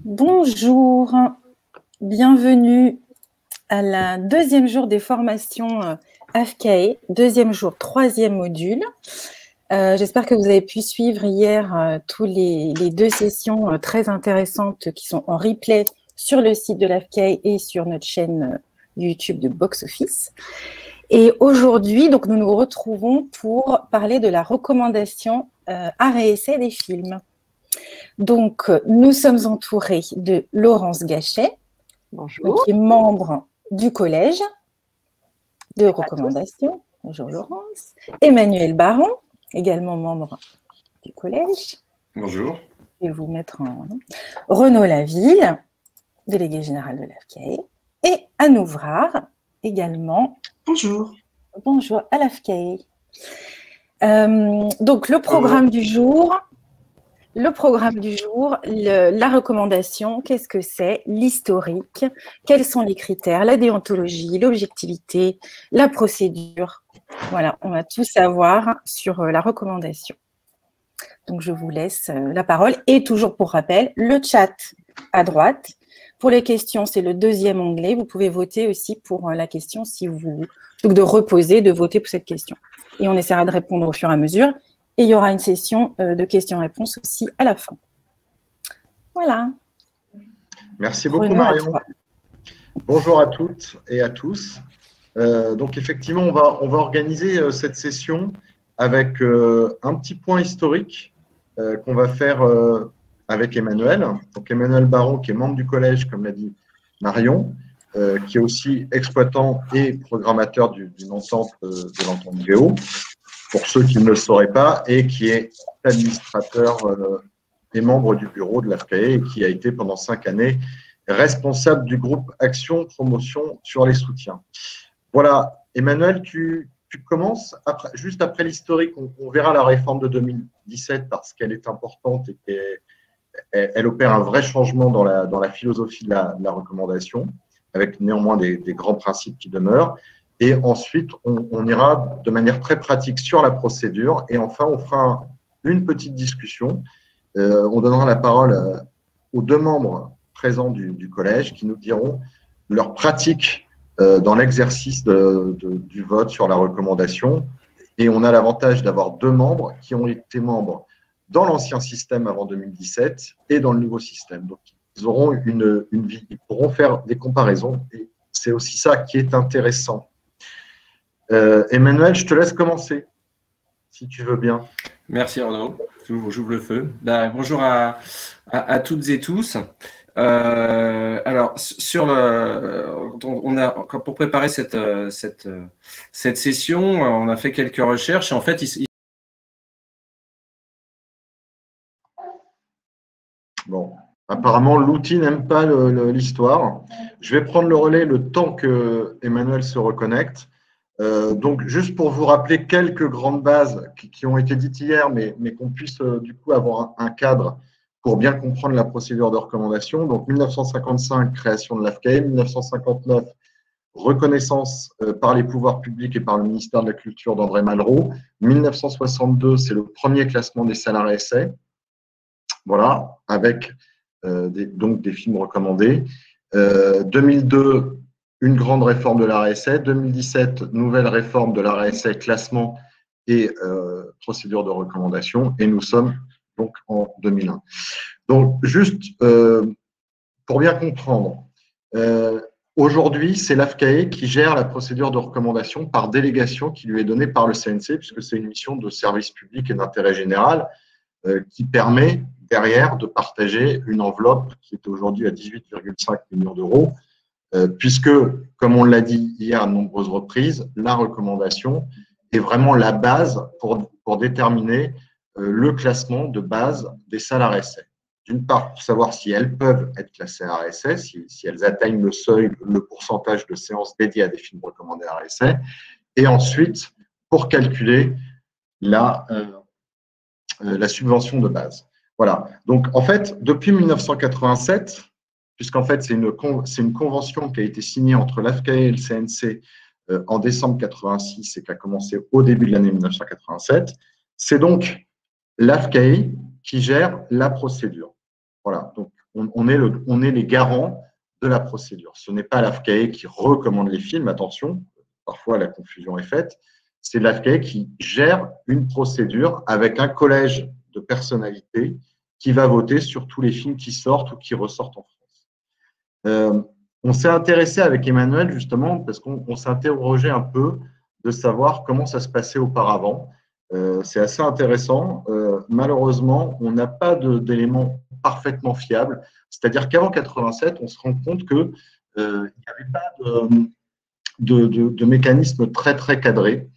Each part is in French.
Bonjour, bienvenue à la deuxième jour des formations AFCAE, deuxième jour, troisième module. J'espère que vous avez pu suivre hier tous les deux sessions très intéressantes qui sont en replay sur le site de l'AFCAE et sur notre chaîne YouTube de Box Office. Et aujourd'hui, donc, nous nous retrouvons pour parler de la recommandation art et essai des films. Donc, nous sommes entourés de Laurence Gachet, qui est membre du collège de recommandation. Bonjour Laurence. Emmanuel Baron, également membre du collège. Bonjour. Je vais vous mettre en... Renaud Laville, délégué général de l'AFCAE. Et Anne Ouvrard, également. Bonjour. Bonjour à l'AFCAE. Donc, le programme du jour... la recommandation, qu'est-ce que c'est? L'historique, quels sont les critères, la déontologie, l'objectivité, la procédure. Voilà, on va tout savoir sur la recommandation. Donc, je vous laisse la parole. Et toujours pour rappel, le chat à droite. Pour les questions, c'est le deuxième onglet. Vous pouvez voter aussi pour la question si vous... Donc, de reposer, de voter pour cette question. Et on essaiera de répondre au fur et à mesure. Et il y aura une session de questions-réponses aussi à la fin. Voilà. Merci beaucoup, Marion. Bonjour à toutes et à tous. Donc, effectivement, on va organiser cette session avec un petit point historique qu'on va faire avec Emmanuel. Donc, Emmanuel Baron, qui est membre du collège, comme l'a dit Marion, qui est aussi exploitant et programmateur d'une entente de l'entente Géo, pour ceux qui ne le sauraient pas, et qui est administrateur et membre du bureau de l'AFCAE et qui a été pendant 5 années responsable du groupe Action Promotion sur les soutiens. Voilà, Emmanuel, tu commences, juste après l'historique, on verra la réforme de 2017 parce qu'elle est importante et qu'elle opère un vrai changement dans la philosophie de la recommandation, avec néanmoins des grands principes qui demeurent. Et ensuite, on ira de manière très pratique sur la procédure. Et enfin, on fera une petite discussion. On donnera la parole aux 2 membres présents du collège qui nous diront leur pratique dans l'exercice du vote sur la recommandation. Et on a l'avantage d'avoir 2 membres qui ont été membres dans l'ancien système avant 2017 et dans le nouveau système. Donc, ils auront une vie, ils pourront faire des comparaisons. Et c'est aussi ça qui est intéressant. Emmanuel, je te laisse commencer, si tu veux bien. Merci Renaud, j'ouvre le feu. Bonjour à toutes et tous. Alors, pour préparer cette session, on a fait quelques recherches. En fait, Bon, apparemment, l'outil n'aime pas l'histoire. Je vais prendre le relais le temps que Emmanuel se reconnecte. Donc, juste pour vous rappeler quelques grandes bases qui ont été dites hier, mais qu'on puisse du coup avoir un cadre pour bien comprendre la procédure de recommandation. Donc, 1955, création de l'AFCAE, 1959, reconnaissance par les pouvoirs publics et par le ministère de la Culture d'André Malraux. 1962, c'est le premier classement des salariés essais. Voilà, avec donc des films recommandés. 2002, une grande réforme de l'ARSA, 2017, nouvelle réforme de l'ARSA, classement et procédure de recommandation, et nous sommes donc en 2001. Donc, juste pour bien comprendre, aujourd'hui, c'est l'AFCAE qui gère la procédure de recommandation par délégation qui lui est donnée par le CNC, puisque c'est une mission de service public et d'intérêt général qui permet derrière de partager une enveloppe qui est aujourd'hui à 18,5 millions d'euros, puisque, comme on l'a dit hier à de nombreuses reprises, la recommandation est vraiment la base pour déterminer le classement de base des salles RSA. D'une part, pour savoir si elles peuvent être classées RSA, si elles atteignent le seuil, le pourcentage de séances dédiées à des films recommandés RSA, et ensuite, pour calculer la subvention de base. Voilà. Donc, en fait, depuis 1987, puisqu'en fait, c'est une convention qui a été signée entre l'AFCAE et le CNC en décembre 86 et qui a commencé au début de l'année 1987, c'est donc l'AFCAE qui gère la procédure. Voilà. Donc, on est les garants de la procédure. Ce n'est pas l'AFCAE qui recommande les films, attention, parfois la confusion est faite, c'est l'AFCAE qui gère une procédure avec un collège de personnalités qui va voter sur tous les films qui sortent ou qui ressortent en France. On s'est intéressé avec Emmanuel justement parce qu'on s'est interrogé un peu de savoir comment ça se passait auparavant. C'est assez intéressant. Malheureusement, on n'a pas d'éléments parfaitement fiables. C'est-à-dire qu'avant 87, on se rend compte qu'il n'y avait pas de mécanisme très, très cadré.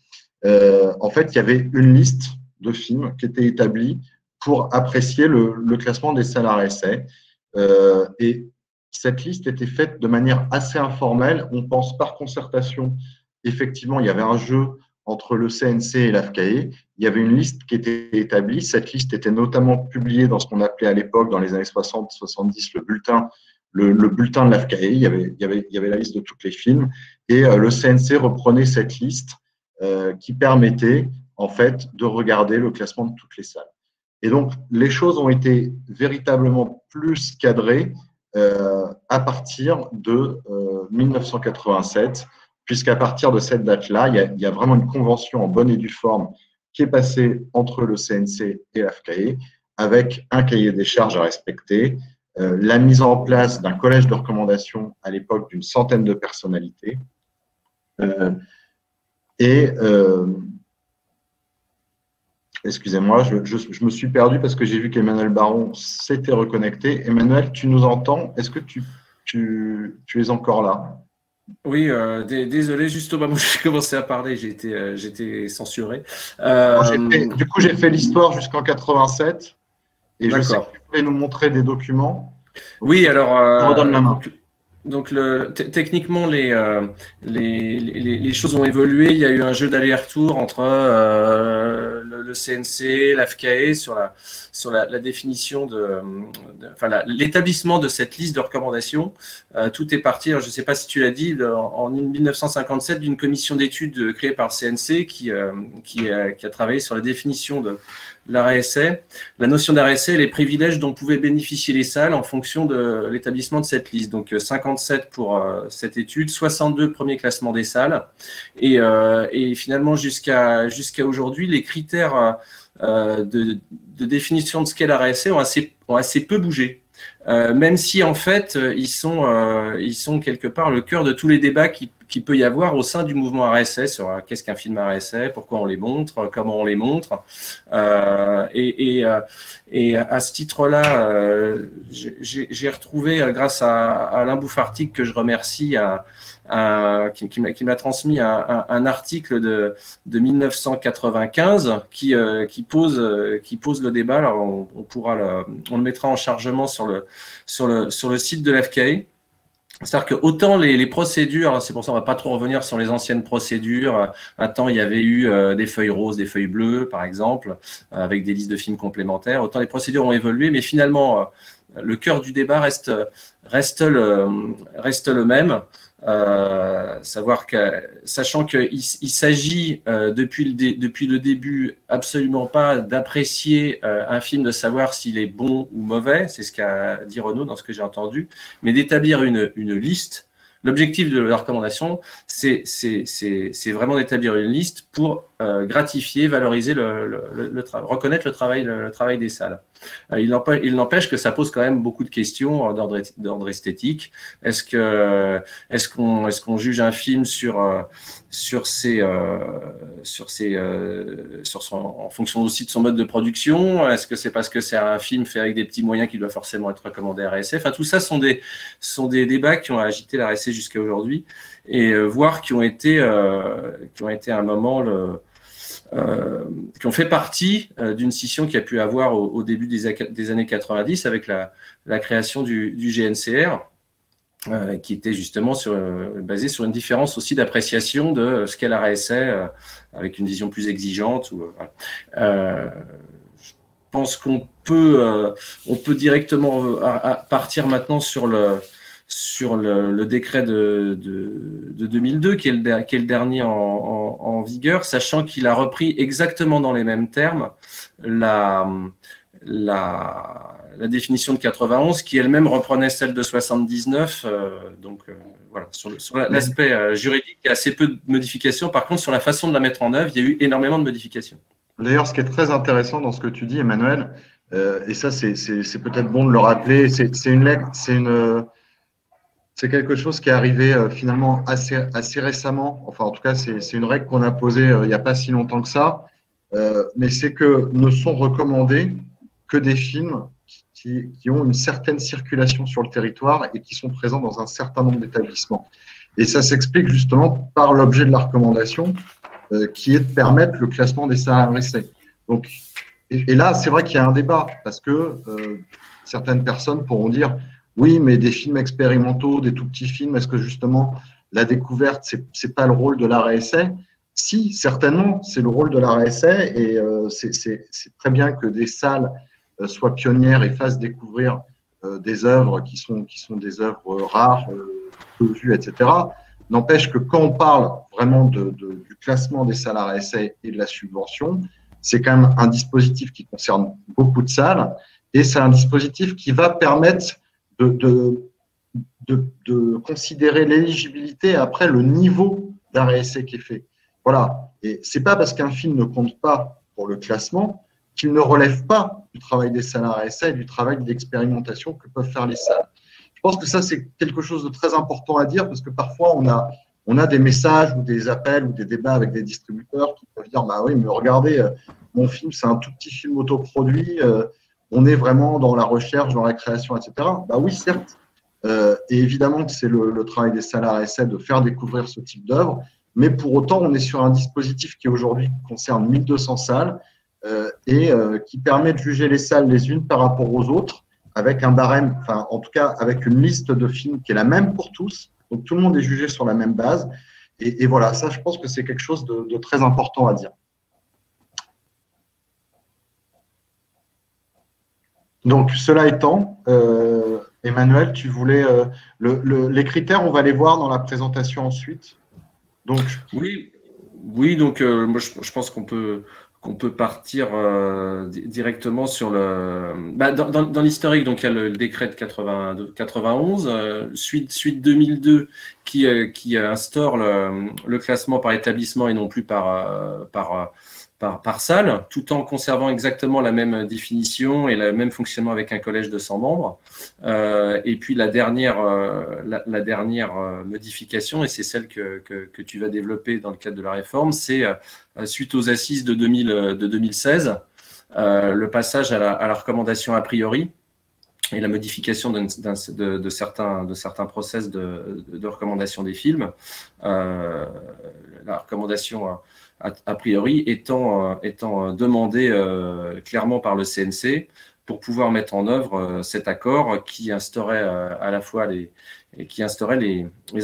En fait, il y avait une liste de films qui était établie pour apprécier le classement des salles à essai. Et cette liste était faite de manière assez informelle. On pense par concertation. Effectivement, il y avait un jeu entre le CNC et l'AFCAE. Il y avait une liste qui était établie. Cette liste était notamment publiée dans ce qu'on appelait à l'époque, dans les années 60-70, le bulletin de l'AFCAE. Il y avait la liste de tous les films. Et le CNC reprenait cette liste qui permettait en fait de regarder le classement de toutes les salles. Et donc, les choses ont été véritablement plus cadrées à partir de 1987, puisqu'à partir de cette date-là, il y a vraiment une convention en bonne et due forme qui est passée entre le CNC et l'AFCAE, avec un cahier des charges à respecter, la mise en place d'un collège de recommandation à l'époque d'une centaine de personnalités, excusez-moi, je me suis perdu parce que j'ai vu qu'Emmanuel Baron s'était reconnecté. Emmanuel, tu nous entends? Est-ce que tu es encore là? Oui, désolé, juste au moment où j'ai commencé à parler, j'étais censuré. Du coup, j'ai fait l'histoire jusqu'en 87 et je sais que tu voulais nous montrer des documents. Oui, alors… je redonne la main. Donc, techniquement, les choses ont évolué. Il y a eu un jeu d'aller-retour entre le CNC, l'AFCAE sur la définition l'établissement de cette liste de recommandations. Tout est parti, alors je ne sais pas si tu l'as dit, en 1957, d'une commission d'études créée par le CNC qui a travaillé sur la définition de l'arrêt essai, la notion d'arrêt essai et les privilèges dont pouvaient bénéficier les salles en fonction de l'établissement de cette liste. Donc 57 pour cette étude, 62 premier classement des salles. Et finalement, jusqu'à aujourd'hui, les critères de définition de ce qu'est l'arrêt essai ont assez peu bougé. Même si en fait ils sont quelque part le cœur de tous les débats qui peut y avoir au sein du mouvement arrêt essai sur qu'est-ce qu'un film arrêt essai, pourquoi on les montre, comment on les montre. Et à ce titre-là, j'ai retrouvé grâce à Alain Bouffartic, que je remercie, qui m'a transmis un article de 1995 qui pose le débat. Alors on le mettra en chargement sur le site de l'AFCAE. C'est-à-dire que autant les procédures, c'est pour ça on va pas trop revenir sur les anciennes procédures. Un temps, il y avait eu des feuilles roses, des feuilles bleues, par exemple, avec des listes de films complémentaires. Autant les procédures ont évolué, mais finalement, le cœur du débat reste le même. Sachant qu'il s'agit depuis le début absolument pas d'apprécier un film, de savoir s'il est bon ou mauvais, c'est ce qu'a dit Renaud dans ce que j'ai entendu, mais d'établir une liste. L'objectif de la recommandation, c'est vraiment d'établir une liste pour gratifier, valoriser reconnaître le travail des salles. Il n'empêche que ça pose quand même beaucoup de questions d'ordre esthétique. Est-ce qu'on juge un film en fonction aussi de son mode de production? Est-ce que c'est parce que c'est un film fait avec des petits moyens qui doit forcément être recommandé à RSF? Enfin, tout ça sont des débats qui ont agité la RSC jusqu'à aujourd'hui, et voire qui ont été à un moment qui ont fait partie d'une scission qui a pu avoir au début des années 90 avec la création du GNCR, qui était justement basé sur une différence aussi d'appréciation de ce qu'est l'arrêt essai, avec une vision plus exigeante. Je pense qu'on peut directement partir maintenant sur le décret de 2002, qui est le dernier en vigueur, sachant qu'il a repris exactement dans les mêmes termes la définition de 91 qui elle-même reprenait celle de 79. Voilà, sur l'aspect juridique, il y a assez peu de modifications. Par contre, sur la façon de la mettre en œuvre, il y a eu énormément de modifications. D'ailleurs, ce qui est très intéressant dans ce que tu dis, Emmanuel, et ça, c'est peut-être bon de le rappeler, c'est quelque chose qui est arrivé finalement assez récemment. Enfin, en tout cas, c'est une règle qu'on a posée il n'y a pas si longtemps que ça. Mais c'est que ne sont recommandés que des films qui ont une certaine circulation sur le territoire et qui sont présents dans un certain nombre d'établissements. Et ça s'explique justement par l'objet de la recommandation, qui est de permettre le classement des salles à essai. Donc, et là, c'est vrai qu'il y a un débat, parce que certaines personnes pourront dire « Oui, mais des films expérimentaux, des tout petits films, est-ce que justement la découverte, c'est pas le rôle de l'art à essai ?» Si, certainement, c'est le rôle de l'art à essai, et c'est très bien que des salles soient pionnières et fassent découvrir des œuvres qui sont des œuvres rares, peu vues, etc. N'empêche que quand on parle vraiment du classement des salles à essai et de la subvention, c'est quand même un dispositif qui concerne beaucoup de salles, et c'est un dispositif qui va permettre de considérer l'éligibilité après le niveau d'art et essai qui est fait. Voilà. Et c'est pas parce qu'un film ne compte pas pour le classement qu'il ne relève pas du travail des salles à essai et du travail d'expérimentation que peuvent faire les salles. Je pense que ça, c'est quelque chose de très important à dire, parce que parfois, on a des messages ou des appels ou des débats avec des distributeurs qui peuvent dire « Bah oui, mais regardez, mon film, c'est un tout petit film autoproduit, on est vraiment dans la recherche, dans la création, etc. » Bah oui, certes. Et évidemment que c'est le travail des salles à essai de faire découvrir ce type d'œuvre, mais pour autant, on est sur un dispositif qui aujourd'hui concerne 1200 salles et qui permet de juger les salles les unes par rapport aux autres, avec un barème, enfin en tout cas avec une liste de films qui est la même pour tous, donc tout le monde est jugé sur la même base, et voilà, ça je pense que c'est quelque chose de très important à dire. Donc cela étant, Emmanuel, tu voulais, les critères, on va les voir dans la présentation ensuite. Donc, oui, donc moi je pense qu'on peut partir directement sur le dans l'historique. Donc il y a le décret de 91, suite 2002 qui instaure le classement par établissement et non plus par salle, tout en conservant exactement la même définition et le même fonctionnement avec un collège de 100 membres. Et puis la dernière modification, et c'est celle que tu vas développer dans le cadre de la réforme, c'est suite aux assises de 2016, le passage à la recommandation a priori et la modification de certains process de recommandation des films. La recommandation a priori étant demandé clairement par le CNC pour pouvoir mettre en œuvre cet accord qui instaurait à la fois les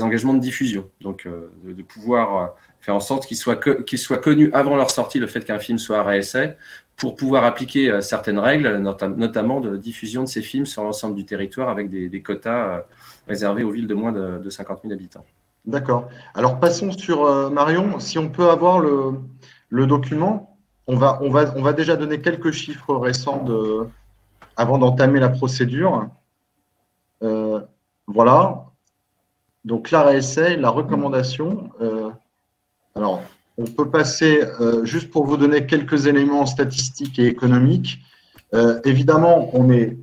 engagements de diffusion. Donc, de pouvoir faire en sorte qu'il soit connu avant leur sortie, le fait qu'un film soit à essai, pour pouvoir appliquer certaines règles, notamment de diffusion de ces films sur l'ensemble du territoire avec des quotas réservés aux villes de moins de 50 000 habitants. D'accord. Alors, passons sur Marion. Si on peut avoir le document, on va déjà donner quelques chiffres récents avant d'entamer la procédure. Voilà. Donc, l'art et essai, la recommandation. Alors, on peut passer, juste pour vous donner quelques éléments statistiques et économiques. Évidemment, on est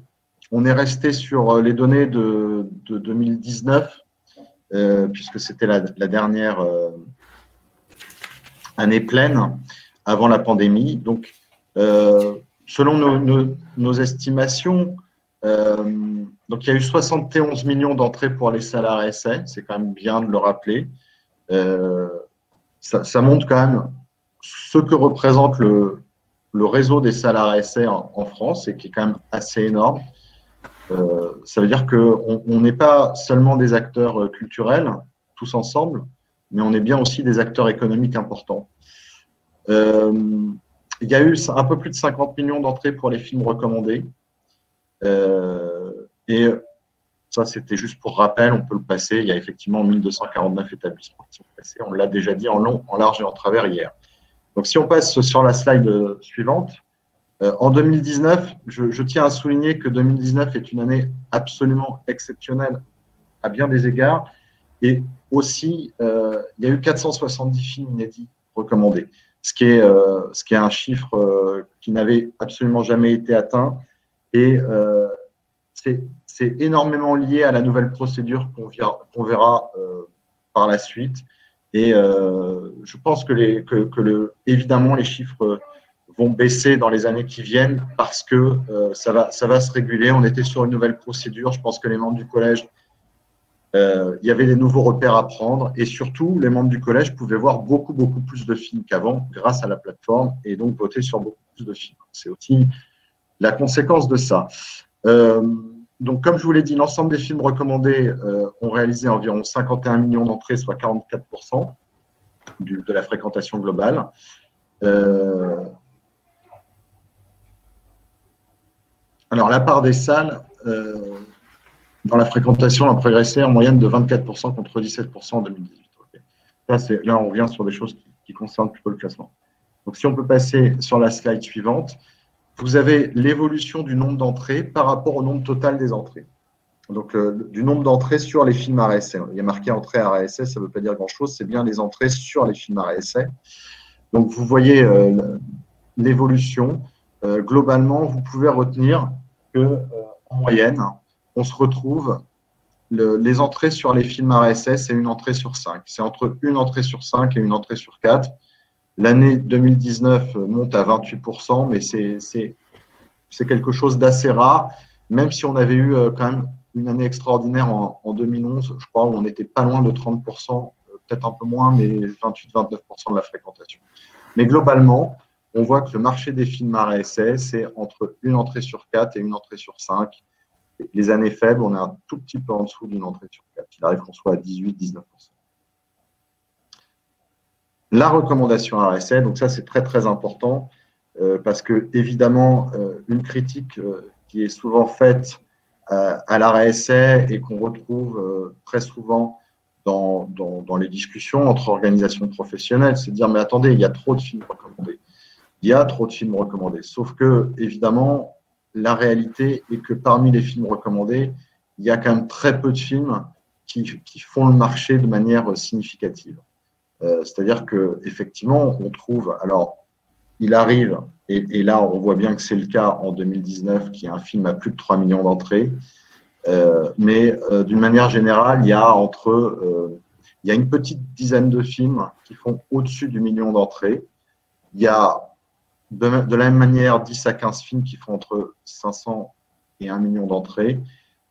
resté sur les données de 2019. Puisque c'était la dernière année pleine avant la pandémie. Donc, selon nos estimations, donc il y a eu 71 millions d'entrées pour les salles à essai, c'est quand même bien de le rappeler. Ça montre quand même ce que représente le réseau des salles à essai en France, et qui est quand même assez énorme. Ça veut dire qu'on n'est pas seulement des acteurs culturels, tous ensemble, mais on est bien aussi des acteurs économiques importants. Il y a eu un peu plus de 50 millions d'entrées pour les films recommandés. Et ça, c'était juste pour rappel, on peut le passer. Il y a effectivement 1249 établissements qui sont passés. On l'a déjà dit en long, en large et en travers hier. Donc, si on passe sur la slide suivante, En 2019, je tiens à souligner que 2019 est une année absolument exceptionnelle à bien des égards. Et aussi, il y a eu 470 films inédits recommandés, ce qui est un chiffre qui n'avait absolument jamais été atteint. Et c'est énormément lié à la nouvelle procédure qu'on verra par la suite. Et je pense que évidemment, les chiffres vont baisser dans les années qui viennent parce que ça va se réguler. On était sur une nouvelle procédure. Je pense que les membres du collège, il y avait des nouveaux repères à prendre et surtout, les membres du collège pouvaient voir beaucoup plus de films qu'avant grâce à la plateforme et donc voter sur beaucoup plus de films. C'est aussi la conséquence de ça. Donc, comme je vous l'ai dit, l'ensemble des films recommandés ont réalisé environ 51 millions d'entrées, soit 44% de la fréquentation globale. Alors, la part des salles dans la fréquentation a progressé en moyenne de 24% contre 17% en 2018. Okay. Là, on revient sur des choses qui concernent plutôt le classement. Donc, si on peut passer sur la slide suivante, vous avez l'évolution du nombre d'entrées par rapport au nombre total des entrées. Donc, du nombre d'entrées sur les films arrêt essai. Il y a marqué entrée arrêt essai, ça ne veut pas dire grand-chose, c'est bien les entrées sur les films arrêt essai. Donc, vous voyez l'évolution. Globalement, vous pouvez retenir qu'en moyenne, on se retrouve, les entrées sur les films arrêt essai, c'est une entrée sur 5. C'est entre une entrée sur 5 et une entrée sur 4. L'année 2019 monte à 28%, mais c'est quelque chose d'assez rare, même si on avait eu quand même une année extraordinaire en 2011, je crois, où on n'était pas loin de 30%, peut-être un peu moins, mais 28-29% de la fréquentation. Mais globalement, on voit que le marché des films arrêt essai, c'est entre une entrée sur 4 et une entrée sur 5. Les années faibles, on est un tout petit peu en dessous d'une entrée sur 4. Il arrive qu'on soit à 18-19%. La recommandation arrêt essai, donc ça c'est très important parce que évidemment une critique qui est souvent faite à l'arrêt essai et qu'on retrouve très souvent dans les discussions entre organisations professionnelles, c'est de dire mais attendez, il y a trop de films recommandés. Il y a trop de films recommandés, sauf que évidemment la réalité est que parmi les films recommandés, il y a quand même très peu de films qui font le marché de manière significative. C'est-à-dire qu'effectivement, on trouve, alors il arrive, et là on voit bien que c'est le cas en 2019, qui est un film à plus de 3 millions d'entrées, mais d'une manière générale, il y a une petite dizaine de films qui font au-dessus du million d'entrées. Il y a de la même manière 10 à 15 films qui font entre 500 et 1 million d'entrées.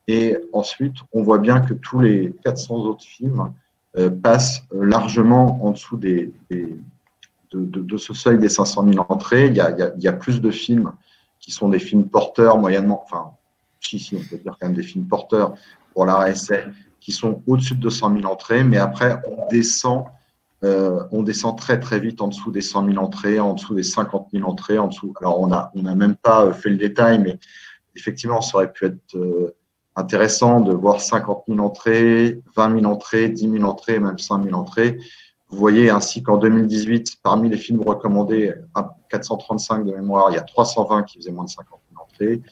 Et ensuite, on voit bien que tous les 400 autres films passe largement en dessous de ce seuil des 500 000 entrées. Il y a plus de films qui sont des films porteurs moyennement, enfin, si, on peut dire quand même des films porteurs pour l'arrêt essai, qui sont au-dessus de 200 000 entrées, mais après, on descend très vite en dessous des 100 000 entrées, en dessous des 50 000 entrées, en dessous. Alors, on n'a même pas fait le détail, mais effectivement, ça aurait pu être intéressant de voir 50 000 entrées, 20 000 entrées, 10 000 entrées, même 5 000 entrées. Vous voyez ainsi qu'en 2018, parmi les films recommandés, 435 de mémoire, il y a 320 qui faisaient moins de 50 000 entrées.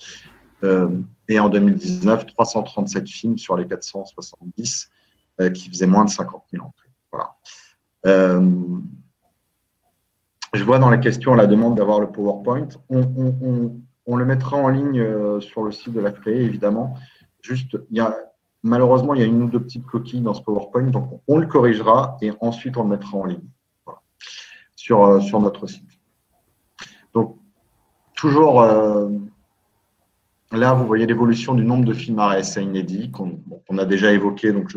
Et en 2019, 337 films sur les 470 qui faisaient moins de 50 000 entrées. Voilà. Je vois dans la question la demande d'avoir le PowerPoint. On le mettra en ligne sur le site de l'AFCAE, évidemment. Juste, malheureusement, il y a une ou deux petites coquilles dans ce PowerPoint, donc on le corrigera et ensuite on le mettra en ligne voilà, sur notre site. Donc, toujours là, vous voyez l'évolution du nombre de films arrêt essai inédits qu'on a déjà évoqué, donc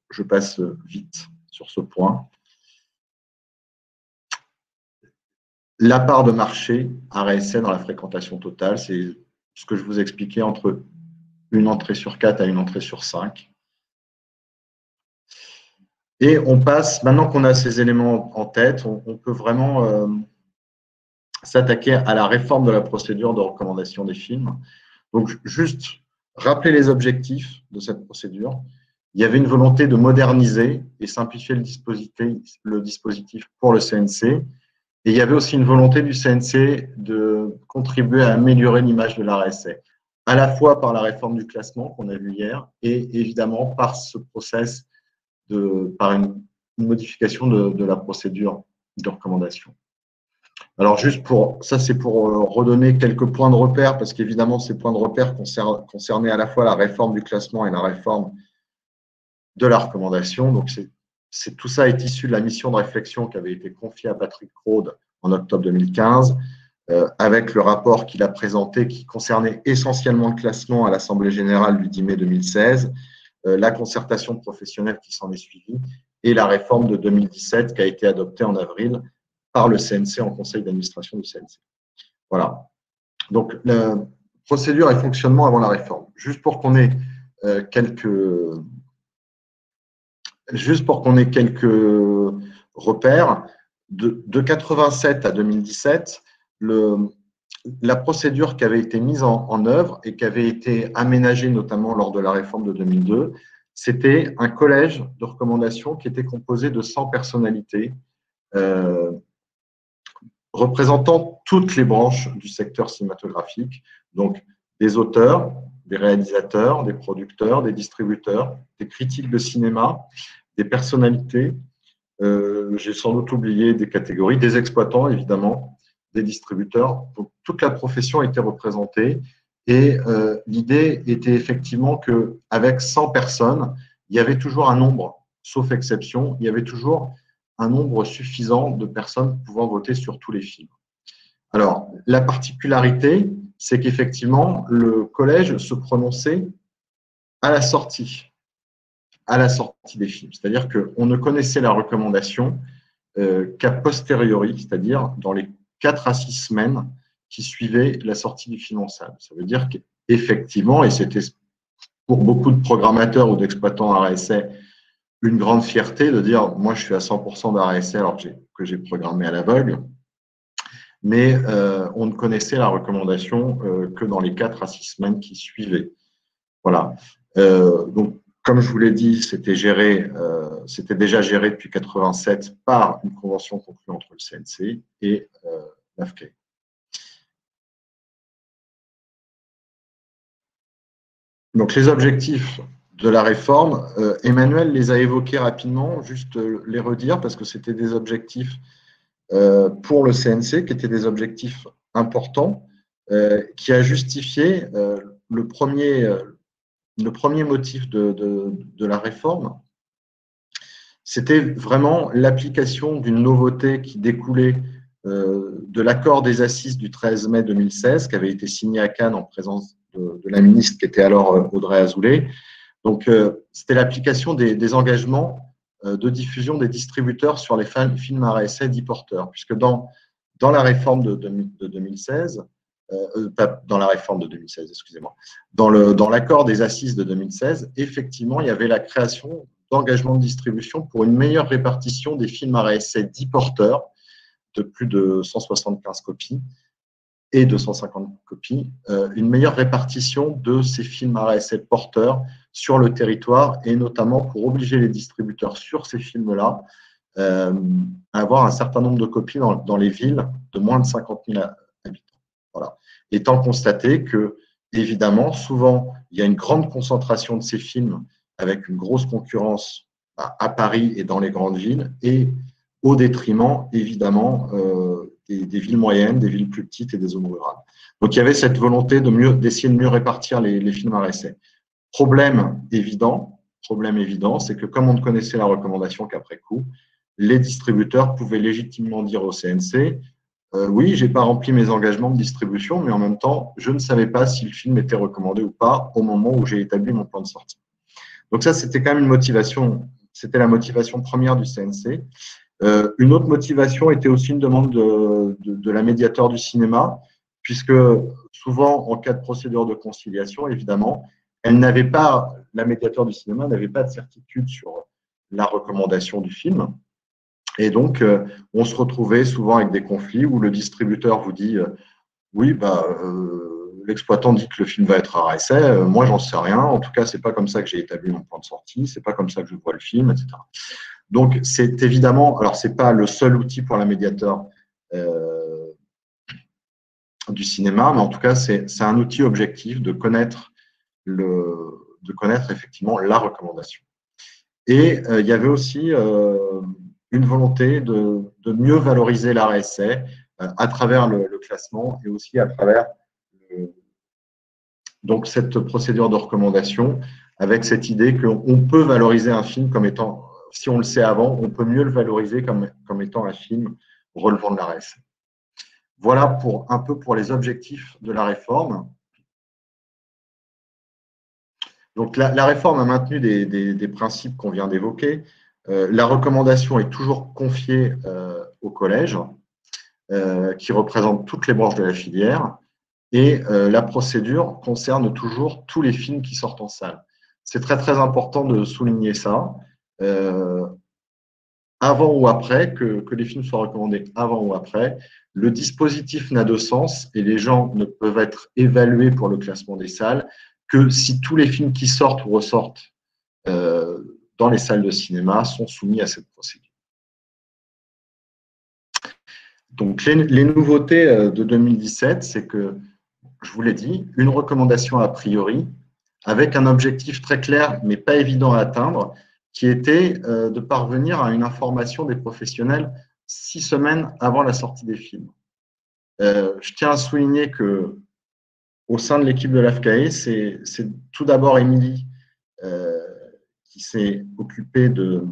je passe vite sur ce point. La part de marché arrêt essai dans la fréquentation totale, c'est ce que je vous expliquais entre une entrée sur 4 à une entrée sur 5. Et on passe, maintenant qu'on a ces éléments en tête, on peut vraiment s'attaquer à la réforme de la procédure de recommandation des films. Donc, juste rappeler les objectifs de cette procédure. Il y avait une volonté de moderniser et simplifier le dispositif pour le CNC Et il y avait aussi une volonté du CNC de contribuer à améliorer l'image de l'art essai, à la fois par la réforme du classement qu'on a vu hier et évidemment par ce process, par une modification de la procédure de recommandation. Alors juste ça c'est pour redonner quelques points de repère, parce qu'évidemment ces points de repère concernaient à la fois la réforme du classement et la réforme de la recommandation. Donc tout ça est issu de la mission de réflexion qui avait été confiée à Patrick Rhode en octobre 2015, avec le rapport qu'il a présenté qui concernait essentiellement le classement à l'Assemblée générale du 10 mai 2016, la concertation professionnelle qui s'en est suivie et la réforme de 2017 qui a été adoptée en avril par le CNC en conseil d'administration du CNC. Voilà. Donc, la procédure et fonctionnement avant la réforme. Juste pour qu'on ait quelques repères, de 87 à 2017, la procédure qui avait été mise en œuvre et qui avait été aménagée notamment lors de la réforme de 2002, c'était un collège de recommandation qui était composé de 100 personnalités représentant toutes les branches du secteur cinématographique, donc des auteurs, des réalisateurs, des producteurs, des distributeurs, des critiques de cinéma, des personnalités, j'ai sans doute oublié des catégories, des exploitants évidemment, des distributeurs. Donc, toute la profession était représentée et l'idée était effectivement qu'avec 100 personnes, il y avait toujours un nombre, sauf exception, il y avait toujours un nombre suffisant de personnes pouvant voter sur tous les films. Alors, la particularité, c'est qu'effectivement, le collège se prononçait à la sortie des films. C'est-à-dire qu'on ne connaissait la recommandation qu'a posteriori, c'est-à-dire dans les 4 à 6 semaines qui suivaient la sortie du film en salle. Ça veut dire qu'effectivement, et c'était pour beaucoup de programmateurs ou d'exploitants art essai une grande fierté de dire « moi, je suis à 100% d'art essai alors que j'ai programmé à l'aveugle », mais on ne connaissait la recommandation que dans les 4 à 6 semaines qui suivaient. Voilà. Donc, comme je vous l'ai dit, c'était déjà géré depuis 1987 par une convention conclue entre le CNC et l'AFCAE. Donc, les objectifs de la réforme, Emmanuel les a évoqués rapidement, juste les redire, parce que c'était des objectifs pour le CNC, qui étaient des objectifs importants, qui a justifié le premier motif de la réforme. C'était vraiment l'application d'une nouveauté qui découlait de l'accord des assises du 13 mai 2016, qui avait été signé à Cannes en présence de la ministre qui était alors Audrey Azoulay. Donc, c'était l'application des engagements de diffusion des distributeurs sur les films art essai dits porteurs, puisque dans la réforme de 2016, dans la réforme de 2016, excusez-moi, dans l'accord des assises de 2016, effectivement, il y avait la création d'engagements de distribution pour une meilleure répartition des films art essai dits porteurs, de plus de 175 copies et 250 copies, une meilleure répartition de ces films art essai porteurs sur le territoire, et notamment pour obliger les distributeurs sur ces films-là à avoir un certain nombre de copies dans les villes de moins de 50 000 habitants. Voilà. Étant constaté que, évidemment, souvent, il y a une grande concentration de ces films avec une grosse concurrence à Paris et dans les grandes villes, et au détriment, évidemment, des villes moyennes, des villes plus petites et des zones rurales. Donc, il y avait cette volonté d'essayer de mieux répartir les films art essai. Problème évident, c'est que comme on ne connaissait la recommandation qu'après coup, les distributeurs pouvaient légitimement dire au CNC oui, je n'ai pas rempli mes engagements de distribution, mais en même temps, je ne savais pas si le film était recommandé ou pas au moment où j'ai établi mon plan de sortie. Donc ça, c'était quand même une motivation, c'était la motivation première du CNC. Une autre motivation était aussi une demande de la médiateur du cinéma, puisque souvent, en cas de procédure de conciliation, évidemment, la médiateur du cinéma n'avait pas de certitude sur la recommandation du film. Et donc, on se retrouvait souvent avec des conflits où le distributeur vous dit oui, l'exploitant dit que le film va être art essai, moi, j'en sais rien. En tout cas, ce n'est pas comme ça que j'ai établi mon plan de sortie, ce n'est pas comme ça que je vois le film, etc. Donc, c'est évidemment, alors ce n'est pas le seul outil pour la médiateur du cinéma, mais en tout cas, c'est un outil objectif de connaître effectivement la recommandation. Et il y avait aussi une volonté de mieux valoriser l'art essai à travers le classement et aussi à travers donc cette procédure de recommandation avec cette idée qu'on peut valoriser un film comme étant, si on le sait avant, on peut mieux le valoriser comme étant un film relevant de l'art essai. Voilà un peu pour les objectifs de la réforme. Donc la réforme a maintenu des principes qu'on vient d'évoquer. La recommandation est toujours confiée au collège, qui représente toutes les branches de la filière, et la procédure concerne toujours tous les films qui sortent en salle. C'est très très important de souligner ça. Avant ou après, que les films soient recommandés avant ou après, le dispositif n'a de sens et les gens ne peuvent être évalués pour le classement des salles que si tous les films qui sortent ou ressortent dans les salles de cinéma sont soumis à cette procédure. Donc, les nouveautés de 2017, c'est que, je vous l'ai dit, une recommandation a priori, avec un objectif très clair, mais pas évident à atteindre, qui était de parvenir à une information des professionnels 6 semaines avant la sortie des films. Je tiens à souligner que au sein de l'équipe de l'AFCAE, c'est tout d'abord Émilie qui s'est occupée de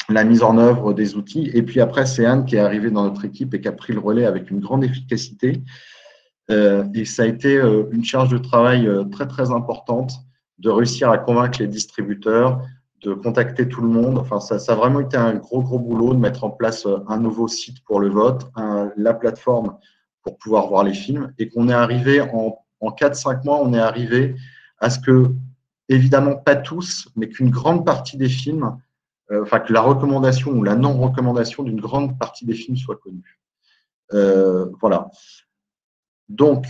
la mise en œuvre des outils, et puis après, c'est Anne qui est arrivée dans notre équipe et qui a pris le relais avec une grande efficacité. Et ça a été une charge de travail très, très importante de réussir à convaincre les distributeurs, de contacter tout le monde. Enfin, ça a vraiment été un gros, gros boulot de mettre en place un nouveau site pour le vote, la plateforme pour pouvoir voir les films, et qu'on est arrivé en 4-5 mois, on est arrivé à ce que, évidemment pas tous, mais qu'une grande partie des films, enfin que la recommandation ou la non-recommandation d'une grande partie des films soit connue. Voilà. Donc,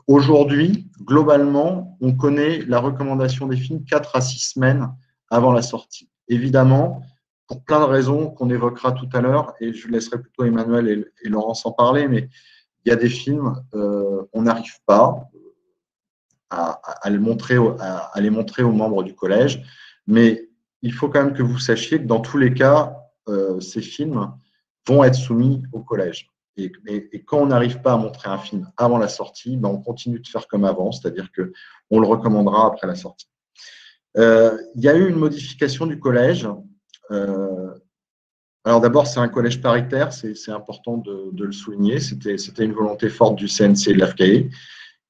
aujourd'hui, globalement, on connaît la recommandation des films 4 à 6 semaines avant la sortie. Évidemment, pour plein de raisons qu'on évoquera tout à l'heure, et je laisserai plutôt Emmanuel et Laurence en parler, mais il y a des films, on n'arrive pas à les montrer aux membres du collège, mais il faut quand même que vous sachiez que dans tous les cas, ces films vont être soumis au collège. Et quand on n'arrive pas à montrer un film avant la sortie, ben on continue de faire comme avant, c'est-à-dire qu'on le recommandera après la sortie. Il y a eu une modification du collège. Alors d'abord, c'est un collège paritaire, c'est important de le souligner. C'était une volonté forte du CNC et de l'AFCAE,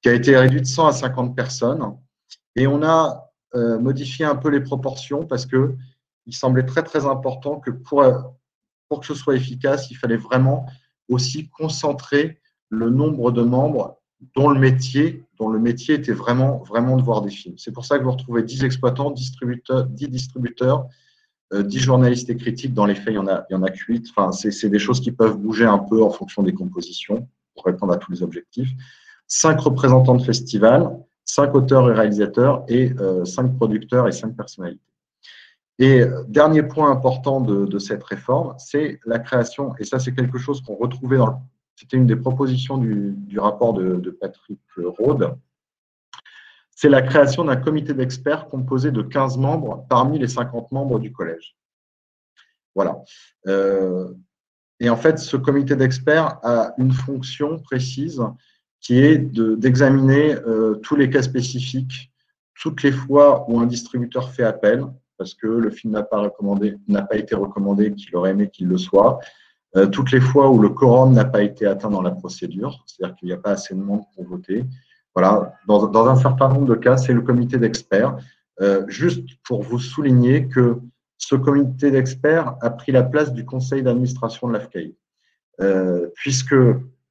qui a été réduite de 100 à 50 personnes. Et on a modifié un peu les proportions parce qu'il semblait très, très important que pour que ce soit efficace, il fallait vraiment aussi concentrer le nombre de membres dont le métier était vraiment de voir des films. C'est pour ça que vous retrouvez 10 exploitants, 10 distributeurs, 10 journalistes et critiques. Dans les faits, il y en a que 8. Enfin, c'est des choses qui peuvent bouger un peu en fonction des compositions pour répondre à tous les objectifs. 5 représentants de festivals, 5 auteurs et réalisateurs et 5 producteurs et 5 personnalités. Et dernier point important de cette réforme, c'est la création, et ça c'est quelque chose qu'on retrouvait c'était une des propositions du rapport de Patrick Rode, c'est la création d'un comité d'experts composé de 15 membres parmi les 50 membres du collège. Voilà. Et en fait, ce comité d'experts a une fonction précise qui est d'examiner tous les cas spécifiques, toutes les fois où un distributeur fait appel, parce que le film n'a pas été recommandé, qu'il aurait aimé qu'il le soit, toutes les fois où le quorum n'a pas été atteint dans la procédure, c'est-à-dire qu'il n'y a pas assez de monde pour voter. Voilà, dans un certain nombre de cas, c'est le comité d'experts. Juste pour vous souligner que ce comité d'experts a pris la place du conseil d'administration de l'AFCAE, puisque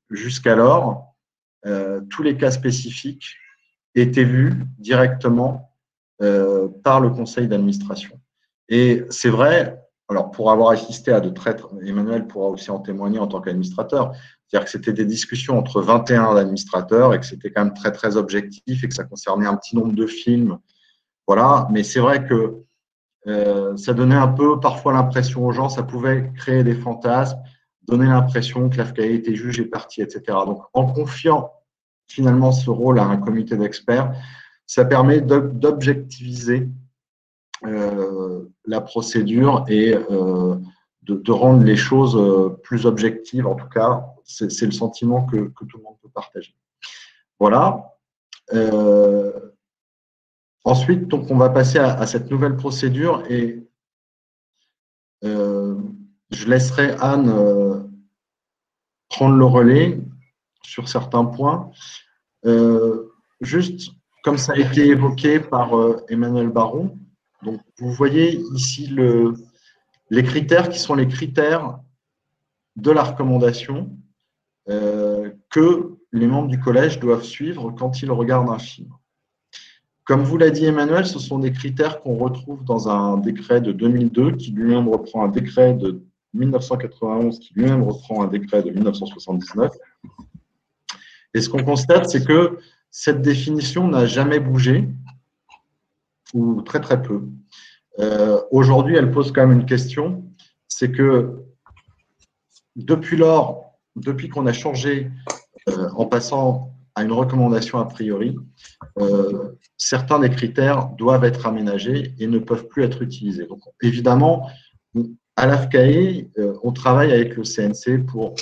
jusqu'alors, tous les cas spécifiques étaient vus directement par le conseil d'administration. Et c'est vrai, alors pour avoir assisté à de traîtres, Emmanuel pourra aussi en témoigner en tant qu'administrateur, c'est-à-dire que c'était des discussions entre 21 administrateurs et que c'était quand même très, très objectif et que ça concernait un petit nombre de films. Voilà, mais c'est vrai que ça donnait un peu parfois l'impression aux gens, ça pouvait créer des fantasmes donner l'impression que l'AFCAE était juge et partie, etc. Donc, en confiant finalement ce rôle à un comité d'experts, ça permet d'objectiviser la procédure et de rendre les choses plus objectives. En tout cas, c'est le sentiment que tout le monde peut partager. Voilà. Ensuite, donc, on va passer à cette nouvelle procédure et je laisserai Anne prendre le relais sur certains points. Juste, comme ça a été évoqué par Emmanuel Baron, donc vous voyez ici les critères qui sont les critères de la recommandation que les membres du collège doivent suivre quand ils regardent un film. Comme vous l'a dit Emmanuel, ce sont des critères qu'on retrouve dans un décret de 2002 qui lui-même reprend un décret de 1991 qui lui-même reprend un décret de 1979. Et ce qu'on constate, c'est que cette définition n'a jamais bougé, ou très très peu. Aujourd'hui, elle pose quand même une question, c'est que depuis qu'on a changé en passant à une recommandation a priori, certains des critères doivent être aménagés et ne peuvent plus être utilisés. Donc, évidemment, à l'AFCAE, on travaille avec le CNC pour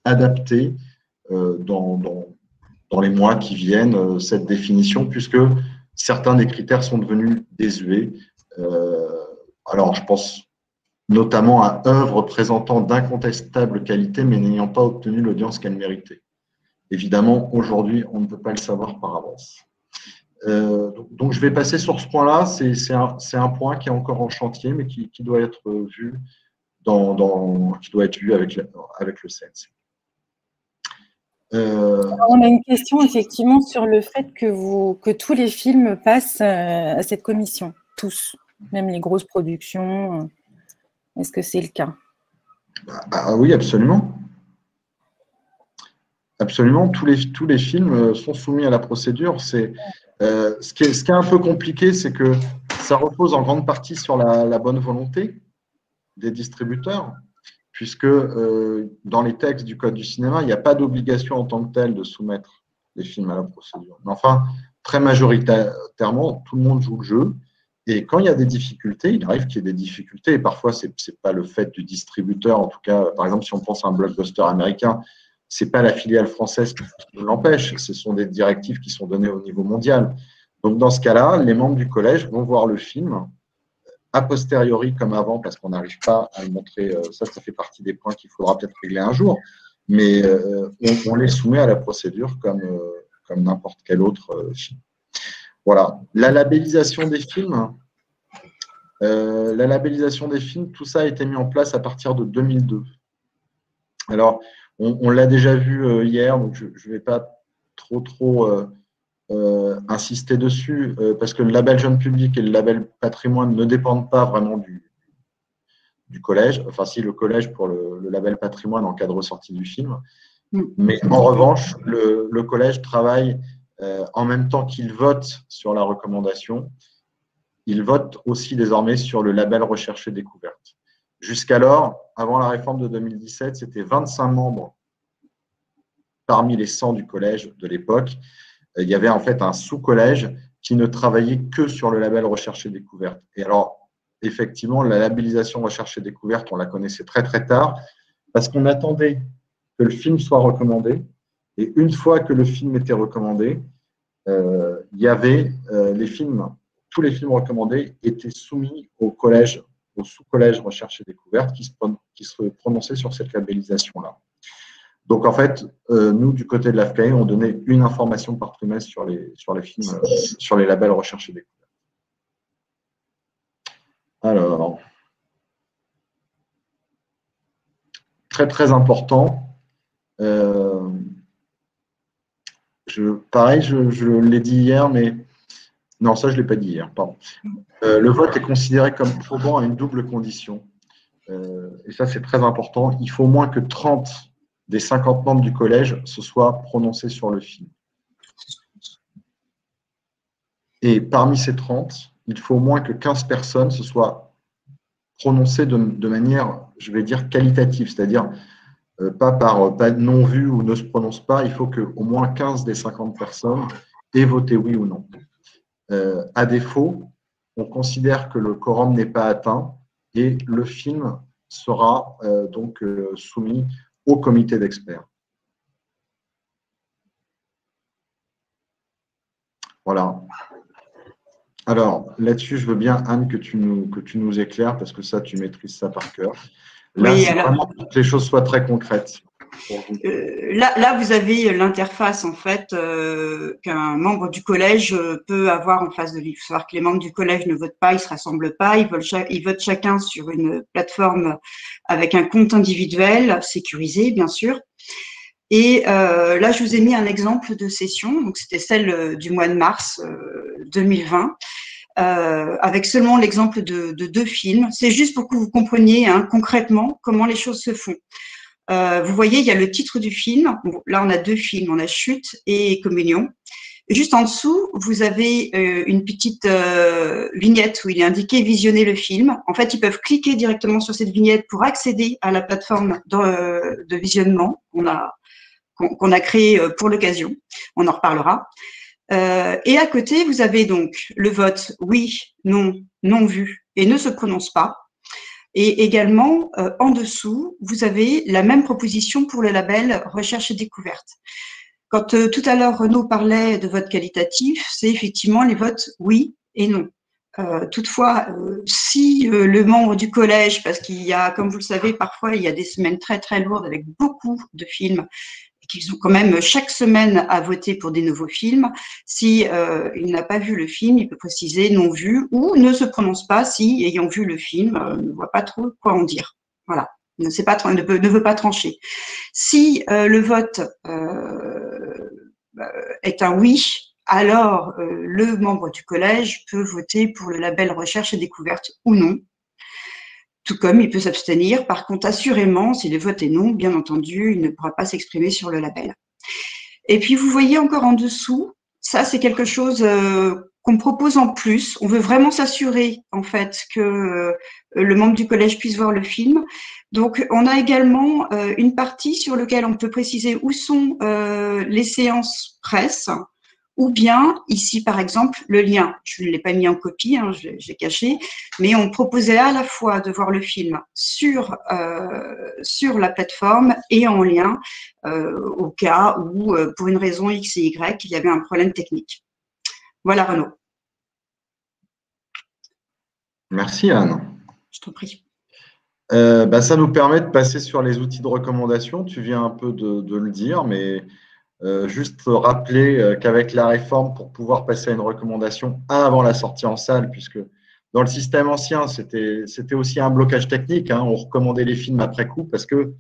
adapter dans les mois qui viennent cette définition, puisque certains des critères sont devenus désuets. Alors, je pense notamment à œuvres présentant d'incontestables qualités, mais n'ayant pas obtenu l'audience qu'elles méritaient. Évidemment, aujourd'hui, on ne peut pas le savoir par avance. Donc, je vais passer sur ce point-là. C'est un point qui est encore en chantier, mais qui doit être vu avec le CNC. On a une question effectivement sur le fait que tous les films passent à cette commission, tous, même les grosses productions. Est-ce que c'est le cas? Oui, absolument. Absolument, tous les films sont soumis à la procédure. Ce qui est un peu compliqué, c'est que ça repose en grande partie sur la bonne volonté des distributeurs, puisque dans les textes du Code du cinéma, il n'y a pas d'obligation en tant que telle de soumettre les films à la procédure. Mais enfin, très majoritairement, tout le monde joue le jeu. Et quand il y a des difficultés, il arrive qu'il y ait des difficultés. Et parfois, ce n'est pas le fait du distributeur. En tout cas, par exemple, si on pense à un blockbuster américain, ce n'est pas la filiale française qui l'empêche. Ce sont des directives qui sont données au niveau mondial. Donc, dans ce cas-là, les membres du collège vont voir le film a posteriori comme avant, parce qu'on n'arrive pas à le montrer. Ça fait partie des points qu'il faudra peut-être régler un jour. Mais on les soumet à la procédure comme n'importe quel autre film. Voilà. La labellisation des films, tout ça a été mis en place à partir de 2002. Alors, on l'a déjà vu hier, donc je ne vais pas trop insister dessus, parce que le label jeune public et le label patrimoine ne dépendent pas vraiment du collège. Enfin, si, le collège pour le label patrimoine en cas de ressortie du film. Mais en revanche, le collège travaille en même temps qu'il vote sur la recommandation, il vote aussi désormais sur le label recherche et découverte. Jusqu'alors, avant la réforme de 2017, c'était 25 membres parmi les 100 du collège de l'époque. Il y avait en fait un sous-collège qui ne travaillait que sur le label recherche et découverte. Et alors, effectivement, la labellisation recherche et découverte, on la connaissait très très tard, parce qu'on attendait que le film soit recommandé. Et une fois que le film était recommandé, il y avait tous les films recommandés étaient soumis au sous-collège recherche et découverte qui se prononçait sur cette labellisation-là. Donc, en fait, nous, du côté de l'AFCAE, on donnait une information par trimestre sur les films, sur les labels recherche et découverte. Alors, très, très important. Pareil, je l'ai dit hier, mais non, ça, je ne l'ai pas dit hier, pardon. Le vote est considéré comme probant à une double condition. Et ça, c'est très important. Il faut au moins que 30 des 50 membres du collège se soient prononcés sur le film. Et parmi ces 30, il faut au moins que 15 personnes se soient prononcé de manière, je vais dire, qualitative, c'est-à-dire pas non vu ou ne se prononce pas, il faut qu'au moins 15 des 50 personnes aient voté oui ou non. À défaut, on considère que le quorum n'est pas atteint et le film sera donc soumis au comité d'experts. Voilà. Alors, là-dessus, je veux bien, Anne, que tu nous éclaires, parce que ça, tu maîtrises ça par cœur. Là, oui, c'est vraiment que les choses soient très concrètes. Là, vous avez l'interface, en fait, qu'un membre du collège peut avoir en face de lui. Il faut savoir que les membres du collège ne votent pas, ils ne se rassemblent pas, ils votent chacun sur une plateforme avec un compte individuel, sécurisé, bien sûr. Et là, je vous ai mis un exemple de session, donc c'était celle du mois de mars 2020. Avec seulement l'exemple de 2 films. C'est juste pour que vous compreniez concrètement comment les choses se font. Vous voyez, il y a le titre du film. Bon, là, on a 2 films, on a Chute et Communion. Et juste en dessous, vous avez une petite vignette où il est indiqué « Visionner le film ». En fait, ils peuvent cliquer directement sur cette vignette pour accéder à la plateforme de visionnement qu'on a créée pour l'occasion. On en reparlera. Et à côté, vous avez donc le vote oui, non, non vu et ne se prononce pas. Et également, en dessous, vous avez la même proposition pour le label recherche et découverte. Quand tout à l'heure Renaud parlait de vote qualitatif, c'est effectivement les votes oui et non. Toutefois, si le membre du collège, parce qu'il y a, comme vous le savez, parfois il y a des semaines très très lourdes avec beaucoup de films, qu'ils ont quand même chaque semaine à voter pour des nouveaux films. Si il n'a pas vu le film, il peut préciser non vu ou ne se prononce pas si, ayant vu le film, ne voit pas trop quoi en dire. Voilà, ne veut pas trancher. Si le vote est un oui, alors le membre du collège peut voter pour le label recherche et découverte ou non. Tout comme il peut s'abstenir. Par contre, assurément, si le vote est non, bien entendu, il ne pourra pas s'exprimer sur le label. Et puis, vous voyez encore en dessous, ça, c'est quelque chose qu'on propose en plus. On veut vraiment s'assurer, en fait, que le membre du collège puisse voir le film. Donc, on a également une partie sur laquelle on peut préciser où sont les séances presse, ou bien, ici, par exemple, le lien. Je ne l'ai pas mis en copie, j'ai caché, mais on proposait à la fois de voir le film sur la plateforme et en lien au cas où, pour une raison X et Y, il y avait un problème technique. Voilà, Renaud. Merci, Anne. Je t'en prie. Ça nous permet de passer sur les outils de recommandation. Tu viens un peu de le dire, mais juste rappeler qu'avec la réforme, pour pouvoir passer à une recommandation avant la sortie en salle, puisque dans le système ancien, c'était aussi un blocage technique. On recommandait les films après coup parce qu'il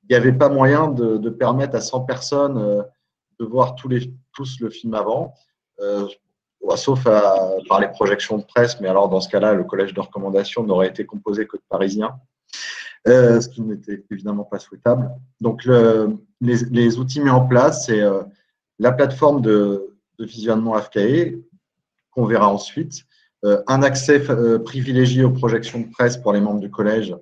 n'y avait pas moyen de permettre à 100 personnes de voir tous le film avant, sauf par les projections de presse. Mais alors, dans ce cas-là, le collège de recommandation n'aurait été composé que de Parisiens. Ce qui n'était évidemment pas souhaitable. Donc, les outils mis en place, c'est la plateforme de visionnement AFCAE, qu'on verra ensuite, un accès privilégié aux projections de presse pour les membres du collège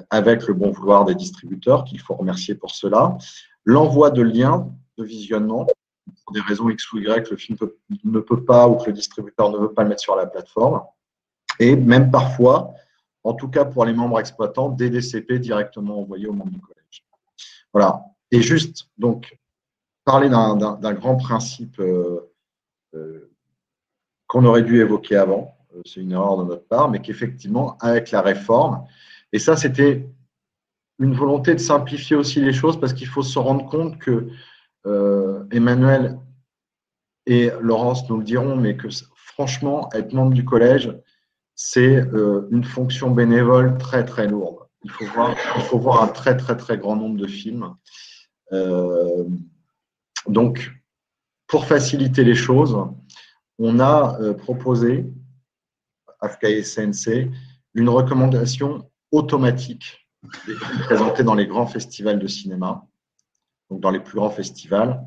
avec le bon vouloir des distributeurs, qu'il faut remercier pour cela, l'envoi de liens de visionnement, pour des raisons X ou Y, le film ne peut pas ou que le distributeur ne veut pas le mettre sur la plateforme, et même parfois, en tout cas pour les membres exploitants, des DCP directement envoyés aux membres du collège. Voilà. Et juste, donc, parler d'un grand principe qu'on aurait dû évoquer avant, c'est une erreur de notre part, mais qu'effectivement, avec la réforme, et ça, c'était une volonté de simplifier aussi les choses, parce qu'il faut se rendre compte que Emmanuel et Laurence nous le diront, mais que franchement, être membre du collège, c'est une fonction bénévole très, très lourde. Il faut voir un très, très, très grand nombre de films. Donc, pour faciliter les choses, on a proposé, AFCAE CNC, une recommandation automatique des films présentés dans les grands festivals de cinéma, donc dans les plus grands festivals.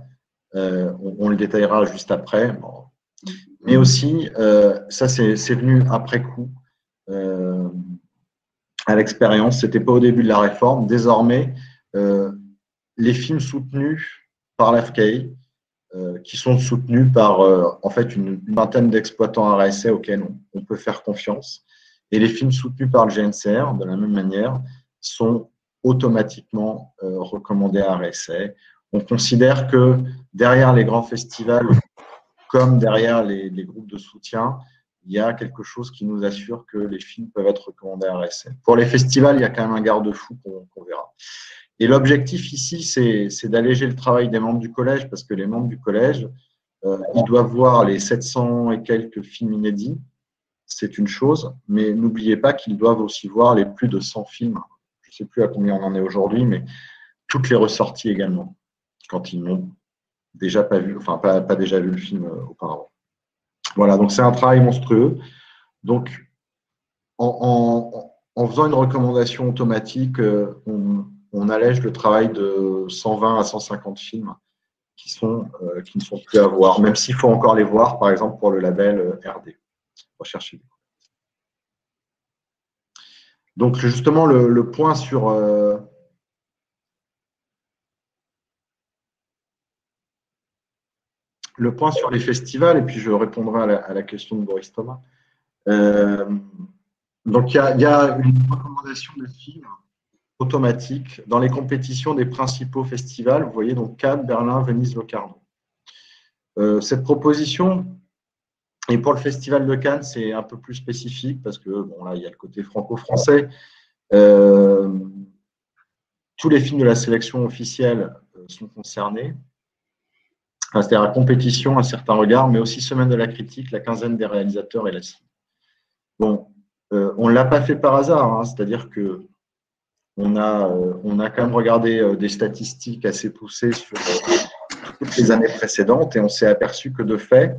On le détaillera juste après. Bon. Mais aussi, ça c'est venu après coup, à l'expérience. Ce n'était pas au début de la réforme. Désormais, les films soutenus par l'AFCAI, qui sont soutenus par en fait une vingtaine d'exploitants RSA auxquels on peut faire confiance, et les films soutenus par le GNCR, de la même manière, sont automatiquement recommandés à RSA. On considère que derrière les grands festivals, comme derrière les groupes de soutien, il y a quelque chose qui nous assure que les films peuvent être recommandés à RSA. Pour les festivals, il y a quand même un garde-fou qu'on verra. Et l'objectif ici, c'est d'alléger le travail des membres du collège, parce que les membres du collège, ils doivent voir les 700 et quelques films inédits, c'est une chose, mais n'oubliez pas qu'ils doivent aussi voir les plus de 100 films, je ne sais plus à combien on en est aujourd'hui, mais toutes les ressorties également, quand ils n'ont déjà pas vu, enfin pas déjà vu le film auparavant. Voilà, donc c'est un travail monstrueux. Donc, en faisant une recommandation automatique, on allège le travail de 120 à 150 films qui ne sont plus à voir, même s'il faut encore les voir, par exemple pour le label RD, recherche. Donc justement, le point sur les festivals, et puis je répondrai à la question de Boris Thomas. Donc il y a une recommandation de films automatique dans les compétitions des principaux festivals. Vous voyez donc Cannes, Berlin, Venise, Locarno. Cette proposition, et pour le festival de Cannes, c'est un peu plus spécifique parce que bon, là, il y a le côté franco-français. Tous les films de la sélection officielle sont concernés. C'est-à-dire la compétition, un certain regard, mais aussi Semaine de la critique, la quinzaine des réalisateurs et la cible. Bon, on ne l'a pas fait par hasard, hein, c'est-à-dire que on a quand même regardé des statistiques assez poussées sur toutes les années précédentes et on s'est aperçu que de fait,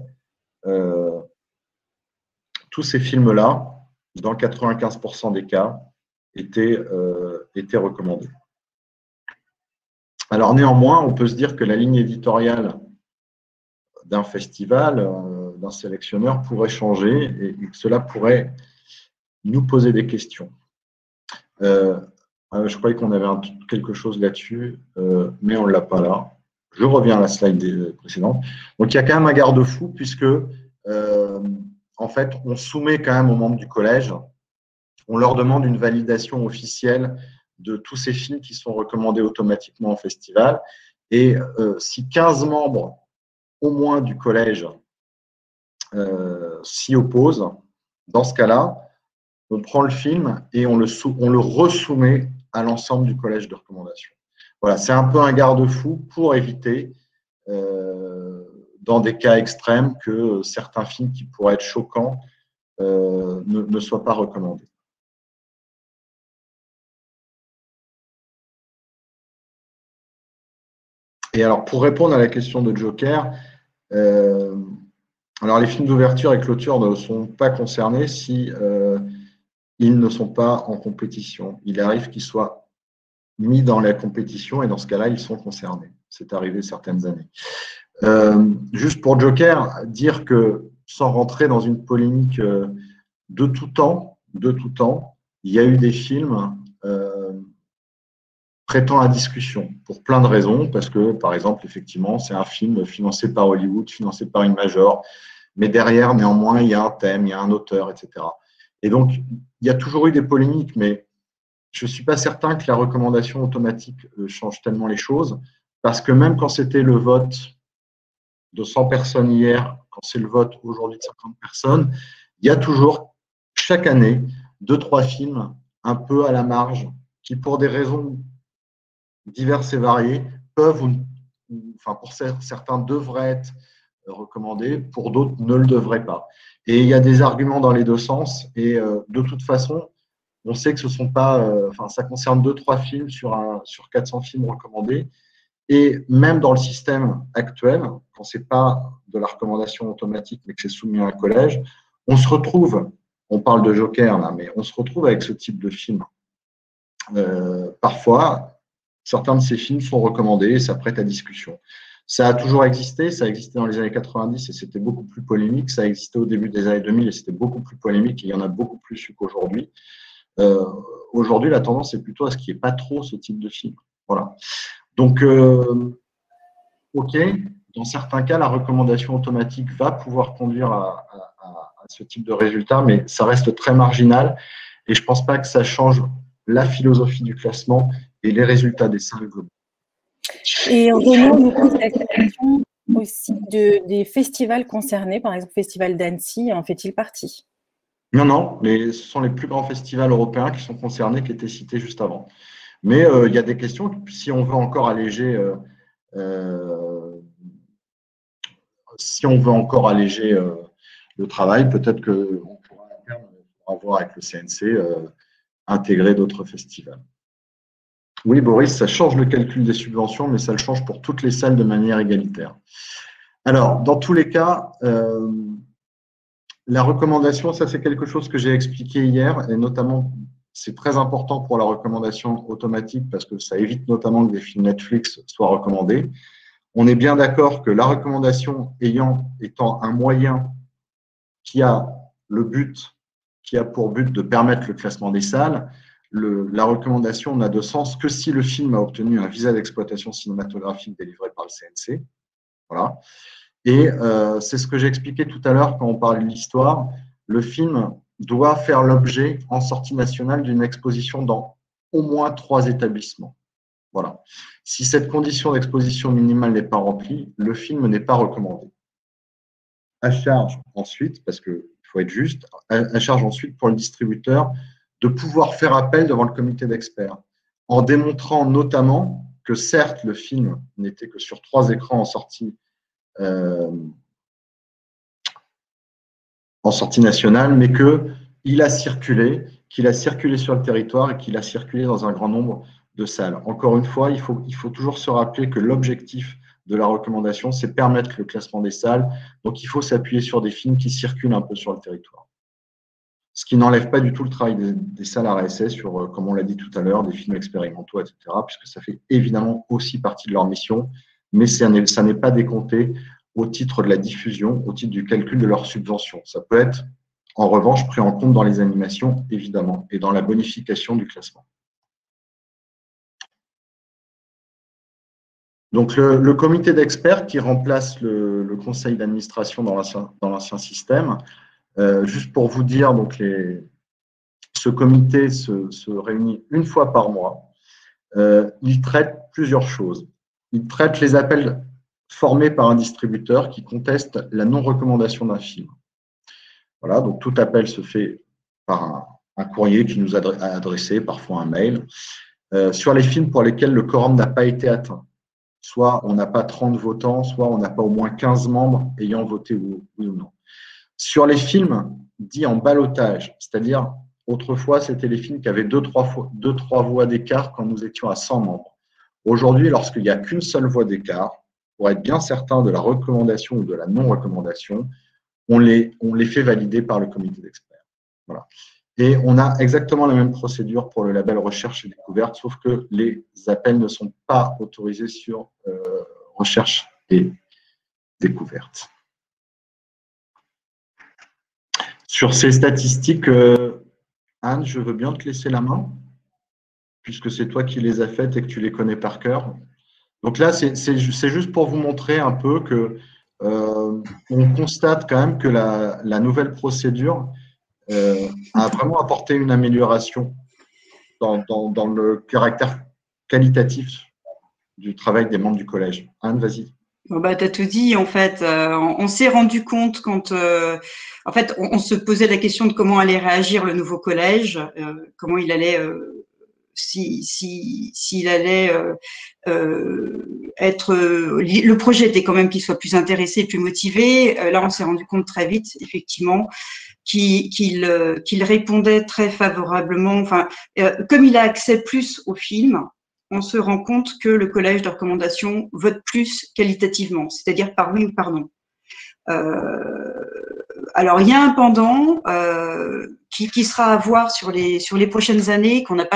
tous ces films-là, dans 95% des cas, étaient recommandés. Alors néanmoins, on peut se dire que la ligne éditoriale d'un festival, d'un sélectionneur pourrait changer et que cela pourrait nous poser des questions. Je croyais qu'on avait quelque chose là-dessus, mais on ne l'a pas là. Je reviens à la slide précédente. Donc, il y a quand même un garde-fou puisque, en fait, on soumet quand même aux membres du collège, on leur demande une validation officielle de tous ces films qui sont recommandés automatiquement au festival. Et si 15 membres au moins du collège s'y opposent, dans ce cas-là, on prend le film et on le resoumet à l'ensemble du collège de recommandation. Voilà, c'est un peu un garde-fou pour éviter, dans des cas extrêmes, que certains films qui pourraient être choquants ne soient pas recommandés. Et alors, pour répondre à la question de Joker, alors les films d'ouverture et clôture ne sont pas concernés si ils ne sont pas en compétition. Il arrive qu'ils soient mis dans la compétition et dans ce cas-là, ils sont concernés. C'est arrivé certaines années. Juste pour Joker, dire que sans rentrer dans une polémique de tout temps, il y a eu des films prêtant à discussion pour plein de raisons, parce que, par exemple, effectivement, c'est un film financé par Hollywood, financé par une major, mais derrière, néanmoins, il y a un thème, il y a un auteur, etc. Et donc, il y a toujours eu des polémiques, mais je ne suis pas certain que la recommandation automatique change tellement les choses, parce que même quand c'était le vote de 100 personnes hier, quand c'est le vote aujourd'hui de 50 personnes, il y a toujours, chaque année, 2-3 films un peu à la marge, qui pour des raisons diverses et variées, peuvent, enfin pour certains, devraient être recommandés, pour d'autres, ne le devraient pas. Et il y a des arguments dans les deux sens, et de toute façon, on sait que ce sont pas, enfin, ça concerne 2-3 films sur 400 films recommandés, et même dans le système actuel, quand c'est pas de la recommandation automatique, mais que c'est soumis à un collège, on se retrouve, on parle de Joker là, mais on se retrouve avec ce type de film. Parfois, certains de ces films sont recommandés et ça prête à discussion. Ça a toujours existé, ça a existé dans les années 90 et c'était beaucoup plus polémique. Ça a existé au début des années 2000 et c'était beaucoup plus polémique et il y en a beaucoup plus qu'aujourd'hui. aujourd'hui, la tendance est plutôt à ce qu'il n'y ait pas trop ce type de film. Voilà. Donc, OK, dans certains cas, la recommandation automatique va pouvoir conduire à ce type de résultat, mais ça reste très marginal et je ne pense pas que ça change la philosophie du classement et les résultats des salles globaux. Et Renaud nous pose la question aussi des festivals concernés, par exemple, le Festival d'Annecy, en fait-il partie? Non, non, ce sont les plus grands festivals européens qui sont concernés, qui étaient cités juste avant. Mais il y a des questions, si on veut encore alléger, le travail, peut-être qu'on pourra à terme, voir avec le CNC, intégrer d'autres festivals. Oui, Boris, ça change le calcul des subventions, mais ça le change pour toutes les salles de manière égalitaire. Alors, dans tous les cas, la recommandation, ça c'est quelque chose que j'ai expliqué hier, et notamment, c'est très important pour la recommandation automatique parce que ça évite notamment que des films Netflix soient recommandés. On est bien d'accord que la recommandation étant un moyen qui a pour but de permettre le classement des salles, la recommandation n'a de sens que si le film a obtenu un visa d'exploitation cinématographique délivré par le CNC. Voilà. Et c'est ce que j'ai expliqué tout à l'heure quand on parlait de l'histoire. Le film doit faire l'objet en sortie nationale d'une exposition dans au moins 3 établissements. Voilà. Si cette condition d'exposition minimale n'est pas remplie, le film n'est pas recommandé. À charge ensuite, parce qu'il faut être juste, à charge ensuite pour le distributeur de pouvoir faire appel devant le comité d'experts, en démontrant notamment que certes, le film n'était que sur 3 écrans en sortie nationale, mais qu'il a circulé sur le territoire et qu'il a circulé dans un grand nombre de salles. Encore une fois, il faut toujours se rappeler que l'objectif de la recommandation, c'est permettre le classement des salles. Donc, il faut s'appuyer sur des films qui circulent un peu sur le territoire. Ce qui n'enlève pas du tout le travail des salles RSS sur, comme on l'a dit tout à l'heure, des films expérimentaux, etc., puisque ça fait évidemment aussi partie de leur mission, mais ça n'est pas décompté au titre de la diffusion, au titre du calcul de leur subvention. Ça peut être, en revanche, pris en compte dans les animations, évidemment, et dans la bonification du classement. Donc, le comité d'experts qui remplace le conseil d'administration dans l'ancien système, juste pour vous dire, donc ce comité se réunit une fois par mois. Il traite plusieurs choses. Il traite les appels formés par un distributeur qui conteste la non-recommandation d'un film. Voilà, donc tout appel se fait par un courrier qui nous a adressé, parfois un mail, sur les films pour lesquels le quorum n'a pas été atteint. Soit on n'a pas 30 votants, soit on n'a pas au moins 15 membres ayant voté oui ou non. Sur les films dits en ballotage, c'est-à-dire autrefois, c'était les films qui avaient 2-3 voix d'écart quand nous étions à 100 membres. Aujourd'hui, lorsqu'il n'y a qu'une seule voix d'écart, pour être bien certain de la recommandation ou de la non-recommandation, on les fait valider par le comité d'experts. Voilà. Et on a exactement la même procédure pour le label recherche et découverte, sauf que les appels ne sont pas autorisés sur recherche et découverte. Sur ces statistiques, Anne, je veux bien te laisser la main, puisque c'est toi qui les as faites et que tu les connais par cœur. Donc là, c'est juste pour vous montrer un peu que on constate quand même que la nouvelle procédure a vraiment apporté une amélioration dans le caractère qualitatif du travail des membres du collège. Anne, vas-y. Bon, bah, tu as tout dit, en fait. On s'est rendu compte quand, en fait, on se posait la question de comment allait réagir le nouveau collège, comment il allait, s'il allait être. Le projet était quand même qu'il soit plus intéressé, plus motivé. Là, on s'est rendu compte très vite, effectivement, qu'il répondait très favorablement. Enfin, comme il a accès plus au film, on se rend compte que le collège de recommandation vote plus qualitativement, c'est-à-dire par oui ou par non. Alors, il y a un pendant qui sera à voir sur les prochaines années, dont on n'a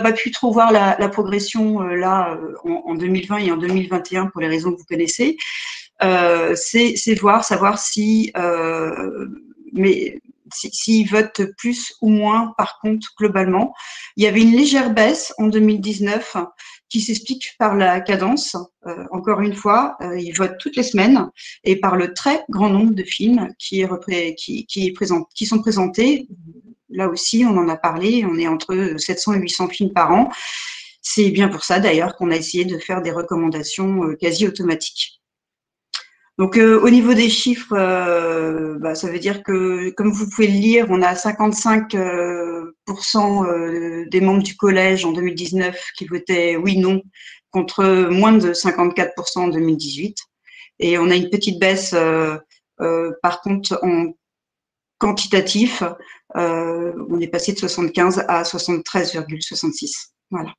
pas pu trop voir la progression là en 2020 et en 2021 pour les raisons que vous connaissez. C'est savoir si, mais s'ils votent plus ou moins, par contre, globalement. Il y avait une légère baisse en 2019 qui s'explique par la cadence. Encore une fois, ils votent toutes les semaines et par le très grand nombre de films qui sont présentés. Là aussi, on en a parlé, on est entre 700 et 800 films par an. C'est bien pour ça, d'ailleurs, qu'on a essayé de faire des recommandations quasi automatiques. Donc, au niveau des chiffres, ça veut dire que, comme vous pouvez le lire, on a 55% des membres du collège en 2019 qui votaient oui, non, contre moins de 54% en 2018. Et on a une petite baisse, par contre, en quantitatif, on est passé de 75 à 73,66. Voilà.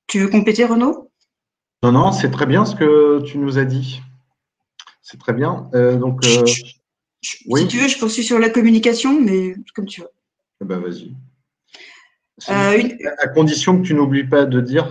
Tu veux compléter, Renaud ? Non, non, c'est très bien ce que tu nous as dit. C'est très bien. Oui. Si tu veux, je poursuis sur la communication, mais comme tu veux. Eh ben, vas-y. À condition que tu n'oublies pas de dire,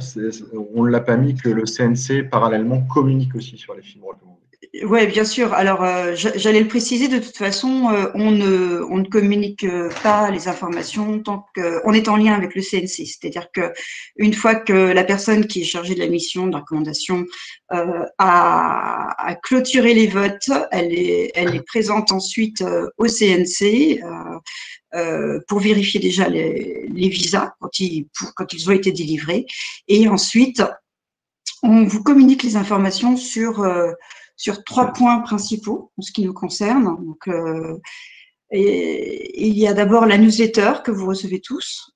on ne l'a pas mis, que le CNC, parallèlement, communique aussi sur les films recommandés. Oui, bien sûr. Alors, j'allais le préciser, de toute façon, on ne communique pas les informations tant qu'on est en lien avec le CNC. C'est-à-dire qu'une fois que la personne qui est chargée de la mission de recommandation a clôturé les votes, elle les présente ensuite au CNC pour vérifier déjà les visas quand ils ont été délivrés. Et ensuite, on vous communique les informations sur 3 points principaux en ce qui nous concerne. Donc, il y a d'abord la newsletter que vous recevez tous,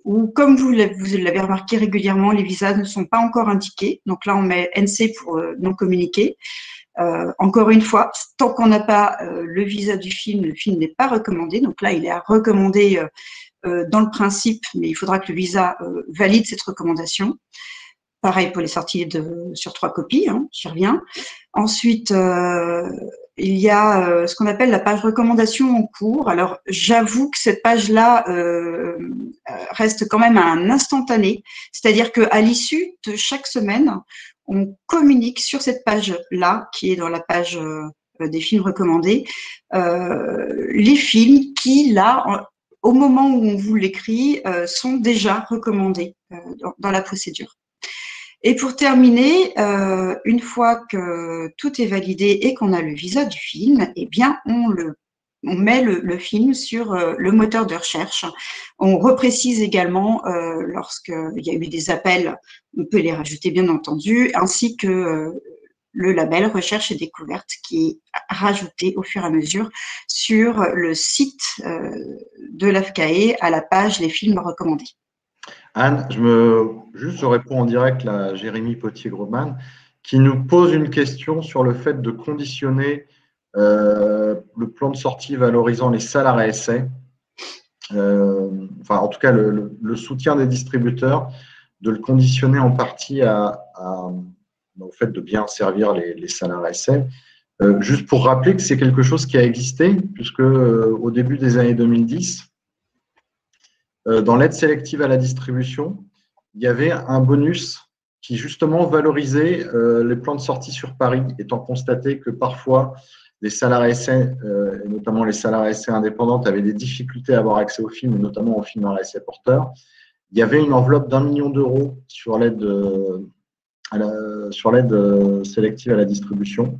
où, comme vous l'avez remarqué régulièrement, les visas ne sont pas encore indiqués. Donc là, on met NC pour non communiquer. Encore une fois, tant qu'on n'a pas le visa du film, le film n'est pas recommandé. Donc là, il est à recommander dans le principe, mais il faudra que le visa valide cette recommandation. Pareil pour les sorties sur 3 copies, hein, j'y reviens. Ensuite, il y a ce qu'on appelle la page recommandation en cours. Alors, j'avoue que cette page-là reste quand même à un instantané, c'est-à-dire qu'à l'issue de chaque semaine, on communique sur cette page-là, qui est dans la page des films recommandés, les films qui, là, au moment où on vous l'écrit, sont déjà recommandés dans la procédure. Et pour terminer, une fois que tout est validé et qu'on a le visa du film, eh bien, on met le film sur le moteur de recherche. On reprécise également, lorsqu'il y a eu des appels, on peut les rajouter bien entendu, ainsi que le label Recherche et Découverte qui est rajouté au fur et à mesure sur le site de l'AFCAE à la page Les films recommandés. Anne, je réponds en direct à Jérémy Potier-Grobman qui nous pose une question sur le fait de conditionner le plan de sortie valorisant les salles à essai. En tout cas, le soutien des distributeurs, de le conditionner en partie au fait de bien servir les salles à essai. Juste pour rappeler que c'est quelque chose qui a existé, puisque au début des années 2010, dans l'aide sélective à la distribution, il y avait un bonus qui justement valorisait les plans de sortie sur Paris, étant constaté que parfois les salles à essai, et notamment les salles à essai indépendantes, avaient des difficultés à avoir accès aux films, et notamment aux films à essai porteurs. Il y avait une enveloppe d'1 million d'euros sur l'aide sélective à la distribution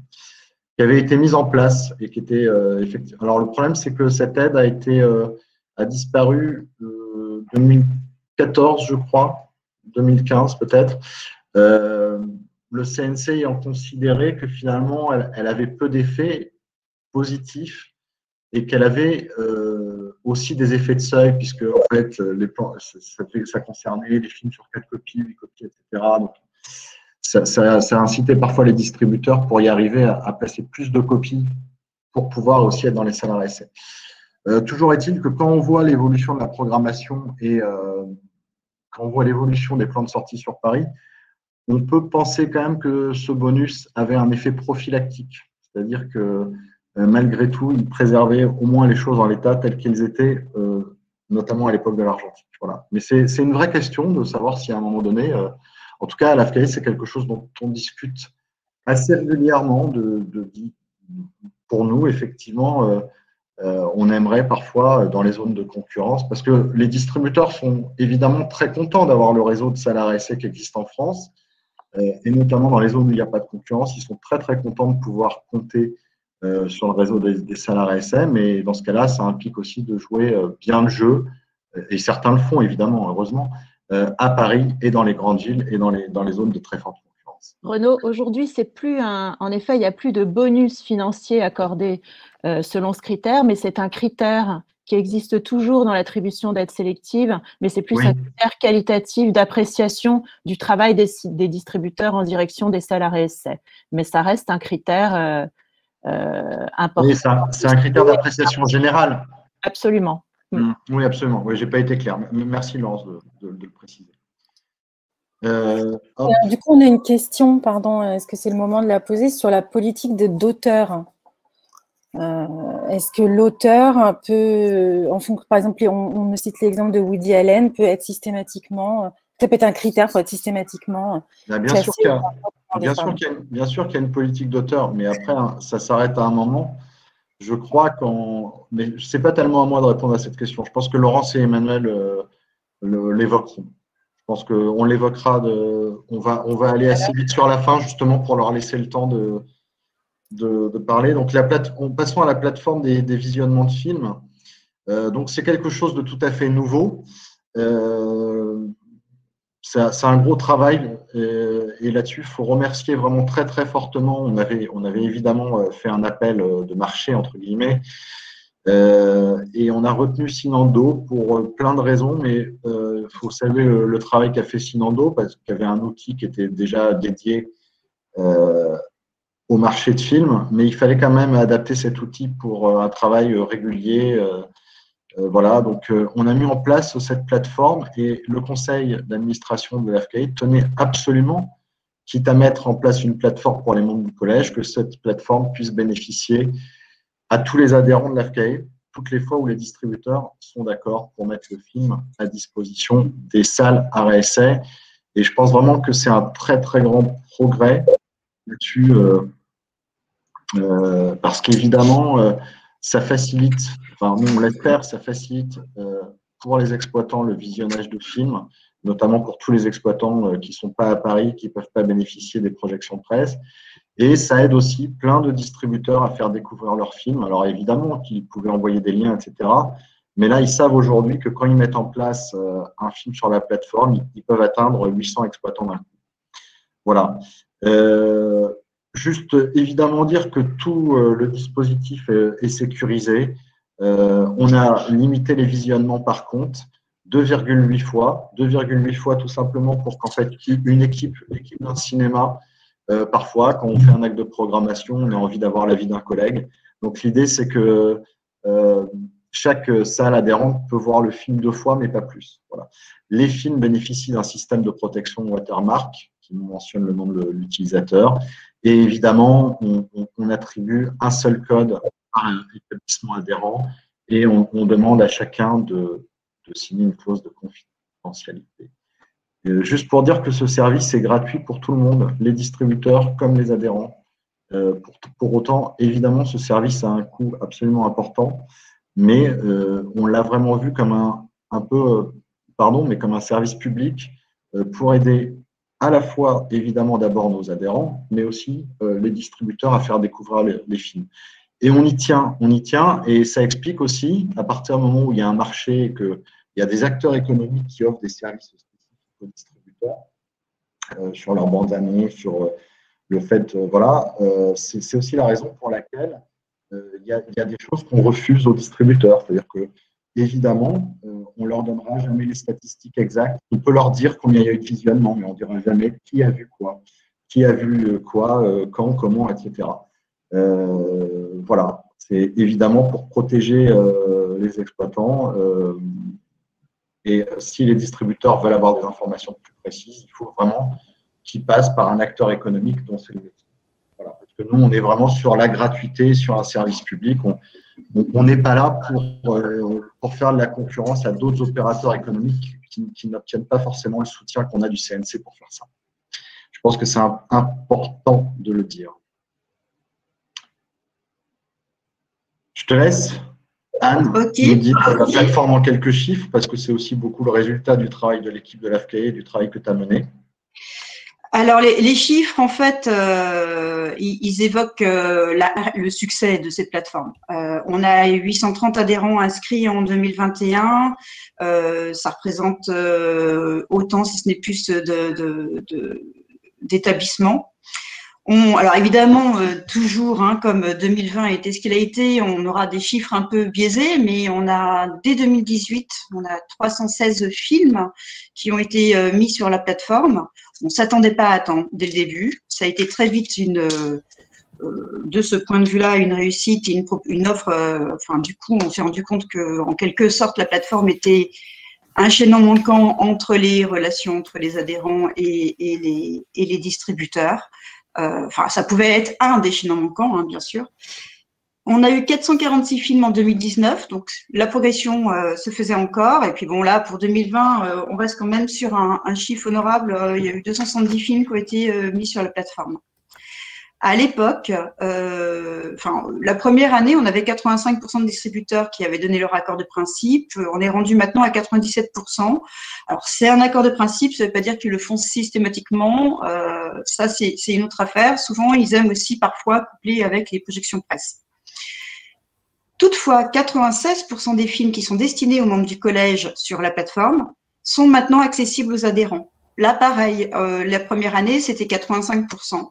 qui avait été mise en place et qui était effectivement. Alors le problème, c'est que cette aide a disparu 2014, je crois, 2015 peut-être. Le CNC ayant considéré que finalement, elle avait peu d'effets positifs et qu'elle avait aussi des effets de seuil, puisque en fait, ça concernait les films sur 4 copies, 8 copies, etc. Donc, ça incitait parfois les distributeurs pour y arriver à placer plus de copies pour pouvoir aussi être dans les salles à essai. Toujours est-il que quand on voit l'évolution de la programmation et quand on voit l'évolution des plans de sortie sur Paris, on peut penser quand même que ce bonus avait un effet prophylactique. C'est-à-dire que malgré tout, il préservait au moins les choses en l'état telles qu'elles étaient, notamment à l'époque de l'Argentine. Voilà. Mais c'est une vraie question de savoir si à un moment donné, en tout cas à l'AFCAE, c'est quelque chose dont on discute assez régulièrement pour nous, effectivement, on aimerait parfois dans les zones de concurrence, parce que les distributeurs sont évidemment très contents d'avoir le réseau de salles RSA qui existe en France, et notamment dans les zones où il n'y a pas de concurrence, ils sont très très contents de pouvoir compter sur le réseau des salles RSA, mais dans ce cas-là, ça implique aussi de jouer bien le jeu, et certains le font évidemment, heureusement, à Paris et dans les grandes villes et dans les zones de très forte concurrence. Renaud, aujourd'hui, c'est plus en effet, il n'y a plus de bonus financier accordé selon ce critère, mais c'est un critère qui existe toujours dans l'attribution d'aides sélectives, mais c'est plus un critère qualitatif d'appréciation du travail des distributeurs en direction des salles RSA. Mais ça reste un critère important. Oui, c'est un critère d'appréciation générale. Absolument. Oui, absolument. Oui, je n'ai pas été clair. Merci, Laurence, de le préciser. Du coup, on a une question, pardon, est-ce que c'est le moment de la poser, sur la politique d'auteur. Est-ce que l'auteur peut, par exemple, on me cite l'exemple de Woody Allen, peut être systématiquement, ça peut être un critère pour être systématiquement bien sûr qu'il y a une politique d'auteur, mais après, ça s'arrête à un moment. Je crois mais ce n'est pas tellement à moi de répondre à cette question. Je pense que Laurence et Emmanuel l'évoqueront. Je pense qu'on l'évoquera. On va aller assez vite sur la fin, justement, pour leur laisser le temps de parler. Donc, passons à la plateforme des visionnements de films. Donc, c'est quelque chose de tout à fait nouveau. C'est un gros travail et là-dessus, il faut remercier vraiment très, très fortement. On avait évidemment fait un appel de marché, entre guillemets, et on a retenu Sinando pour plein de raisons, mais il faut saluer le travail qu'a fait Sinando, parce qu'il y avait un outil qui était déjà dédié au marché de films, mais il fallait quand même adapter cet outil pour un travail régulier. Voilà, donc on a mis en place cette plateforme et le conseil d'administration de l'AFCAE tenait absolument, quitte à mettre en place une plateforme pour les membres du collège, que cette plateforme puisse bénéficier à tous les adhérents de l'AFCAE, toutes les fois où les distributeurs sont d'accord pour mettre le film à disposition des salles RSA. Et je pense vraiment que c'est un très, très grand progrès là-dessus, parce qu'évidemment, ça facilite, enfin nous on l'espère, ça facilite pour les exploitants le visionnage de films, notamment pour tous les exploitants qui ne sont pas à Paris, qui ne peuvent pas bénéficier des projections presse. Et ça aide aussi plein de distributeurs à faire découvrir leurs films. Alors évidemment qu'ils pouvaient envoyer des liens, etc. Mais là, ils savent aujourd'hui que quand ils mettent en place un film sur la plateforme, ils peuvent atteindre 800 exploitants d'un coup. Voilà. Juste évidemment dire que tout le dispositif est sécurisé. On a limité les visionnements par compte, 2,8 fois. 2,8 fois tout simplement pour qu'en fait, l'équipe d'un cinéma, parfois, quand on fait un acte de programmation, on a envie d'avoir l'avis d'un collègue. Donc l'idée, c'est que chaque salle adhérente peut voir le film 2 fois, mais pas plus. Voilà. Les films bénéficient d'un système de protection watermark qui mentionne le nom de l'utilisateur. Et évidemment, on attribue un seul code à un établissement adhérent et on demande à chacun de signer une clause de confidentialité. Juste pour dire que ce service est gratuit pour tout le monde, les distributeurs comme les adhérents. Pour autant, évidemment, ce service a un coût absolument important, mais on l'a vraiment vu comme comme un service public pour aider à la fois, évidemment, d'abord nos adhérents, mais aussi les distributeurs à faire découvrir les films. Et on y tient, et ça explique aussi, à partir du moment où il y a un marché et qu'il y a des acteurs économiques qui offrent des services spécifiques aux distributeurs sur leurs bandes annonces, sur le fait, c'est aussi la raison pour laquelle il y a des choses qu'on refuse aux distributeurs. C'est-à-dire que, évidemment, on ne leur donnera jamais les statistiques exactes. On peut leur dire combien il y a eu de visionnement, mais on ne dira jamais qui a vu quoi, quand, comment, etc. Voilà, c'est évidemment pour protéger les exploitants. Et si les distributeurs veulent avoir des informations plus précises, il faut vraiment qu'ils passent par un acteur économique dont c'est le métier. Voilà, parce que nous, on est vraiment sur la gratuité, sur un service public. On n'est pas là pour faire de la concurrence à d'autres opérateurs économiques qui n'obtiennent pas forcément le soutien qu'on a du CNC pour faire ça. Je pense que c'est important de le dire. Je te laisse, Anne, Ok. nous dire la plateforme en quelques chiffres, parce que c'est aussi beaucoup le résultat du travail de l'équipe de l'AFCAE et du travail que tu as mené. Alors, les chiffres, en fait, ils évoquent le succès de cette plateforme. On a 830 adhérents inscrits en 2021. Ça représente autant, si ce n'est plus, d'établissements. Alors évidemment, toujours, hein, comme 2020 a été ce qu'il a été, on aura des chiffres un peu biaisés, mais on a, dès 2018, on a 316 films qui ont été mis sur la plateforme. On ne s'attendait pas à attendre dès le début. Ça a été très vite de ce point de vue-là, une réussite et une offre. Enfin, du coup, on s'est rendu compte qu'en quelque sorte, la plateforme était un chaînon manquant entre les relations entre les adhérents et les distributeurs. Enfin, ça pouvait être un des chaînons manquants, hein, bien sûr. On a eu 446 films en 2019, donc la progression se faisait encore. Et puis bon, là, pour 2020, on reste quand même sur un chiffre honorable. Il y a eu 270 films qui ont été mis sur la plateforme. À l'époque, la première année, on avait 85% de distributeurs qui avaient donné leur accord de principe. On est rendu maintenant à 97%. Alors, c'est un accord de principe, ça ne veut pas dire qu'ils le font systématiquement. Ça, c'est une autre affaire. Souvent, ils aiment aussi parfois coupler avec les projections presse. Toutefois, 96% des films qui sont destinés aux membres du collège sur la plateforme sont maintenant accessibles aux adhérents. Là, pareil, la première année, c'était 85%.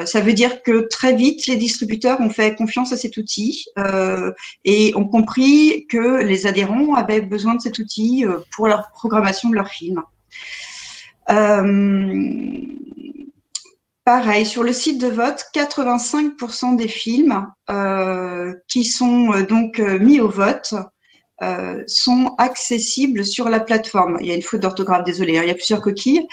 Ça veut dire que très vite, les distributeurs ont fait confiance à cet outil et ont compris que les adhérents avaient besoin de cet outil pour la programmation de leurs films. Pareil, sur le site de vote, 85% des films qui sont donc mis au vote sont accessibles sur la plateforme. Il y a une faute d'orthographe, désolé, hein, il y a plusieurs coquilles.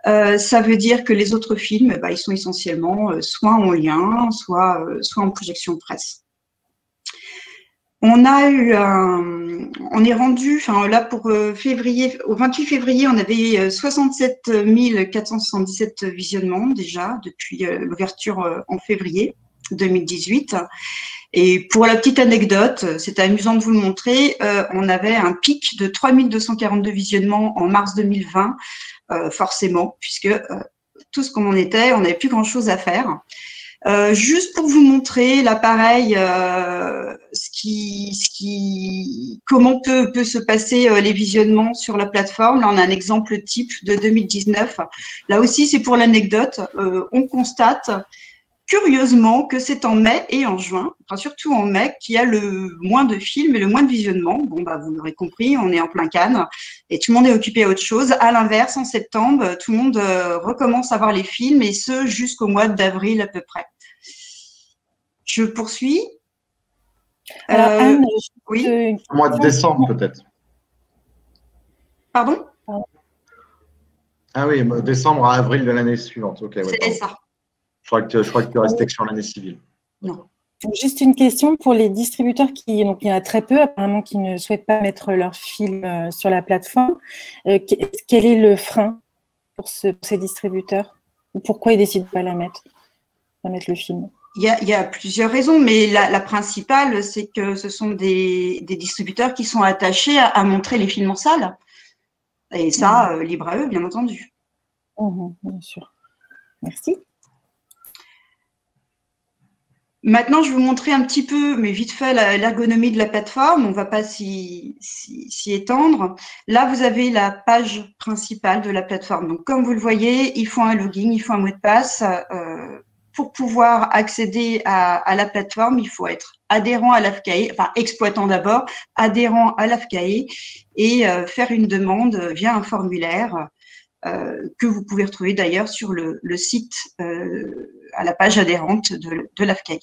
Ça veut dire que les autres films, ils sont essentiellement soit en lien, soit en projection presse. On est rendu, là pour février, au 28 février, on avait 67 477 visionnements déjà depuis l'ouverture en février 2018. Et pour la petite anecdote, c'est amusant de vous le montrer, on avait un pic de 3242 visionnements en mars 2020, forcément, puisque tout ce qu'on en était, on n'avait plus grand-chose à faire. Juste pour vous montrer l'appareil, comment peut se passer les visionnements sur la plateforme. Là, on a un exemple type de 2019. Là aussi, c'est pour l'anecdote. On constate curieusement que c'est en mai et en juin, enfin surtout en mai, qu'il y a le moins de films et le moins de visionnements. Bon, vous l'aurez compris, on est en plein Cannes et tout le monde est occupé à autre chose. À l'inverse, en septembre, tout le monde recommence à voir les films et ce jusqu'au mois d'avril à peu près. Je poursuis. Alors, Anne, oui. Au mois de décembre, peut-être. Pardon? Ah oui, décembre à avril de l'année suivante. Ok. Ouais, c'est ça. Je crois que tu restais sur l'année civile. Non. Juste une question pour les distributeurs donc il y en a très peu apparemment qui ne souhaitent pas mettre leur film sur la plateforme. Quel est le frein pour ces distributeurs? Ou pourquoi ils décident pas de mettre le film? Il y a plusieurs raisons, mais la principale, c'est que ce sont des distributeurs qui sont attachés à montrer les films en salle. Et ça, libre à eux, bien entendu. Bien sûr. Merci. Maintenant, je vais vous montrer un petit peu, mais vite fait, l'ergonomie de la plateforme. On ne va pas s'y étendre. Là, vous avez la page principale de la plateforme. Donc, comme vous le voyez, il faut un login, il faut un mot de passe. Pour pouvoir accéder à la plateforme, il faut être adhérent à l'AFCAE, enfin exploitant d'abord, adhérent à l'AFCAE et faire une demande via un formulaire que vous pouvez retrouver d'ailleurs sur le site à la page adhérente de l'AFCAE.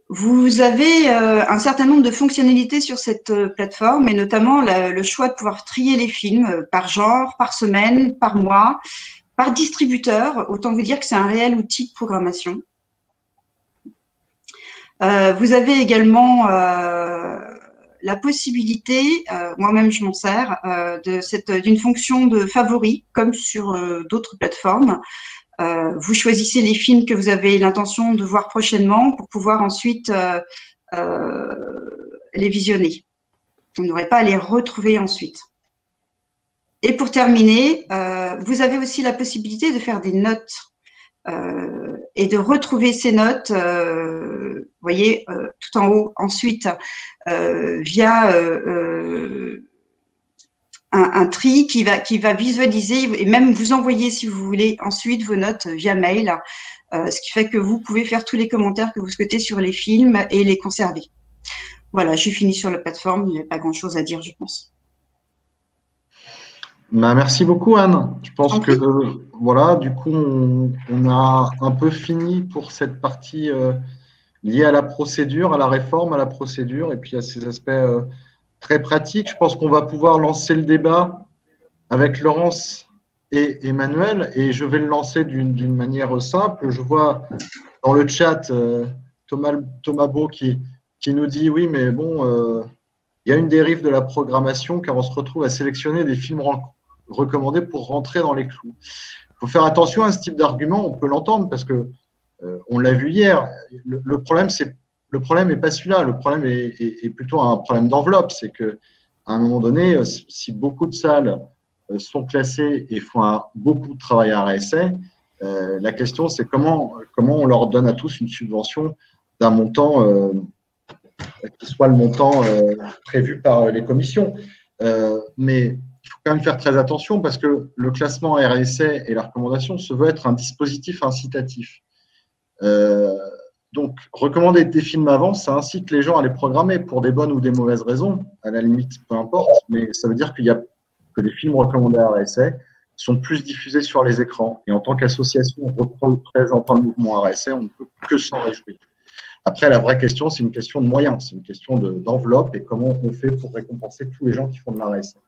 Vous avez un certain nombre de fonctionnalités sur cette plateforme et notamment le choix de pouvoir trier les films par genre, par semaine, par mois, par distributeur. Autant vous dire que c'est un réel outil de programmation. Vous avez également la possibilité, moi-même je m'en sers, d'une fonction de favoris, comme sur d'autres plateformes. vous choisissez les films que vous avez l'intention de voir prochainement pour pouvoir ensuite les visionner. Vous n'aurez pas à les retrouver ensuite. Et pour terminer, vous avez aussi la possibilité de faire des notes et de retrouver ces notes, vous voyez, tout en haut, ensuite, via un tri qui va visualiser et même vous envoyer, si vous voulez, ensuite vos notes via mail, ce qui fait que vous pouvez faire tous les commentaires que vous souhaitez sur les films et les conserver. Voilà, j'ai fini sur la plateforme, il n'y a pas grand-chose à dire, je pense. Bah, merci beaucoup, Anne. Je pense que voilà, du coup, on a un peu fini pour cette partie liée à la procédure, à la réforme, à la procédure, et puis à ces aspects très pratiques. Je pense qu'on va pouvoir lancer le débat avec Laurence et Emmanuel, et je vais le lancer d'une manière simple. Je vois dans le chat Thomas Beau qui nous dit oui, mais bon, il y a une dérive de la programmation car on se retrouve à sélectionner des films recommandés pour rentrer dans les clous. Il faut faire attention à ce type d'argument, on peut l'entendre parce que on l'a vu hier. Le problème n'est pas celui-là, le problème est plutôt un problème d'enveloppe. C'est qu'à un moment donné, si beaucoup de salles sont classées et font beaucoup de travail à RSA, la question c'est comment on leur donne à tous une subvention d'un montant qui soit le montant prévu par les commissions. Mais il faut quand même faire très attention parce que le classement RSA et la recommandation se veut être un dispositif incitatif. Donc, recommander des films avant, ça incite les gens à les programmer pour des bonnes ou des mauvaises raisons, à la limite, peu importe, mais ça veut dire que les films recommandés à RSA sont plus diffusés sur les écrans. Et en tant qu'association représentant le mouvement RSA, on ne peut que s'en réjouir. Après, la vraie question, c'est une question de moyens, c'est une question d'enveloppe et comment on fait pour récompenser tous les gens qui font de la RSA.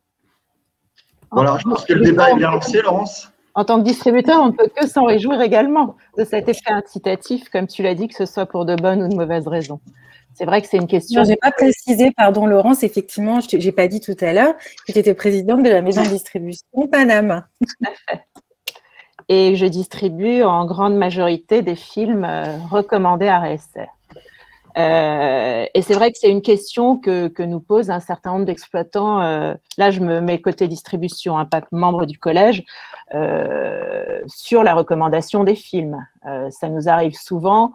Voilà, je pense que le débat est bien lancé, Laurence. En tant que distributeur, on ne peut que s'en réjouir également de cet effet incitatif, comme tu l'as dit, que ce soit pour de bonnes ou de mauvaises raisons. C'est vrai que c'est une question… Je n'ai pas précisé, pardon Laurence, effectivement, je n'ai pas dit tout à l'heure que tu étais présidente de la maison de distribution Paname. Et je distribue en grande majorité des films recommandés à RSA. Et c'est vrai que c'est une question que nous pose un certain nombre d'exploitants. Là, je me mets côté distribution, pas membre du collège, sur la recommandation des films. Ça nous arrive souvent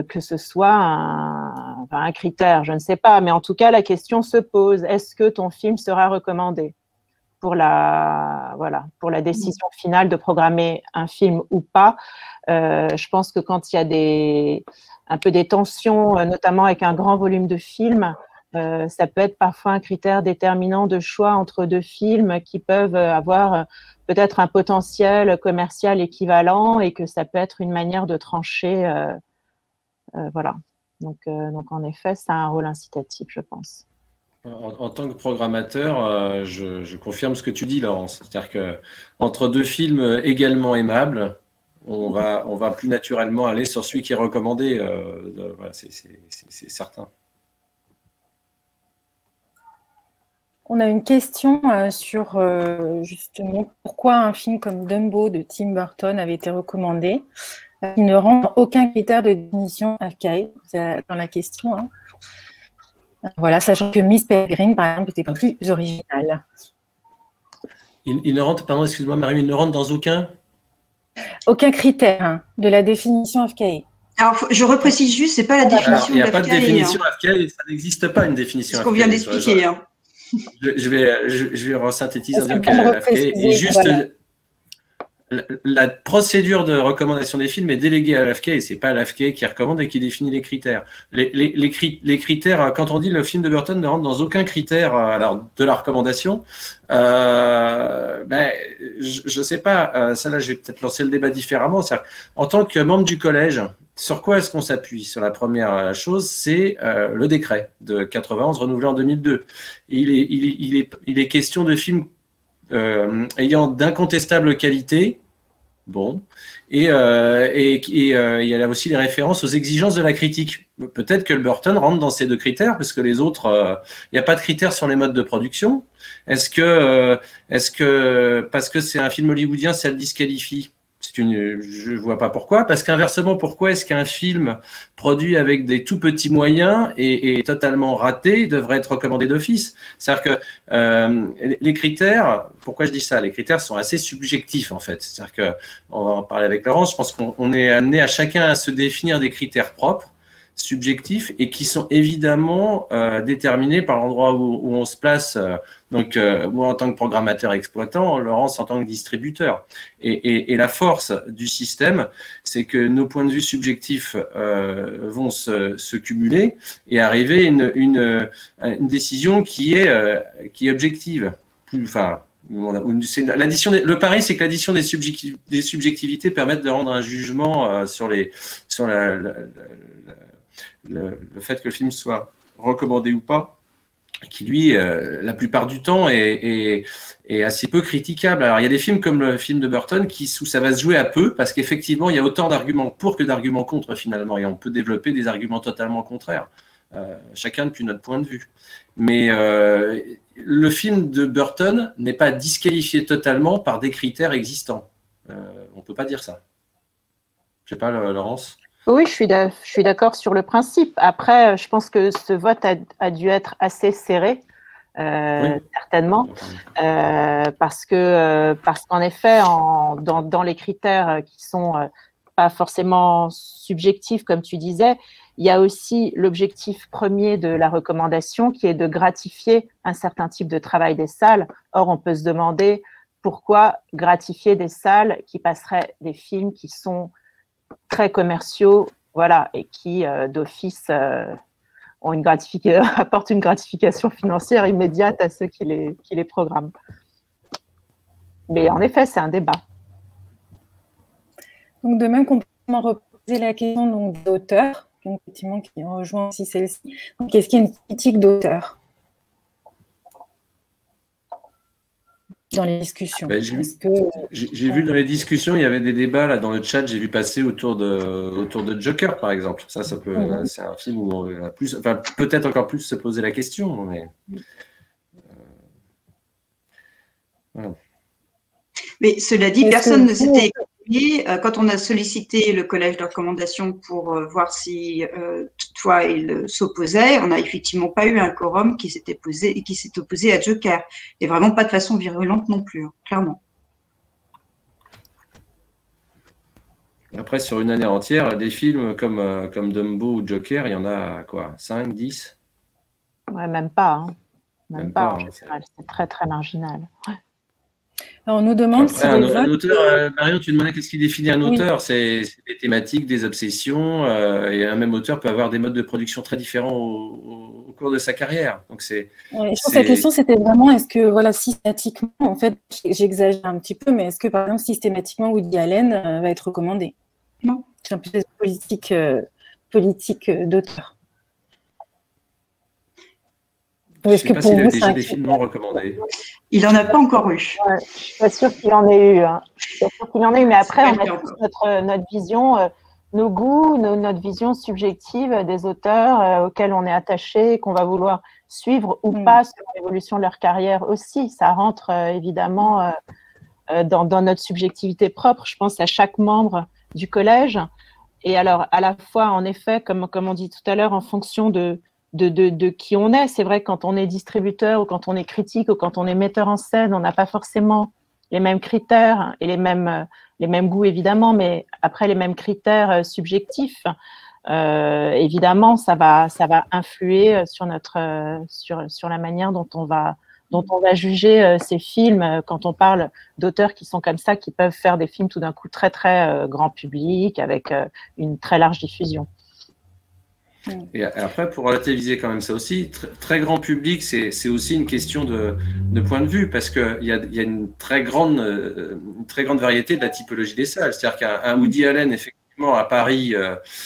que ce soit un critère, je ne sais pas, mais en tout cas, la question se pose. Est-ce que ton film sera recommandé pour la décision finale de programmer un film ou pas? Je pense que quand il y a un peu des tensions, notamment avec un grand volume de films, ça peut être parfois un critère déterminant de choix entre deux films qui peuvent avoir peut-être un potentiel commercial équivalent et que ça peut être une manière de trancher. Voilà. Donc, en effet, ça a un rôle incitatif, je pense. En tant que programmateur, je confirme ce que tu dis, Laurence. C'est-à-dire qu'entre deux films également aimables, on va plus naturellement aller sur celui qui est recommandé. Voilà, c'est certain. On a une question sur justement pourquoi un film comme Dumbo de Tim Burton avait été recommandé. Il ne rend aucun critère de définition AFCAE dans la question. Hein. Voilà, sachant que Miss Peregrine, par exemple, était plus originale. Il ne rentre, pardon, excuse-moi Marie, il ne rentre dans aucun critère de la définition AFCAE. Alors, je reprécise juste, ce n'est pas la définition de l'AFCAE. Il n'y a pas de définition hein. AFCAE, ça n'existe pas une définition AFCAE. C'est ce qu'on vient d'expliquer. Hein. Je vais resynthétiser en disant que l'AFCAE est juste… Voilà. La procédure de recommandation des films est déléguée à l'AFCAE et ce n'est pas l'AFCAE qui recommande et qui définit les critères. Les critères, quand on dit le film de Burton ne rentre dans aucun critère de la recommandation, je ne sais pas, ça là je vais peut-être lancer le débat différemment. En tant que membre du collège, sur quoi est-ce qu'on s'appuie? Sur la première chose, c'est le décret de 91 renouvelé en 2002. Il est question de films ayant d'incontestables qualités, bon, et il y a aussi les références aux exigences de la critique. Peut-être que le Burton rentre dans ces deux critères, parce que les autres, il n'y a pas de critères sur les modes de production. Est-ce que parce que c'est un film hollywoodien, ça le disqualifie? C'est je ne vois pas pourquoi. Parce qu'inversement, pourquoi est-ce qu'un film produit avec des tout petits moyens et totalement raté devrait être recommandé d'office? C'est-à-dire que les critères, pourquoi je dis ça? Les critères sont assez subjectifs en fait. C'est-à-dire qu'on va en parler avec Laurence, je pense qu'on est amené à chacun à se définir des critères propres, subjectifs, et qui sont évidemment déterminés par l'endroit où on se place. Donc, moi, en tant que programmateur exploitant, Laurence en tant que distributeur. Et la force du système, c'est que nos points de vue subjectifs vont se cumuler et arriver à une décision qui est objective. Enfin, le pari, c'est que l'addition des subjectivités permette de rendre un jugement sur le fait que le film soit recommandé ou pas, qui lui, la plupart du temps, est assez peu critiquable. Alors, il y a des films comme le film de Burton où ça va se jouer à peu, parce qu'effectivement, il y a autant d'arguments pour que d'arguments contre, finalement, et on peut développer des arguments totalement contraires, chacun depuis notre point de vue. Mais le film de Burton n'est pas disqualifié totalement par des critères existants. On ne peut pas dire ça. Je ne sais pas, Laurence? Oui, je suis d'accord sur le principe. Après, je pense que ce vote a dû être assez serré, oui, certainement, parce qu'en effet, dans les critères qui sont pas forcément subjectifs, comme tu disais, il y a aussi l'objectif premier de la recommandation qui est de gratifier un certain type de travail des salles. Or, on peut se demander pourquoi gratifier des salles qui passeraient des films qui sont très commerciaux, voilà, et qui d'office apportent une gratification financière immédiate à ceux qui les programment. Mais en effet, c'est un débat. Donc demain, on peut reposer la question d'auteur, donc effectivement qui rejoint aussi celle-ci. Donc est-ce qu'il y a une critique d'auteur dans les discussions? J'ai vu dans les discussions, il y avait des débats là dans le chat, j'ai vu passer autour de Joker, par exemple. Ça peut, c'est un film où on va plus, enfin, peut-être encore plus se poser la question. Mais, voilà. Mais cela dit, personne ne s'était exprimé quand on a sollicité le collège de recommandation pour voir si toutefois il s'opposait. On n'a effectivement pas eu un quorum qui s'est opposé à Joker. Et vraiment pas de façon virulente non plus, hein, clairement. Après, sur une année entière, des films comme Dumbo ou Joker, il y en a quoi, 5, 10? Ouais, même pas. Hein. Même pas. C'est très, très marginal. Ouais. Alors, on nous demande après, un auteur, Marion, tu demandais qu'est-ce qui définit un auteur? C'est des thématiques, des obsessions, et un même auteur peut avoir des modes de production très différents au cours de sa carrière. Donc je pense que la question, c'était vraiment, est-ce que, voilà, systématiquement, en fait, j'exagère un petit peu, mais est-ce que, par exemple, systématiquement, Woody Allen va être recommandé? Non. C'est un peu politique d'auteur. Je ne sais pas s'il a déjà des films non recommandés. Il n'en a pas encore eu. Ouais, je ne suis pas sûre qu'il en ait eu. Hein. Je suis pas sûre qu'il en ait eu, mais après, on a tous notre vision, nos goûts, notre vision subjective des auteurs auxquels on est attaché, qu'on va vouloir suivre ou pas sur l'évolution de leur carrière aussi. Ça rentre évidemment dans notre subjectivité propre. Je pense à chaque membre du collège. Et alors, à la fois, en effet, comme on dit tout à l'heure, en fonction de qui on est. C'est vrai que quand on est distributeur ou quand on est critique ou quand on est metteur en scène, on n'a pas forcément les mêmes critères et les mêmes goûts, évidemment, mais après les mêmes critères subjectifs. Évidemment, ça va influer sur la manière dont on va juger ces films quand on parle d'auteurs qui sont comme ça, qui peuvent faire des films tout d'un coup très, très grand public avec une très large diffusion. Et après, pour relativiser quand même ça aussi, très grand public, c'est aussi une question de point de vue, parce qu'il y a une très grande variété de la typologie des salles. C'est-à-dire qu'un Woody Allen, effectivement, à Paris,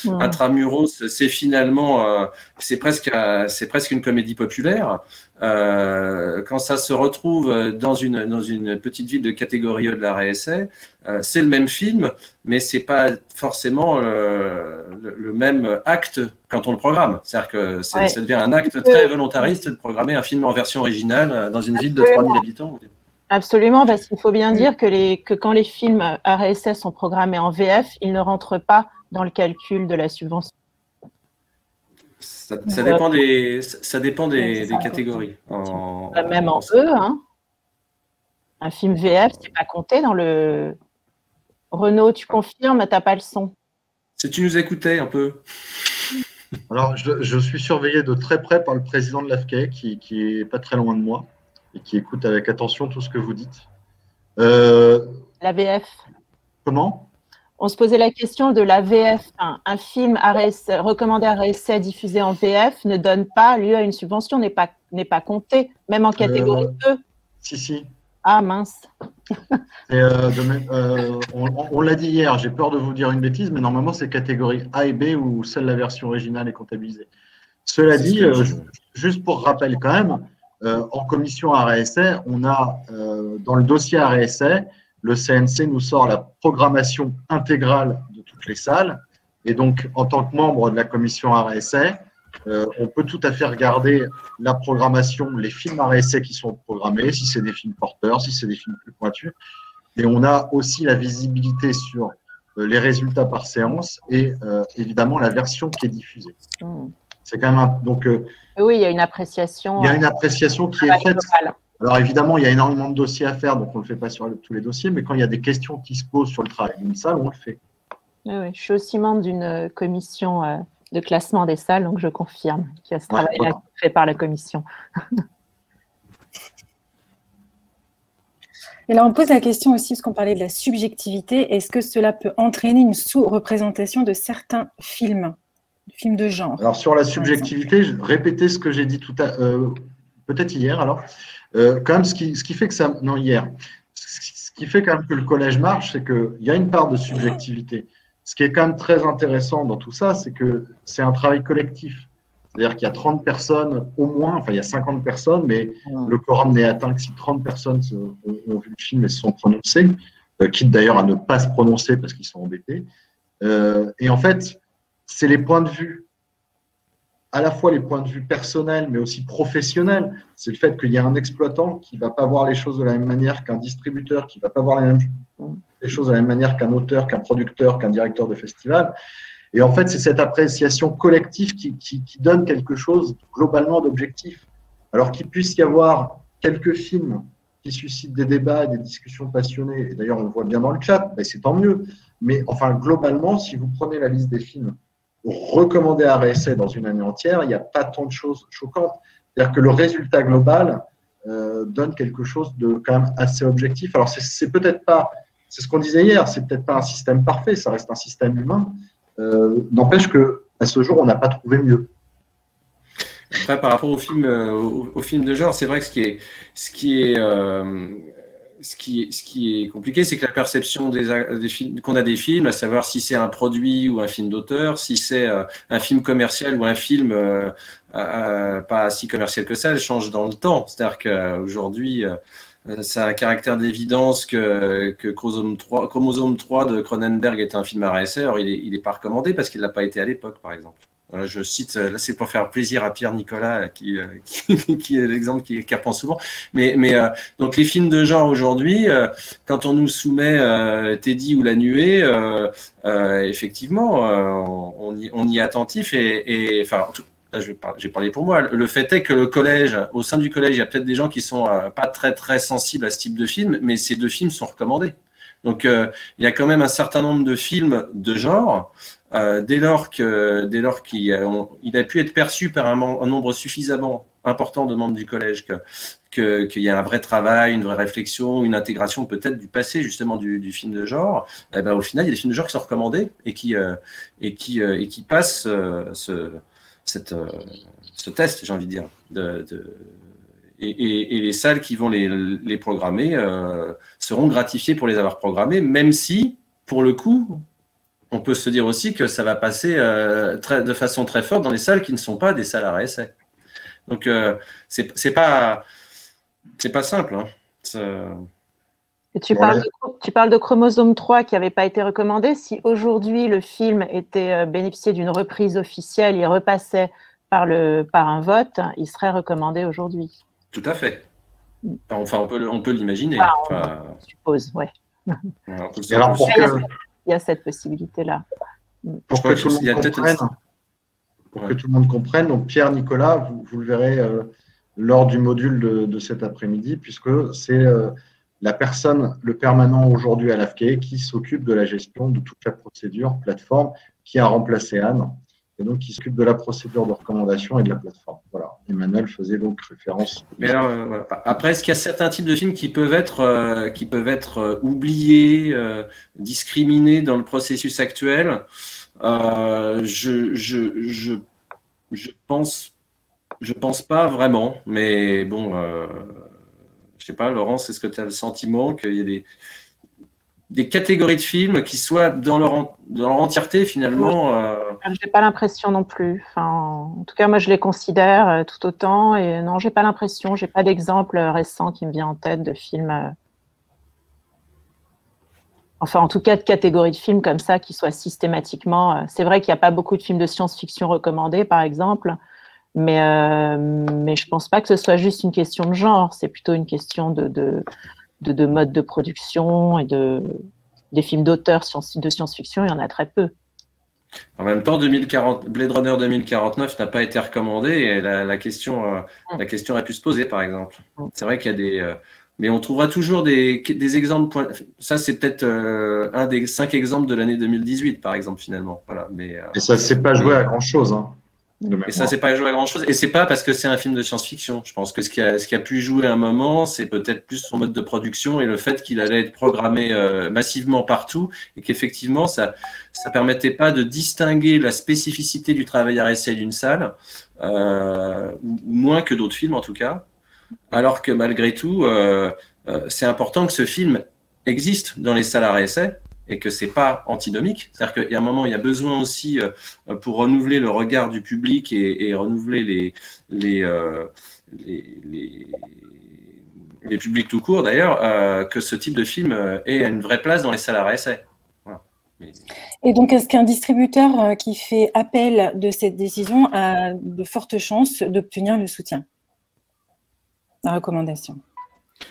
intramuros, c'est finalement, c'est presque une comédie populaire. Quand ça se retrouve dans une petite ville de catégorie E de la RSA, c'est le même film, mais c'est pas forcément le même acte quand on le programme. C'est-à-dire que ça devient un acte très volontariste de programmer un film en version originale dans une ville de 3000 habitants. Absolument, parce qu'il faut bien dire que quand les films RSS sont programmés en VF, ils ne rentrent pas dans le calcul de la subvention. Ça dépend des catégories. Même en E, hein. Un film VF, c'est pas compté dans le… Renaud, tu confirmes, t'as pas le son. Si tu nous écoutais un peu. Alors, je suis surveillé de très près par le président de l'AFCA, qui est pas très loin de moi et qui écoute avec attention tout ce que vous dites. La VF. Comment? On se posait la question de la VF. Un film recommandé à RSA diffusé en VF ne donne pas lieu à une subvention, n'est pas compté, même en catégorie E. Si. Ah mince. On l'a dit hier, j'ai peur de vous dire une bêtise, mais normalement c'est catégorie A et B où seule la version originale est comptabilisée. Cela dit, juste pour rappel quand même, en commission RSA, on a dans le dossier RSA, le CNC nous sort la programmation intégrale de toutes les salles. Et donc, en tant que membre de la commission RSA, on peut tout à fait regarder la programmation, les films RSA qui sont programmés, si c'est des films porteurs, si c'est des films plus pointus. Et on a aussi la visibilité sur les résultats par séance et évidemment la version qui est diffusée. C'est quand même donc. Oui, il y a une appréciation. Il y a une appréciation qui est faite. Alors évidemment, il y a énormément de dossiers à faire, donc on ne le fait pas sur tous les dossiers, mais quand il y a des questions qui se posent sur le travail d'une salle, on le fait. Oui, je suis aussi membre d'une commission de classement des salles, donc je confirme qu'il y a ce travail-là fait par la commission. Et là, on pose la question aussi, parce qu'on parlait de la subjectivité, est-ce que cela peut entraîner une sous-représentation de certains films de genre? Alors sur la subjectivité, répétez ce que j'ai dit peut-être hier alors. Quand même, ce qui fait que ça, non hier, ce qui fait quand même que le collège marche, c'est qu'il y a une part de subjectivité. Ce qui est quand même très intéressant dans tout ça, c'est que c'est un travail collectif. C'est-à-dire qu'il y a 30 personnes au moins, enfin il y a 50 personnes, mais le quorum n'est atteint que si 30 personnes ont vu le film et se sont prononcées, quitte d'ailleurs à ne pas se prononcer parce qu'ils sont embêtés. Et en fait, c'est les points de vue, à la fois les points de vue personnels, mais aussi professionnels. C'est le fait qu'il y a un exploitant qui ne va pas voir les choses de la même manière qu'un distributeur, qui ne va pas voir les choses de la même manière qu'un auteur, qu'un producteur, qu'un directeur de festival. Et en fait, c'est cette appréciation collective qui donne quelque chose globalement d'objectif. Alors qu'il puisse y avoir quelques films qui suscitent des débats et des discussions passionnées, et d'ailleurs on le voit bien dans le chat, ben c'est tant mieux. Mais enfin, globalement, si vous prenez la liste des films recommandés à RSA dans une année entière, il n'y a pas tant de choses choquantes. C'est-à-dire que le résultat global donne quelque chose de quand même assez objectif. Alors c'est peut-être pas, c'est ce qu'on disait hier, c'est peut-être pas un système parfait, ça reste un système humain. N'empêche qu'à ce jour, on n'a pas trouvé mieux. Après, par rapport au film de genre, c'est vrai que ce qui est compliqué, c'est que la perception qu'on a des films, à savoir si c'est un produit ou un film d'auteur, si c'est un film commercial ou un film pas si commercial que ça, elle change dans le temps. C'est-à-dire qu'aujourd'hui, ça a un caractère d'évidence que Chromosome 3 de Cronenberg est un film RSA. Alors, il n'est pas recommandé parce qu'il ne l'a pas été à l'époque, par exemple. Voilà, je cite, là c'est pour faire plaisir à Pierre Nicolas, qui est l'exemple qui reprend souvent. Mais donc les films de genre aujourd'hui, quand on nous soumet Teddy ou La Nuée, effectivement, on y est attentif et enfin. Là, j'ai parlé pour moi. Le fait est que le collège, au sein du collège, il y a peut-être des gens qui sont pas très très sensibles à ce type de film, mais ces deux films sont recommandés. Donc, il y a quand même un certain nombre de films de genre. Dès lors qu'il a pu être perçu par un nombre suffisamment important de membres du collège qu'il y a un vrai travail, une vraie réflexion, une intégration peut-être du passé justement du film de genre, eh ben, au final, il y a des films de genre qui sont recommandés et qui passent ce test, j'ai envie de dire, et les salles qui vont les programmer seront gratifiées pour les avoir programmés, même si, pour le coup, on peut se dire aussi que ça va passer de façon très forte dans les salles qui ne sont pas des salles RSA. Donc, c'est pas simple. Hein. Et tu parles de Chromosome 3 qui n'avait pas été recommandé. Si aujourd'hui le film était bénéficié d'une reprise officielle et repassait par un vote, il serait recommandé aujourd'hui. Tout à fait. Enfin, on peut l'imaginer. On suppose, ouais. Et alors, il y a cette possibilité-là. Pour que tout le monde comprenne, donc Pierre Nicolas, vous le verrez lors du module de cet après-midi, puisque c'est la personne, le permanent aujourd'hui à l'AFCAE, qui s'occupe de la gestion de toute la procédure plateforme, qui a remplacé Anne, et donc qui s'occupe de la procédure de recommandation et de la plateforme. Voilà. Emmanuel faisait donc référence. Mais alors, après, est-ce qu'il y a certains types de films qui peuvent être oubliés, discriminés dans le processus actuel? Je pense pas vraiment, mais bon, je sais pas, Laurence, est-ce que tu as le sentiment qu'il y a des catégories de films qui soient dans leur entièreté finalement J'ai pas l'impression non plus. Enfin, en tout cas, moi, je les considère tout autant. Et non, j'ai pas l'impression. J'ai pas d'exemple récent qui me vient en tête de films. Enfin, en tout cas, de catégories de films comme ça qui soient systématiquement. C'est vrai qu'il n'y a pas beaucoup de films de science-fiction recommandés, par exemple. Mais je pense pas que ce soit juste une question de genre. C'est plutôt une question de mode de production et des films d'auteurs de science-fiction, il y en a très peu. En même temps, Blade Runner 2049 n'a pas été recommandé et la question a pu se poser, par exemple. C'est vrai qu'il y a des... mais on trouvera toujours des exemples. Ça, c'est peut-être un des 5 exemples de l'année 2018, par exemple, finalement. Voilà, et ça ne s'est pas joué à grand-chose. Hein. Et ça, c'est pas joué à grand chose. Et c'est pas parce que c'est un film de science-fiction. Je pense que ce qui a pu jouer à un moment, c'est peut-être plus son mode de production et le fait qu'il allait être programmé massivement partout et qu'effectivement, ça permettait pas de distinguer la spécificité du travail à essai d'une salle, ou moins que d'autres films en tout cas. Alors que malgré tout, c'est important que ce film existe dans les salles à essai. Et que c'est pas antinomique. C'est-à-dire qu'il y a un moment, il y a besoin aussi, pour renouveler le regard du public et renouveler les publics tout court d'ailleurs, que ce type de film ait une vraie place dans les salles à essai. Voilà. Et donc, est-ce qu'un distributeur qui fait appel de cette décision a de fortes chances d'obtenir le soutien, la recommandation?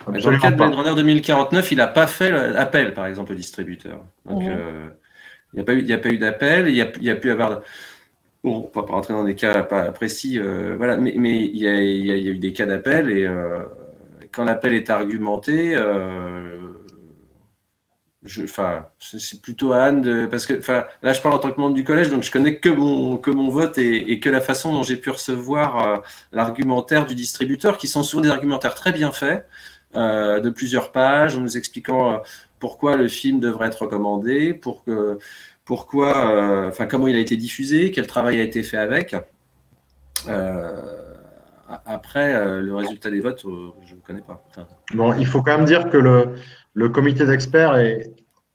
Dans le cas de Blade Runner 2049, il n'a pas fait appel, par exemple, au distributeur. Donc, il n'y a pas eu d'appel. Il y a pu avoir... Bon, on ne va pas rentrer dans des cas pas précis, voilà, mais il y a eu des cas d'appel et quand l'appel est argumenté, c'est plutôt à Anne parce que là je parle en tant que membre du collège, donc je connais que mon vote et que la façon dont j'ai pu recevoir l'argumentaire du distributeur, qui sont souvent des argumentaires très bien faits, de plusieurs pages, en nous expliquant pourquoi le film devrait être recommandé, comment il a été diffusé, quel travail a été fait avec. Après, le résultat des votes, je ne connais pas. Bon, il faut quand même dire que le comité d'experts, et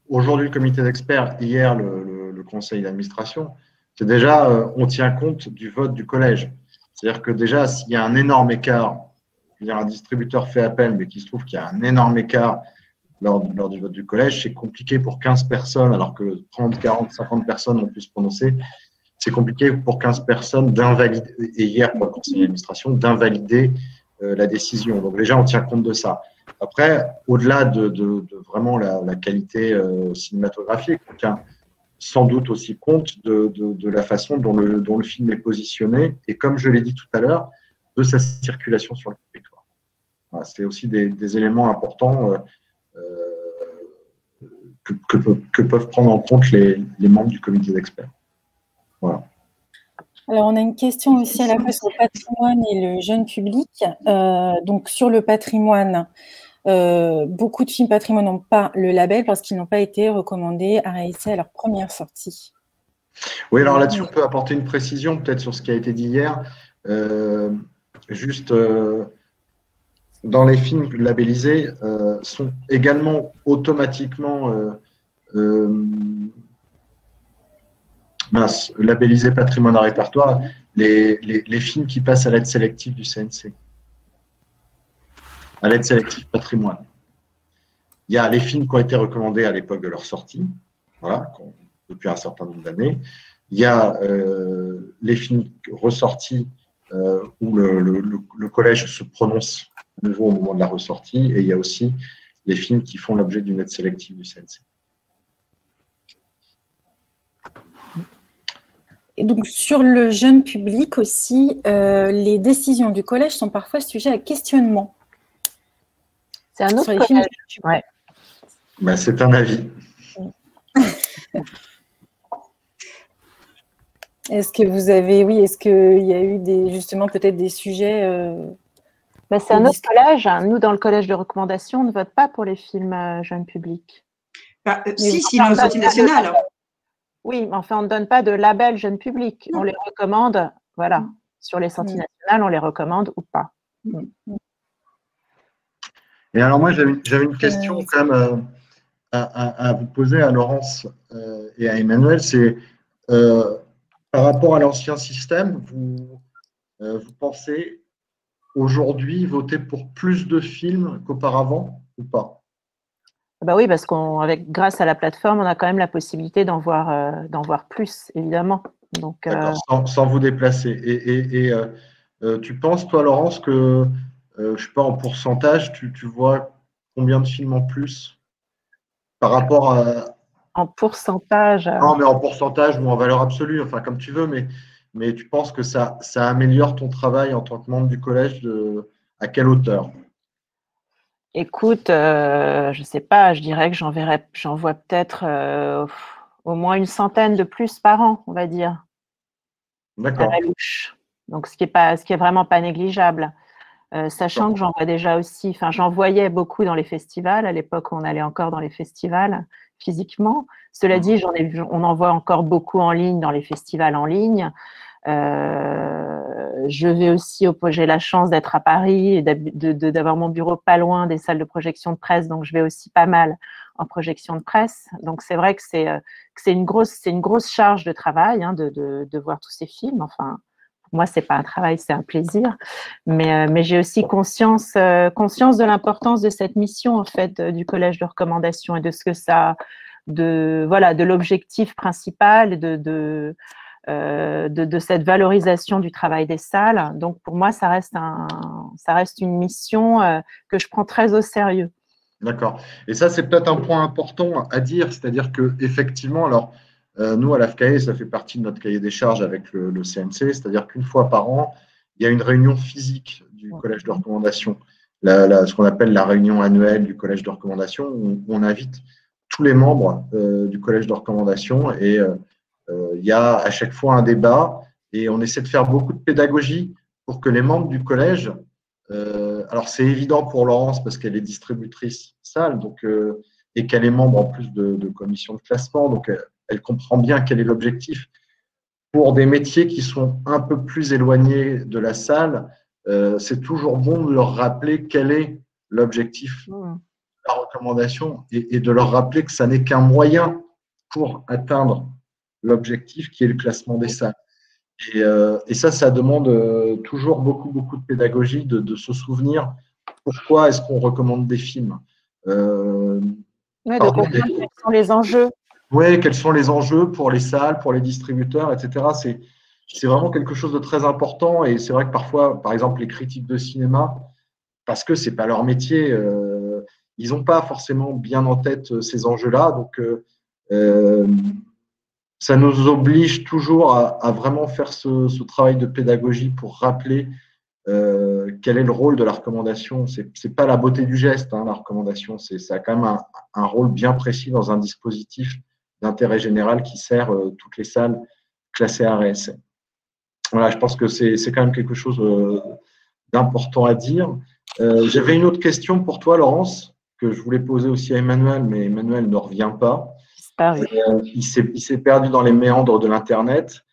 aujourd'hui le comité d'experts, hier le conseil d'administration, c'est déjà, on tient compte du vote du collège. C'est-à-dire que déjà, s'il y a un énorme écart, un distributeur fait appel, mais qu'il se trouve qu'il y a un énorme écart lors du vote du collège, c'est compliqué pour 15 personnes, alors que 30, 40, 50 personnes ont pu se prononcer. C'est compliqué pour 15 personnes d'invalider, et hier pour le conseil d'administration, d'invalider la décision. Donc déjà, on tient compte de ça. Après, au-delà de vraiment la qualité cinématographique, on tient sans doute aussi compte de la façon dont le film est positionné, et comme je l'ai dit tout à l'heure, de sa circulation sur le territoire. Voilà, c'est aussi des éléments importants que peuvent prendre en compte les membres du comité d'experts. Voilà. Alors, on a une question aussi à la fois sur le patrimoine et le jeune public. Donc, sur le patrimoine, beaucoup de films patrimoine n'ont pas le label parce qu'ils n'ont pas été recommandés à réessayer à leur première sortie. Oui, alors là-dessus, on peut apporter une précision peut-être sur ce qui a été dit hier. Juste, dans les films labellisés, sont également automatiquement labellisés patrimoine à répertoire les films qui passent à l'aide sélective du CNC, à l'aide sélective patrimoine. Il y a les films qui ont été recommandés à l'époque de leur sortie, voilà, depuis un certain nombre d'années. Il y a les films ressortis où le collège se prononce nouveau au moment de la ressortie, et il y a aussi les films qui font l'objet d'une aide sélective du CNC. Et donc, sur le jeune public aussi, les décisions du collège sont parfois sujets à questionnement. C'est un autre sur les films. Ouais. Ben, c'est un avis. Est-ce que vous avez, oui, est-ce qu'il y a eu justement peut-être des sujets c'est un autre collège. Nous, dans le collège de recommandation, on ne vote pas pour les films jeunes publics. Si, ils ont sortie nationale. Oui, mais enfin, on ne donne pas de label jeune public. On les recommande, voilà. Sur les sorties nationales, on les recommande ou pas. Et alors, moi, j'avais une question quand même à vous poser à Laurence et à Emmanuel. C'est par rapport à l'ancien système, vous pensez aujourd'hui voter pour plus de films qu'auparavant ou pas? Bah oui, parce grâce à la plateforme, on a quand même la possibilité d'en voir plus, évidemment. Donc, d'accord, sans vous déplacer. Et tu penses, toi, Laurence, que, je ne sais pas, en pourcentage, tu vois combien de films en plus par rapport à… En pourcentage… Non, mais en pourcentage ou en valeur absolue, enfin, comme tu veux, mais tu penses que ça améliore ton travail en tant que membre du collège à quelle hauteur? Écoute, je ne sais pas, je dirais que j'en vois peut-être au moins une centaine de plus par an, on va dire. D'accord. À la louche. Donc, ce qui est vraiment pas négligeable. Sachant que j'en vois déjà aussi, enfin, j'en voyais beaucoup dans les festivals, à l'époque où on allait encore dans les festivals physiquement. Cela dit, on en voit encore beaucoup en ligne dans les festivals en ligne. J'ai la chance d'être à Paris et d'avoir mon bureau pas loin des salles de projection de presse, donc je vais aussi pas mal en projection de presse. Donc c'est vrai que c'est une grosse charge de travail de voir tous ces films. Enfin, pour moi, c'est pas un travail, c'est un plaisir. Mais j'ai aussi conscience de l'importance de cette mission en fait du collège de recommandation et de ce que ça, de l'objectif principal de cette valorisation du travail des salles. Donc, pour moi, ça reste une mission que je prends très au sérieux. D'accord. Et ça, c'est peut-être un point important à dire, c'est-à-dire qu'effectivement, alors, nous, à l'AFCAE, ça fait partie de notre cahier des charges avec le CNC, c'est-à-dire qu'une fois par an, il y a une réunion physique du collège de recommandation, ce qu'on appelle la réunion annuelle du collège de recommandation, où on invite tous les membres du collège de recommandation et il y a à chaque fois un débat et on essaie de faire beaucoup de pédagogie pour que les membres du collège, alors c'est évident pour Laurence parce qu'elle est distributrice salle et qu'elle est membre en plus de commission de classement, donc elle comprend bien quel est l'objectif. Pour des métiers qui sont un peu plus éloignés de la salle, c'est toujours bon de leur rappeler quel est l'objectif de la recommandation et de leur rappeler que ça n'est qu'un moyen pour atteindre l'objectif qui est le classement des salles. Et ça demande toujours beaucoup de pédagogie, de se souvenir pourquoi est-ce qu'on recommande des films. De comprendre quels sont les enjeux. Oui, quels sont les enjeux pour les salles, pour les distributeurs, etc. C'est vraiment quelque chose de très important et c'est vrai que parfois, par exemple, les critiques de cinéma, parce que ce n'est pas leur métier, ils n'ont pas forcément bien en tête ces enjeux-là. Donc, ça nous oblige toujours à vraiment faire ce travail de pédagogie pour rappeler quel est le rôle de la recommandation. Ce n'est pas la beauté du geste, la recommandation. Ça a quand même un rôle bien précis dans un dispositif d'intérêt général qui sert toutes les salles classées ARSM. Voilà, je pense que c'est quand même quelque chose d'important à dire. J'avais une autre question pour toi, Laurence, que je voulais poser aussi à Emmanuel, mais Emmanuel ne revient pas. Il s'est perdu dans les méandres de l'Internet.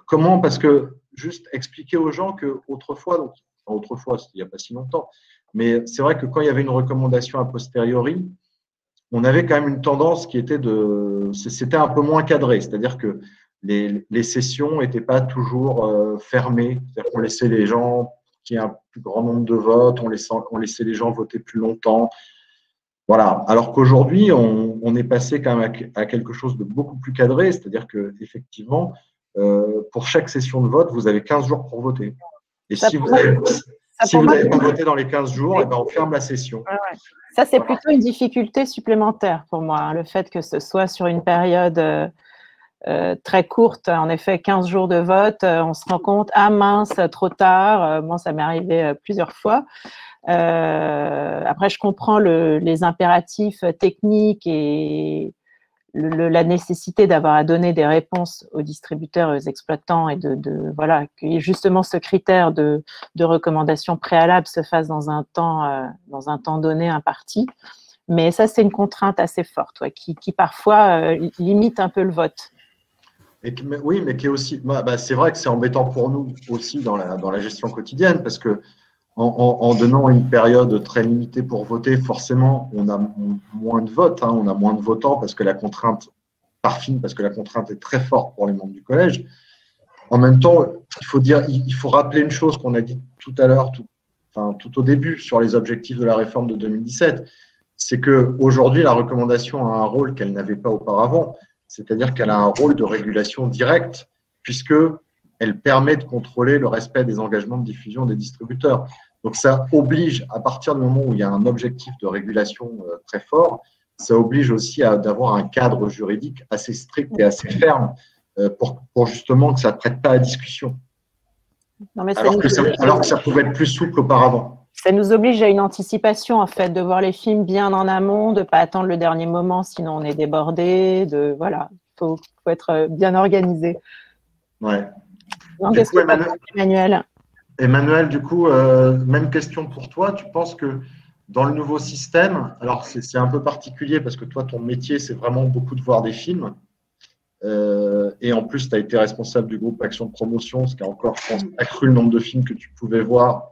Comment? Parce que juste expliquer aux gens qu'autrefois, c'était il n'y a pas si longtemps, mais c'est vrai que quand il y avait une recommandation a posteriori, on avait quand même une tendance qui était c'était un peu moins cadré, c'est-à-dire que les sessions n'étaient pas toujours fermées, c'est-à-dire qu'on laissait les gens, qu'il y ait un plus grand nombre de votes, on laissait les gens voter plus longtemps. Voilà. Alors qu'aujourd'hui, on est passé quand même à quelque chose de beaucoup plus cadré, c'est-à-dire qu'effectivement, pour chaque session de vote, vous avez 15 jours pour voter. Et ça Si vous n'avez pas voté dans les 15 jours, eh ben, on ferme la session. Ouais. Ça, c'est plutôt une difficulté supplémentaire pour moi, hein, le fait que ce soit sur une période très courte, en effet, 15 jours de vote, on se rend compte, ah mince, trop tard. Bon, ça m'est arrivé plusieurs fois. Après, je comprends les impératifs techniques et la nécessité d'avoir à donner des réponses aux distributeurs et aux exploitants et voilà, que justement ce critère de recommandation préalable se fasse dans un temps donné imparti. Mais ça, c'est une contrainte assez forte, ouais, qui parfois limite un peu le vote. Oui, mais qui est aussi, c'est vrai que c'est embêtant pour nous aussi dans la gestion quotidienne, parce que en donnant une période très limitée pour voter, forcément, on a moins de votes, hein, on a moins de votants parce que la contrainte est très forte pour les membres du collège. En même temps, il faut rappeler une chose qu'on a dit tout à l'heure, tout au début, sur les objectifs de la réforme de 2017, c'est qu'aujourd'hui, la recommandation a un rôle qu'elle n'avait pas auparavant, c'est-à-dire qu'elle a un rôle de régulation directe, puisqu'elle permet de contrôler le respect des engagements de diffusion des distributeurs. Donc, ça oblige, à partir du moment où il y a un objectif de régulation très fort, ça oblige aussi d'avoir un cadre juridique assez strict et assez ferme pour justement que ça ne prête pas à discussion. Non, mais alors que ça pouvait être plus souple auparavant. Ça nous oblige à une anticipation, en fait, de voir les films bien en amont, de ne pas attendre le dernier moment, sinon on est débordé. Voilà, il faut être bien organisé. Ouais. Qu'est-ce que tu penses, Emmanuel ? Emmanuel, du coup, même question pour toi. Tu penses que dans le nouveau système, alors c'est un peu particulier parce que toi, ton métier, c'est vraiment beaucoup de voir des films. Et en plus, tu as été responsable du groupe Action de Promotion, ce qui a encore, je pense, accru le nombre de films que tu pouvais voir.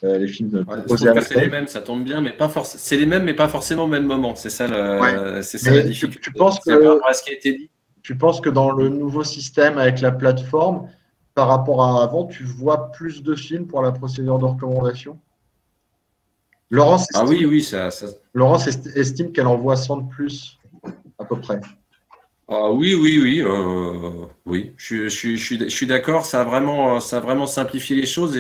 Les films proposés à la c'est les mêmes, ça tombe bien, mais c'est les mêmes, mais pas forcément au même moment. C'est ça, la difficulté. Tu penses que dans le nouveau système avec la plateforme, par rapport à avant, tu vois plus de films pour la procédure de recommandation? Laurence estime qu'elle en voit 100 de plus, à peu près. Oui. Oui. Je suis d'accord. Ça a vraiment simplifié les choses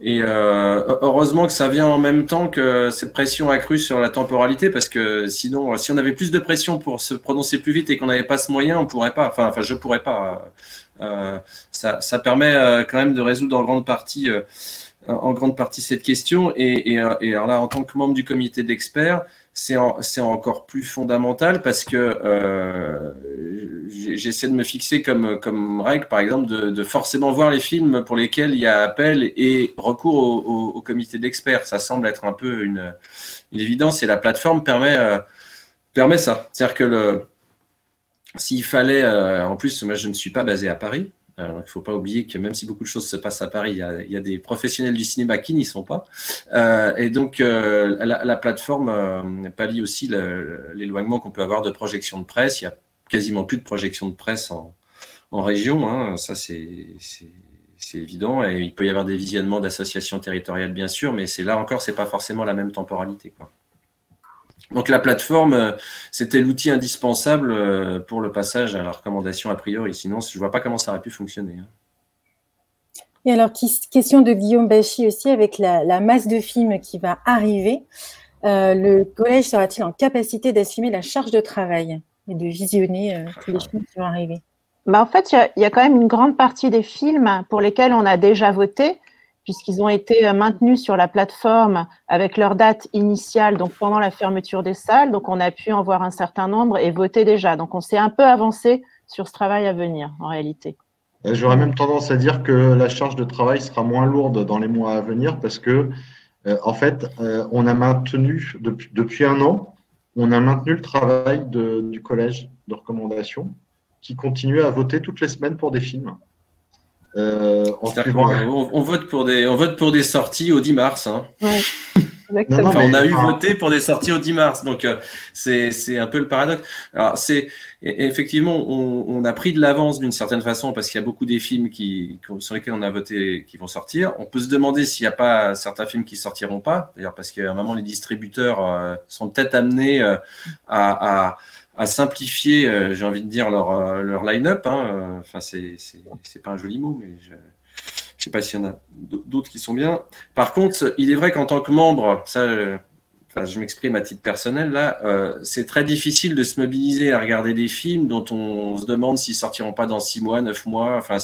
et heureusement que ça vient en même temps que cette pression accrue sur la temporalité, parce que sinon, si on avait plus de pression pour se prononcer plus vite et qu'on n'avait pas ce moyen, on pourrait pas. Enfin, je pourrais pas. Ça permet quand même de résoudre en grande partie cette question. Et alors là, en tant que membre du comité d'experts, c'est encore plus fondamental parce que j'essaie de me fixer comme règle, par exemple, de forcément voir les films pour lesquels il y a appel et recours au comité d'experts. Ça semble être un peu une évidence et la plateforme permet ça. C'est-à-dire que s'il fallait, en plus, moi je ne suis pas basé à Paris. Alors, il ne faut pas oublier que même si beaucoup de choses se passent à Paris, il y a des professionnels du cinéma qui n'y sont pas. Et donc, la plateforme pallie aussi l'éloignement qu'on peut avoir de projection de presse. Il n'y a quasiment plus de projection de presse en région. Hein. Ça, c'est évident. Et il peut y avoir des visionnements d'associations territoriales, bien sûr, mais là encore, ce n'est pas forcément la même temporalité, quoi. Donc, la plateforme, c'était l'outil indispensable pour le passage à la recommandation a priori. Sinon, je ne vois pas comment ça aurait pu fonctionner. Et alors, question de Guillaume Bachy aussi, avec la masse de films qui va arriver, le collège sera-t-il en capacité d'assumer la charge de travail et de visionner tous les films qui vont arriver? En fait, il y a quand même une grande partie des films pour lesquels on a déjà voté, puisqu'ils ont été maintenus sur la plateforme avec leur date initiale, donc pendant la fermeture des salles. Donc, on a pu en voir un certain nombre et voter déjà. Donc, on s'est un peu avancé sur ce travail à venir, en réalité. J'aurais même tendance à dire que la charge de travail sera moins lourde dans les mois à venir parce que, en fait, on a maintenu, depuis un an, on a maintenu le travail du collège de recommandation qui continue à voter toutes les semaines pour des films. On vote pour des sorties au 10 mars. Hein. Ouais, on a voté pour des sorties au 10 mars. Donc, c'est un peu le paradoxe. Alors, effectivement, on a pris de l'avance d'une certaine façon parce qu'il y a beaucoup des films sur lesquels on a voté qui vont sortir. On peut se demander s'il n'y a pas certains films qui ne sortiront pas. D'ailleurs, parce qu'à un moment, les distributeurs sont peut-être amenés à simplifier, j'ai envie de dire, leur line-up. Hein. Enfin, c'est pas un joli mot, mais Je ne sais pas s'il y en a d'autres qui sont bien. Par contre, il est vrai qu'en tant que membre, ça, je m'exprime à titre personnel, là, c'est très difficile de se mobiliser à regarder des films dont on se demande s'ils sortiront pas dans 6 mois, 9 mois. Enfin,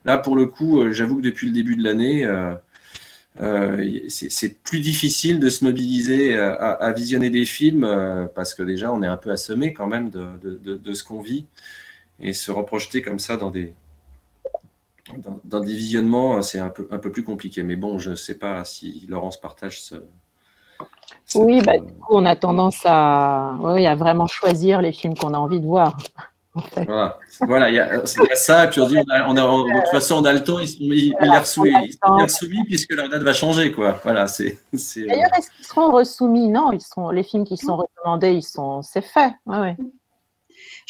là, pour le coup, j'avoue que depuis le début de l'année, c'est plus difficile de se mobiliser à visionner des films parce que déjà, on est un peu assommé quand même de ce qu'on vit et se reprojeter comme ça dans des visionnements, c'est un peu plus compliqué. Mais bon, je ne sais pas si Laurence partage Oui, du coup, on a tendance à vraiment choisir les films qu'on a envie de voir. En fait. Voilà, il y a ça, et puis on dit, de toute façon, on a le temps, il est soumis puisque leur date va changer, quoi. Voilà, D'ailleurs, est-ce qu'ils seront resoumis? Non, les films qui sont recommandés, c'est fait. Ouais.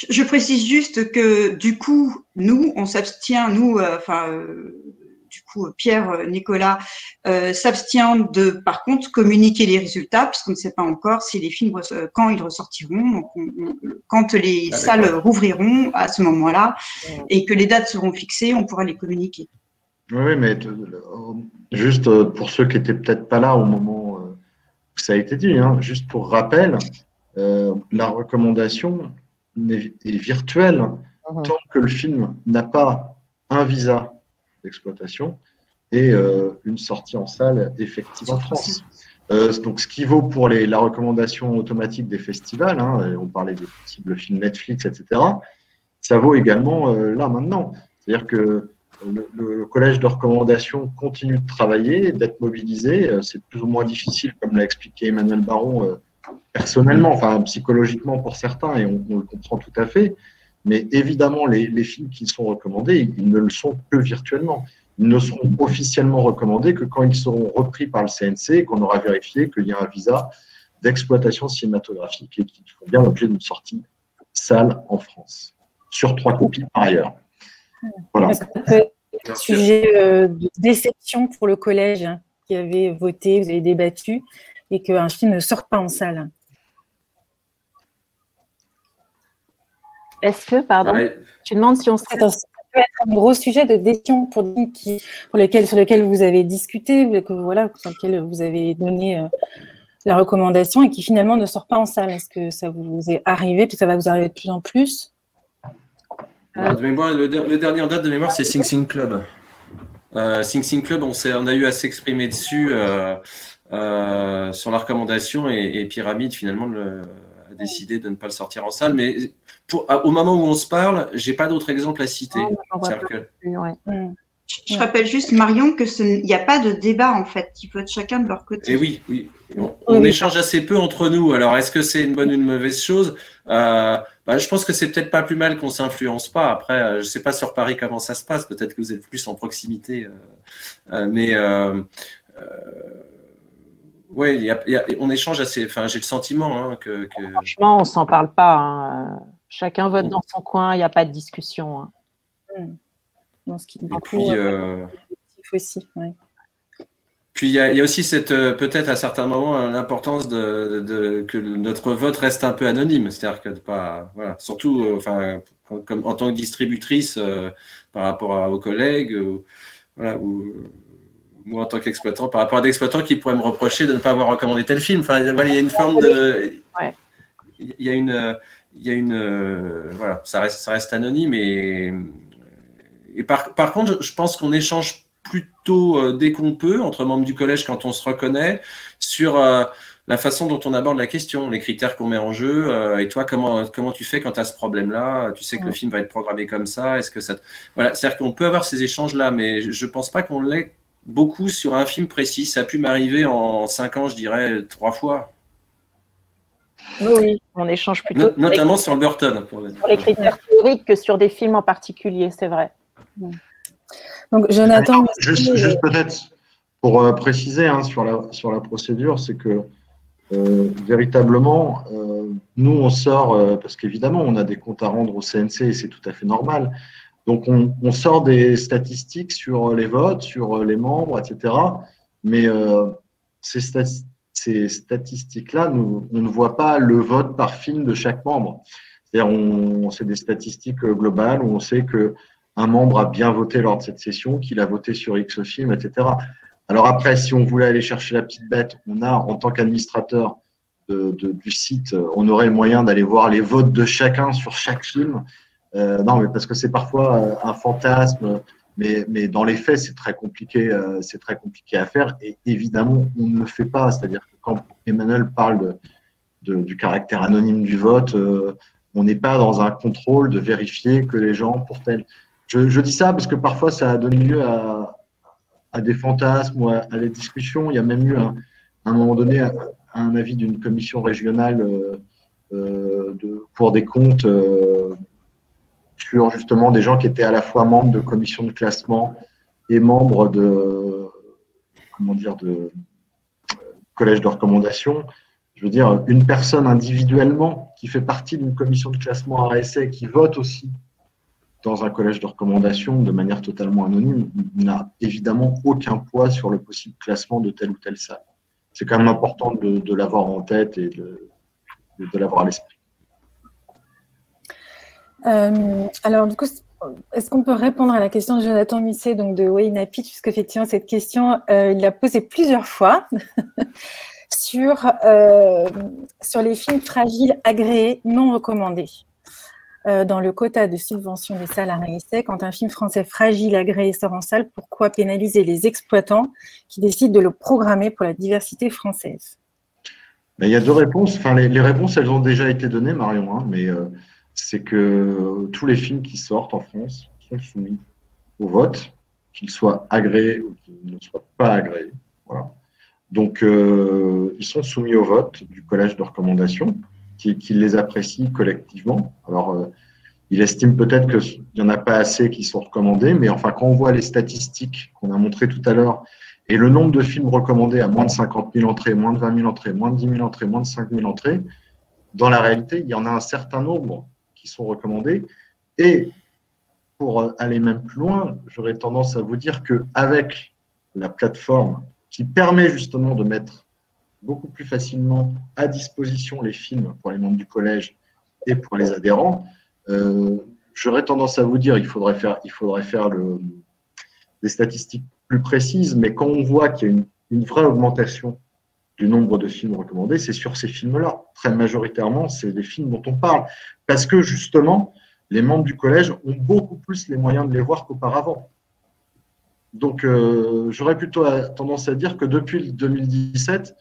Je précise juste que du coup, nous, on s'abstient, du coup, Pierre, Nicolas, s'abstient de, par contre, communiquer les résultats, puisqu'on ne sait pas encore si les films, quand ils ressortiront, donc quand les salles rouvriront à ce moment-là, et que les dates seront fixées, on pourra les communiquer. Oui, mais juste pour ceux qui n'étaient peut-être pas là au moment où ça a été dit, hein, juste pour rappel, la recommandation est virtuelle tant que le film n'a pas un visa d'exploitation et une sortie en salle effective en France. Donc, ce qui vaut pour la recommandation automatique des festivals, hein, on parlait des possibles films Netflix, etc., ça vaut également là maintenant. C'est-à-dire que le collège de recommandation continue de travailler, d'être mobilisé. C'est plus ou moins difficile, comme l'a expliqué Emmanuel Baron, personnellement, enfin psychologiquement pour certains, et on le comprend tout à fait. Mais évidemment, les films qui sont recommandés, ils ne le sont que virtuellement. Ils ne seront officiellement recommandés que quand ils seront repris par le CNC et qu'on aura vérifié qu'il y a un visa d'exploitation cinématographique et qu'ils font bien l'objet d'une sortie salle en France, sur 3 copies par ailleurs. Voilà. Ça peut être un sujet de déception pour le collège qui avait voté, vous avez débattu, et qu'un film ne sorte pas en salle. Est-ce que, pardon, tu demandes si on serait... Ça peut être un gros sujet de déception pour sur lequel vous avez discuté, sur lequel vous avez donné la recommandation et qui finalement ne sort pas en salle. Est-ce que ça vous est arrivé, puis ça va vous arriver de plus en plus? De mémoire, le dernier en date de mémoire, c'est Sing Sing Club. Sing Sing Club, on a eu à s'exprimer dessus sur la recommandation et Pyramide, finalement, a décidé de ne pas le sortir en salle. Mais au moment où on se parle, je n'ai pas d'autres exemples à citer. Je rappelle juste, Marion, qu'il n'y a pas de débat, en fait. Ils votent chacun de leur côté. Et oui. On échange assez peu entre nous. Alors, est-ce que c'est une bonne ou une mauvaise chose? Je pense que c'est peut-être pas plus mal qu'on ne s'influence pas. Après, je ne sais pas sur Paris comment ça se passe. Peut-être que vous êtes plus en proximité. Oui, on échange assez. Enfin, j'ai le sentiment que… Franchement, on ne s'en parle pas. Chacun vote dans son coin. Il n'y a pas de discussion. Ce qui et puis, aussi, ouais. Puis il y a aussi peut-être à certains moments l'importance que notre vote reste un peu anonyme, c'est-à-dire que surtout comme en tant que distributrice par rapport aux collègues ou moi en tant qu'exploitant par rapport à des exploitants qui pourraient me reprocher de ne pas avoir recommandé tel film. Enfin, il y a une forme de, il y a une ça reste anonyme et par contre, je pense qu'on échange plutôt dès qu'on peut, entre membres du collège, quand on se reconnaît, sur la façon dont on aborde la question, les critères qu'on met en jeu. Et toi, comment tu fais quand tu as ce problème-là? Tu sais que le film va être programmé comme ça. Est-ce que ça… Voilà, c'est-à-dire qu'on peut avoir ces échanges-là, mais je ne pense pas qu'on l'ait beaucoup sur un film précis. Ça a pu m'arriver en 5 ans, je dirais, 3 fois. Oui, on échange plutôt. Notamment sur Burton. Sur les critères théoriques que sur des films en particulier, c'est vrai. Donc, Jonathan… Juste peut-être pour préciser sur la procédure, c'est que véritablement, nous, on sort, parce qu'évidemment, on a des comptes à rendre au CNC et c'est tout à fait normal. Donc, on sort des statistiques sur les votes, sur les membres, etc. Mais ces statistiques-là, on ne voit pas le vote par film de chaque membre. C'est-à-dire, c'est des statistiques globales où on sait que un membre a bien voté lors de cette session, qu'il a voté sur X film, etc. Alors après, si on voulait aller chercher la petite bête, on a, en tant qu'administrateur du site, on aurait le moyen d'aller voir les votes de chacun sur chaque film. Non, mais parce que c'est parfois un fantasme, mais dans les faits, c'est très compliqué à faire. Et évidemment, on ne le fait pas. C'est-à-dire que quand Emmanuel parle du caractère anonyme du vote, on n'est pas dans un contrôle de vérifier que les gens pour tel. Je dis ça parce que parfois, ça a donné lieu à des fantasmes ou à des discussions. Il y a même eu, à un moment donné, un avis d'une commission régionale pour des comptes sur justement des gens qui étaient à la fois membres de commissions de classement et membres de collège de recommandation. Je veux dire, une personne individuellement qui fait partie d'une commission de classement RSA et qui vote aussi dans un collège de recommandation de manière totalement anonyme n'a évidemment aucun poids sur le possible classement de telle ou telle salle. C'est quand même important de l'avoir en tête et de l'avoir à l'esprit. Alors, du coup, est-ce qu'on peut répondre à la question de Jonathan Musset, donc de Waynapi, puisqu'effectivement, cette question, il l'a posée plusieurs fois sur les films fragiles agréés non recommandés. Dans le quota de subvention des salles à essai, quand un film français fragile agréé sort en salle, pourquoi pénaliser les exploitants qui décident de le programmer pour la diversité française? Il y a deux réponses. Enfin, les réponses, elles ont déjà été données, Marion, hein, mais c'est que tous les films qui sortent en France sont soumis au vote, qu'ils soient agréés ou qu'ils ne soient pas agréés. Voilà. Donc, ils sont soumis au vote du collège de recommandation, qui les apprécie collectivement. Alors, il estime peut-être qu'il n'y en a pas assez qui sont recommandés, mais enfin, quand on voit les statistiques qu'on a montrées tout à l'heure et le nombre de films recommandés à moins de 50 000 entrées, moins de 20 000 entrées, moins de 10 000 entrées, moins de 5 000 entrées, dans la réalité, il y en a un certain nombre qui sont recommandés. Et pour aller même plus loin, j'aurais tendance à vous dire qu'avec la plateforme qui permet justement de mettre beaucoup plus facilement à disposition les films pour les membres du collège et pour les adhérents, j'aurais tendance à vous dire qu'il faudrait faire des statistiques plus précises, mais quand on voit qu'il y a une vraie augmentation du nombre de films recommandés, c'est sur ces films-là. Très majoritairement, c'est des films dont on parle. Parce que justement, les membres du collège ont beaucoup plus les moyens de les voir qu'auparavant. Donc, j'aurais plutôt tendance à dire que depuis 2017,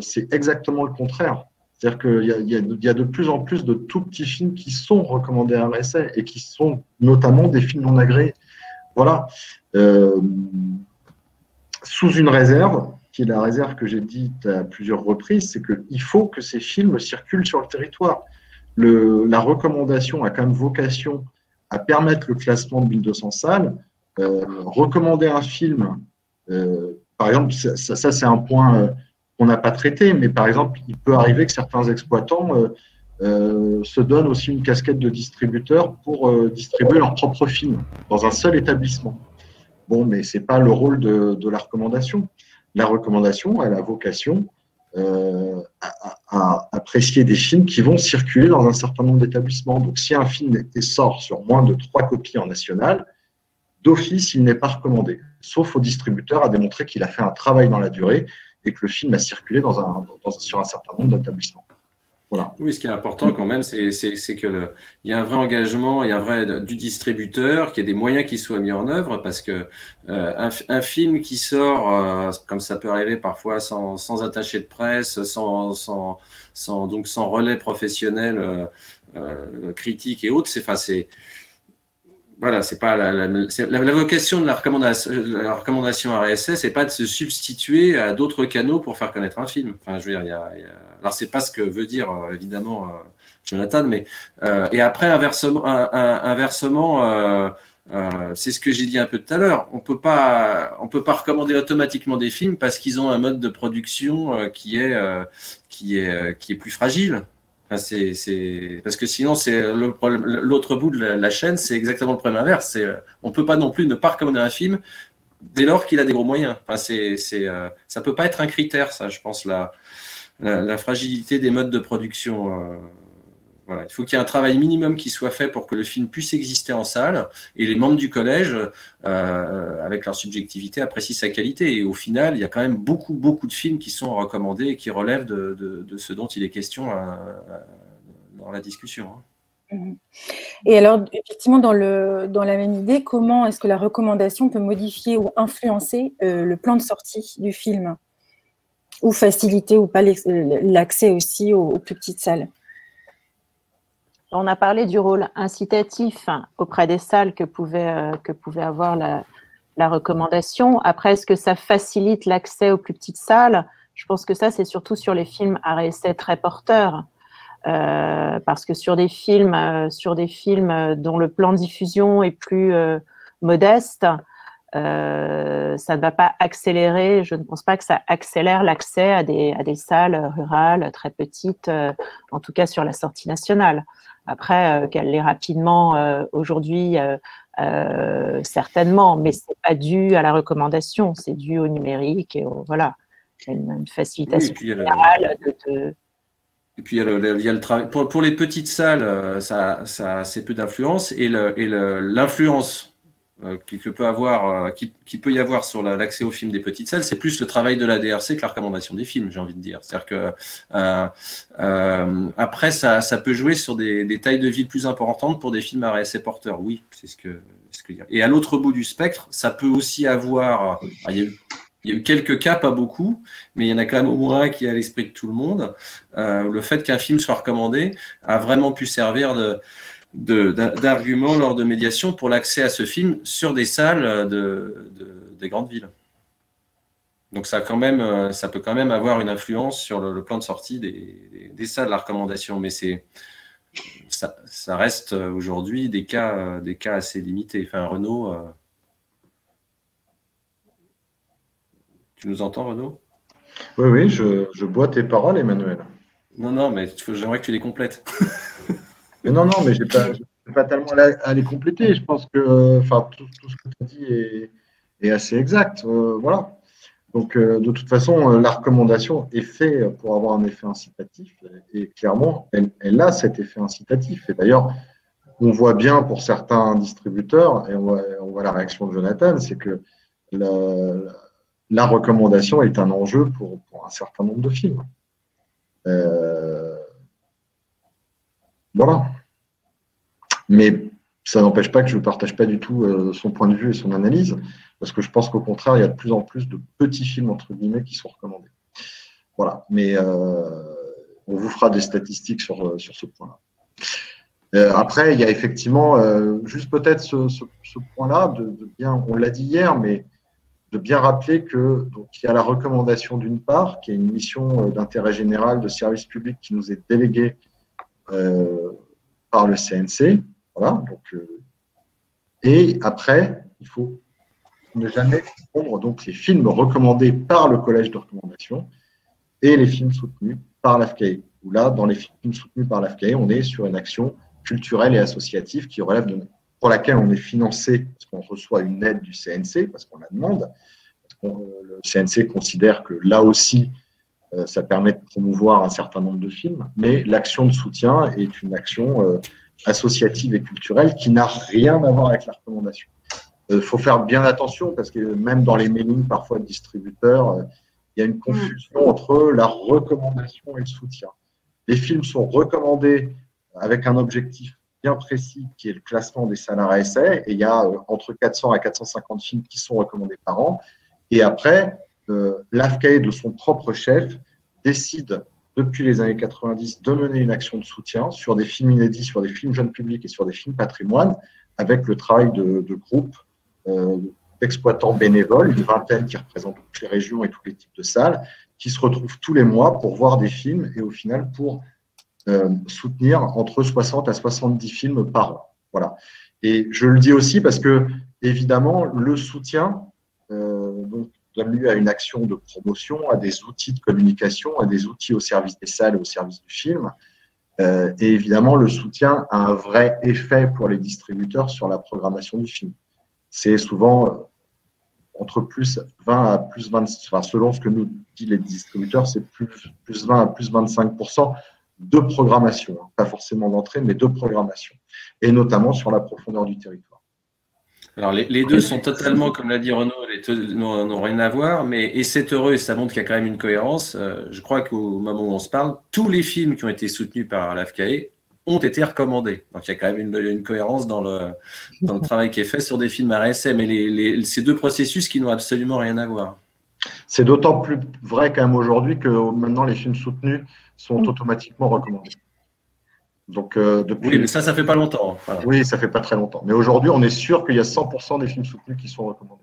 c'est exactement le contraire. C'est-à-dire qu'il y a de plus en plus de tout petits films qui sont recommandés à RSA et qui sont notamment des films non agréés. Voilà. Sous une réserve, qui est la réserve que j'ai dite à plusieurs reprises, c'est qu'il faut que ces films circulent sur le territoire. La recommandation a quand même vocation à permettre le classement de 1200 salles. Recommander un film, par exemple, ça c'est un point qu'on n'a pas traité, mais par exemple, il peut arriver que certains exploitants se donnent aussi une casquette de distributeur pour distribuer leurs propres films dans un seul établissement. Bon, mais ce n'est pas le rôle de la recommandation. La recommandation, elle a vocation à apprécier des films qui vont circuler dans un certain nombre d'établissements. Donc, si un film sort sur moins de 3 copies en national, d'office, il n'est pas recommandé, sauf au distributeur à démontrer qu'il a fait un travail dans la durée et que le film a circulé sur un certain nombre d'établissements. Voilà. Oui, ce qui est important quand même, c'est qu'il y a un vrai engagement, il y a un vrai du distributeur, qu'il y ait des moyens qui soient mis en œuvre, parce que un film qui sort, comme ça peut arriver parfois, sans attaché de presse, sans relais professionnel, critique et autres, voilà, c'est pas la vocation de la recommandation RSS, c'est pas de se substituer à d'autres canaux pour faire connaître un film. Enfin, je veux dire, alors c'est pas ce que veut dire évidemment Jonathan, mais et après inversement, c'est ce que j'ai dit un peu tout à l'heure. On peut pas recommander automatiquement des films parce qu'ils ont un mode de production qui est plus fragile. Enfin, parce que sinon, c'est l'autre bout de la chaîne, c'est exactement le problème inverse. On ne peut pas non plus ne pas recommander un film dès lors qu'il a des gros moyens. Enfin, ça ne peut pas être un critère, ça, je pense, la fragilité des modes de production Voilà, il faut qu'il y ait un travail minimum qui soit fait pour que le film puisse exister en salle, et les membres du collège, avec leur subjectivité, apprécient sa qualité. Et au final, il y a quand même beaucoup de films qui sont recommandés et qui relèvent de ce dont il est question dans la discussion. Et alors, effectivement, dans la même idée, comment est-ce que la recommandation peut modifier ou influencer le plan de sortie du film, ou faciliter ou pas l'accès aussi aux plus petites salles? On a parlé du rôle incitatif auprès des salles que pouvait avoir la recommandation. Après, est-ce que ça facilite l'accès aux plus petites salles? Je pense que ça, c'est surtout sur les films à réessai très porteurs. Parce que sur des films dont le plan de diffusion est plus modeste, ça ne va pas accélérer. Je ne pense pas que ça accélère l'accès à des salles rurales très petites, en tout cas sur la sortie nationale. Après, qu'elle l'est rapidement aujourd'hui, certainement, mais c'est pas dû à la recommandation, c'est dû au numérique et voilà, une facilitation générale Et puis, il y a le travail. Pour les petites salles, ça a assez peu d'influence. Et l'influence qui peut y avoir sur l'accès aux films des petites salles, c'est plus le travail de la DRC que la recommandation des films, j'ai envie de dire. C'est-à-dire que après, ça peut jouer sur des tailles de ville plus importantes pour des films à réessai porteurs. Oui, c'est ce que il y a. Et à l'autre bout du spectre, ça peut aussi avoir. Il y a eu quelques cas, pas beaucoup, mais il y en a quand même au moins un qui est à l'esprit de tout le monde. Le fait qu'un film soit recommandé a vraiment pu servir d'argument lors de médiation pour l'accès à ce film sur des salles des grandes villes. Donc ça peut quand même avoir une influence sur le plan de sortie des salles de la recommandation, mais ça reste aujourd'hui des cas assez limités. Enfin, Renaud, tu nous entends, Renaud? Oui, je bois tes paroles, Emmanuel. Non, mais j'aimerais que tu les complètes. Mais non, mais je n'ai pas tellement à les compléter. Je pense que tout ce que tu as dit est assez exact. Voilà. Donc, de toute façon, la recommandation est faite pour avoir un effet incitatif. Et clairement, elle a cet effet incitatif. Et d'ailleurs, on voit bien pour certains distributeurs, et on voit la réaction de Jonathan, c'est que la recommandation est un enjeu pour un certain nombre de films. Voilà. Mais ça n'empêche pas que je ne partage pas du tout son point de vue et son analyse, parce que je pense qu'au contraire, il y a de plus en plus de petits films, entre guillemets, qui sont recommandés. Voilà. Mais on vous fera des statistiques sur ce point-là. Après, il y a effectivement, juste peut-être ce point-là, on l'a dit hier, mais de bien rappeler qu'il y a la recommandation d'une part, qui est une mission d'intérêt général de service public qui nous est déléguée par le CNC. Voilà, et après, il faut ne jamais confondre les films recommandés par le collège de recommandation et les films soutenus par l'AFCAE. Où là, dans les films soutenus par l'AFCAE, on est sur une action culturelle et associative qui relève pour laquelle on est financé parce qu'on reçoit une aide du CNC, parce qu'on la demande. Le CNC considère que là aussi, ça permet de promouvoir un certain nombre de films, mais l'action de soutien est une action associative et culturelle qui n'a rien à voir avec la recommandation. Il faut faire bien attention parce que même dans les mailings parfois de distributeurs, il y a une confusion entre la recommandation et le soutien. Les films sont recommandés avec un objectif bien précis qui est le classement des salles à essai, et il y a entre 400 à 450 films qui sont recommandés par an. Et après, l'AFCAE de son propre chef décide depuis les années 90 de mener une action de soutien sur des films inédits, sur des films jeunes publics et sur des films patrimoine, avec le travail de groupes d'exploitants bénévoles, une vingtaine qui représentent toutes les régions et tous les types de salles, qui se retrouvent tous les mois pour voir des films et au final pour soutenir entre 60 à 70 films par an. Voilà. Et je le dis aussi parce que, évidemment, le soutien donne lieu à une action de promotion, à des outils de communication, à des outils au service des salles et au service du film. Et évidemment, le soutien a un vrai effet pour les distributeurs sur la programmation du film. C'est souvent entre plus 20 à plus 20, enfin, selon ce que nous disent les distributeurs, c'est plus 20 à plus 25% de programmation, hein, pas forcément d'entrée, mais de programmation, et notamment sur la profondeur du territoire. Alors, les deux sont totalement, comme l'a dit Renaud, n'ont rien à voir, et c'est heureux, et ça montre qu'il y a quand même une cohérence. Je crois qu'au moment où on se parle, tous les films qui ont été soutenus par l'AFCAE ont été recommandés. Donc, il y a quand même une cohérence dans le travail qui est fait sur des films RSM, et ces deux processus qui n'ont absolument rien à voir. C'est d'autant plus vrai quand même aujourd'hui que maintenant les films soutenus sont automatiquement recommandés. Donc, depuis... Oui, mais ça fait pas longtemps. Voilà. Oui, ça fait pas très longtemps. Mais aujourd'hui, on est sûr qu'il y a 100% des films soutenus qui sont recommandés.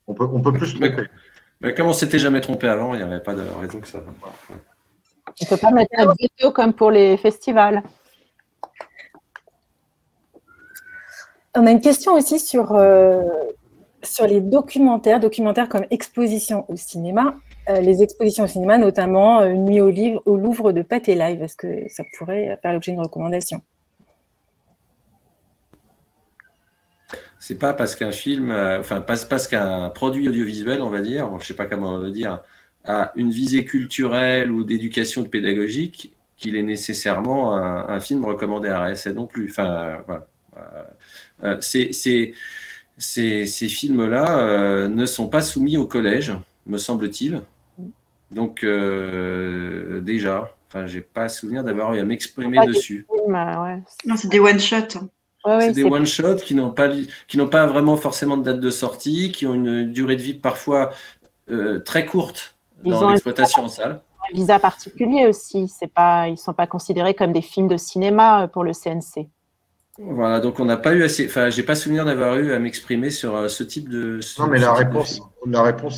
On peut plus se tromper. Mais comme on s'était jamais trompé avant, il n'y avait pas de raison que ça. On ne peut pas mettre un veto comme pour les festivals. On a une question aussi sur les documentaires comme exposition au cinéma. Les expositions au cinéma, notamment Une nuit au Louvre de Pathé Live. Est-ce que ça pourrait faire l'objet d'une recommandation? C'est pas parce qu'un film, parce qu'un produit audiovisuel, on va dire, je ne sais pas comment le dire, a une visée culturelle ou d'éducation pédagogique, qu'il est nécessairement un film recommandé à RSA non plus. Enfin, voilà. Ces films-là ne sont pas soumis au collège, me semble-t-il. Donc, déjà, j'ai pas souvenir d'avoir eu à m'exprimer dessus. Non, c'est des one-shots. C'est des one-shots qui n'ont pas vraiment forcément de date de sortie, qui ont une durée de vie parfois très courte dans l'exploitation en salle. Un visa particulier aussi. Ils ne sont pas considérés comme des films de cinéma pour le CNC. Voilà, donc on n'a pas eu assez. J'ai pas souvenir d'avoir eu à m'exprimer sur ce type de. Non, mais la réponse,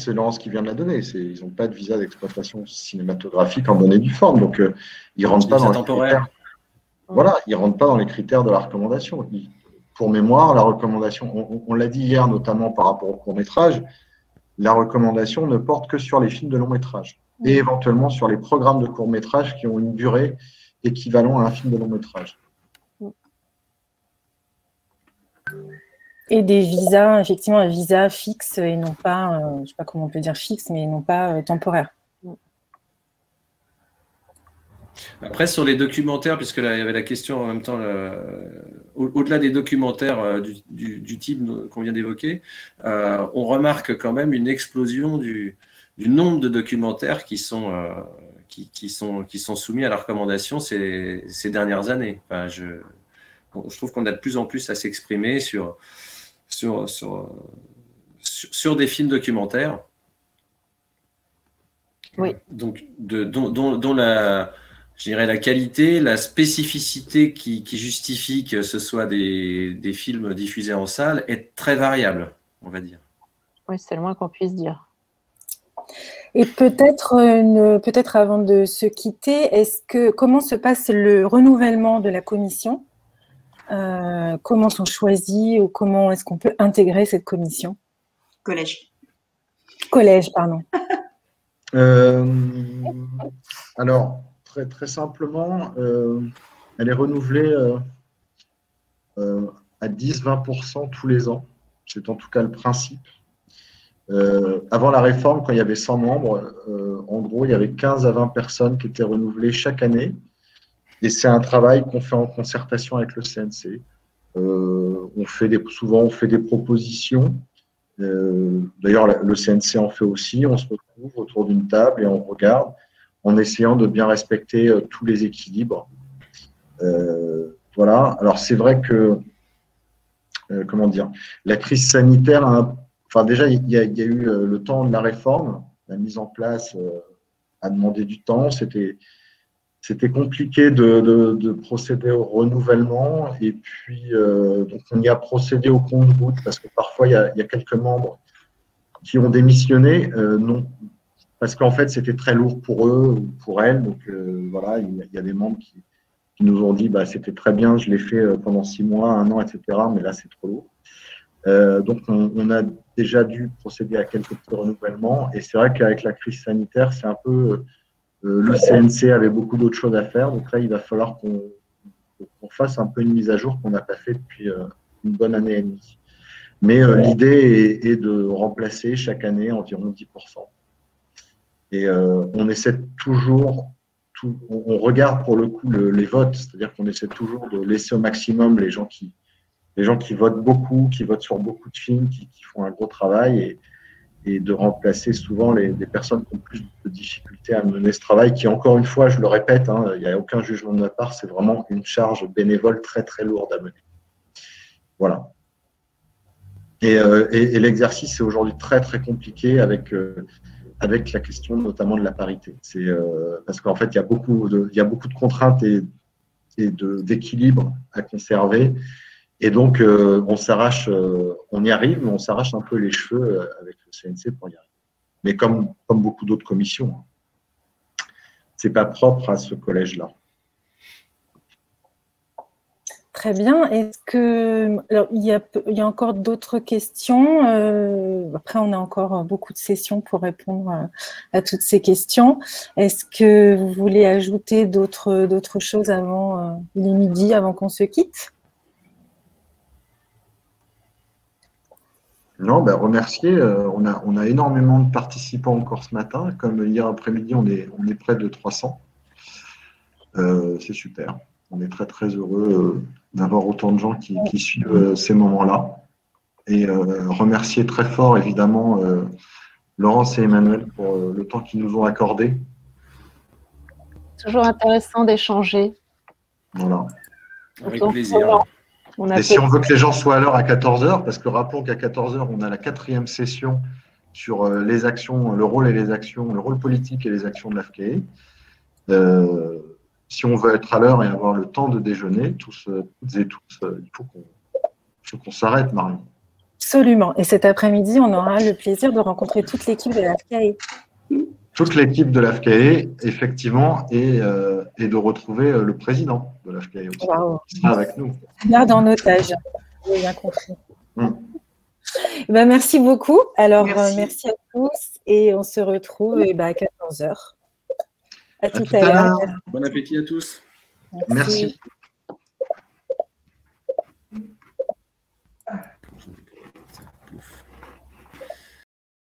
c'est Laurence qui vient de la donner. Ils n'ont pas de visa d'exploitation cinématographique en bonne et due forme, donc ils ne rentrent pas dans les critères. Voilà, ils rentrent pas dans les critères de la recommandation. Pour mémoire, la recommandation, on l'a dit hier, notamment par rapport au court-métrage, la recommandation ne porte que sur les films de long-métrage et éventuellement sur les programmes de court-métrage qui ont une durée équivalente à un film de long-métrage. Et des visas, effectivement, un visa fixe et non pas, je ne sais pas comment on peut dire fixe, mais non pas temporaire. Après, sur les documentaires, puisque là, il y avait la question en même temps, au-delà des documentaires du type qu'on vient d'évoquer, on remarque quand même une explosion du nombre de documentaires qui sont soumis à la recommandation ces dernières années. Je trouve qu'on a de plus en plus à s'exprimer sur des films documentaires. Oui. Donc, dont je dirais la qualité, la spécificité qui justifie que ce soit des films diffusés en salle est très variable, on va dire. Oui, c'est le moins qu'on puisse dire. Et peut-être avant de se quitter, comment se passe le renouvellement de la commission? Comment sont choisis ou comment est-ce qu'on peut intégrer cette commission? Collège, pardon. Alors, très simplement, elle est renouvelée à 10-20% tous les ans. C'est en tout cas le principe. Avant la réforme, quand il y avait 100 membres, en gros, il y avait 15 à 20 personnes qui étaient renouvelées chaque année. Et c'est un travail qu'on fait en concertation avec le CNC. Souvent, on fait des propositions. D'ailleurs, le CNC en fait aussi. On se retrouve autour d'une table et on regarde en essayant de bien respecter tous les équilibres. Voilà. Alors, c'est vrai que, la crise sanitaire, déjà, il y a eu le temps de la réforme. La mise en place a demandé du temps. C'était compliqué de procéder au renouvellement et puis donc on y a procédé au compte-gouttes parce que parfois il y a quelques membres qui ont démissionné, non, parce qu'en fait c'était très lourd pour eux ou pour elles, donc voilà, il y a des membres qui nous ont dit c'était très bien, je l'ai fait pendant 6 mois, 1 an, etc., mais là c'est trop lourd. Donc on a déjà dû procéder à quelques petits renouvellements et c'est vrai qu'avec la crise sanitaire c'est un peu… le CNC avait beaucoup d'autres choses à faire, donc là, il va falloir qu'on fasse un peu une mise à jour qu'on n'a pas fait depuis une bonne année et demie. Mais l'idée est de remplacer chaque année environ 10%. Et on essaie toujours on regarde pour le coup les votes, c'est-à-dire qu'on essaie toujours de laisser au maximum les gens qui votent beaucoup, qui votent sur beaucoup de films, qui font un gros travail et de remplacer souvent les personnes qui ont plus de difficultés à mener ce travail, qui, encore une fois, je le répète, hein, il n'y a aucun jugement de ma part, c'est vraiment une charge bénévole très, très lourde à mener. Voilà. Et l'exercice est aujourd'hui très, très compliqué avec la question notamment de la parité. Parce qu'en fait, il y a beaucoup de contraintes et d'équilibre à conserver. Et donc, on y arrive, mais on s'arrache un peu les cheveux avec le CNC pour y arriver. Mais comme beaucoup d'autres commissions, ce n'est pas propre à ce collège-là. Très bien. Est-ce que il y a encore d'autres questions? Après, on a encore beaucoup de sessions pour répondre à toutes ces questions. Est-ce que vous voulez ajouter d'autres choses avant les midis, avant qu'on se quitte? Non, remercier. On a énormément de participants encore ce matin. Comme hier après-midi, on est près de 300. C'est super. On est très, très heureux d'avoir autant de gens qui suivent ces moments-là. Et remercier très fort, évidemment, Laurence et Emmanuel pour le temps qu'ils nous ont accordé. Toujours intéressant d'échanger. Voilà. Avec plaisir. Et si on veut que les gens soient à l'heure à 14h, parce que rappelons qu'à 14h, on a la 4e session sur les actions, le rôle politique et les actions de l'AFCAE. Si on veut être à l'heure et avoir le temps de déjeuner, toutes et tous, il faut qu'on s'arrête, Marion. Absolument. Et cet après-midi, on aura le plaisir de rencontrer toute l'équipe de l'AFCAE. Toute l'équipe de l'AFCAE, effectivement, et de retrouver le président de l'AFCAE aussi, qui sera avec nous. Garde en otage, j'ai bien compris. Merci beaucoup. Alors, merci à tous et on se retrouve à 14h. À tout à l'heure. Bon appétit à tous. Merci.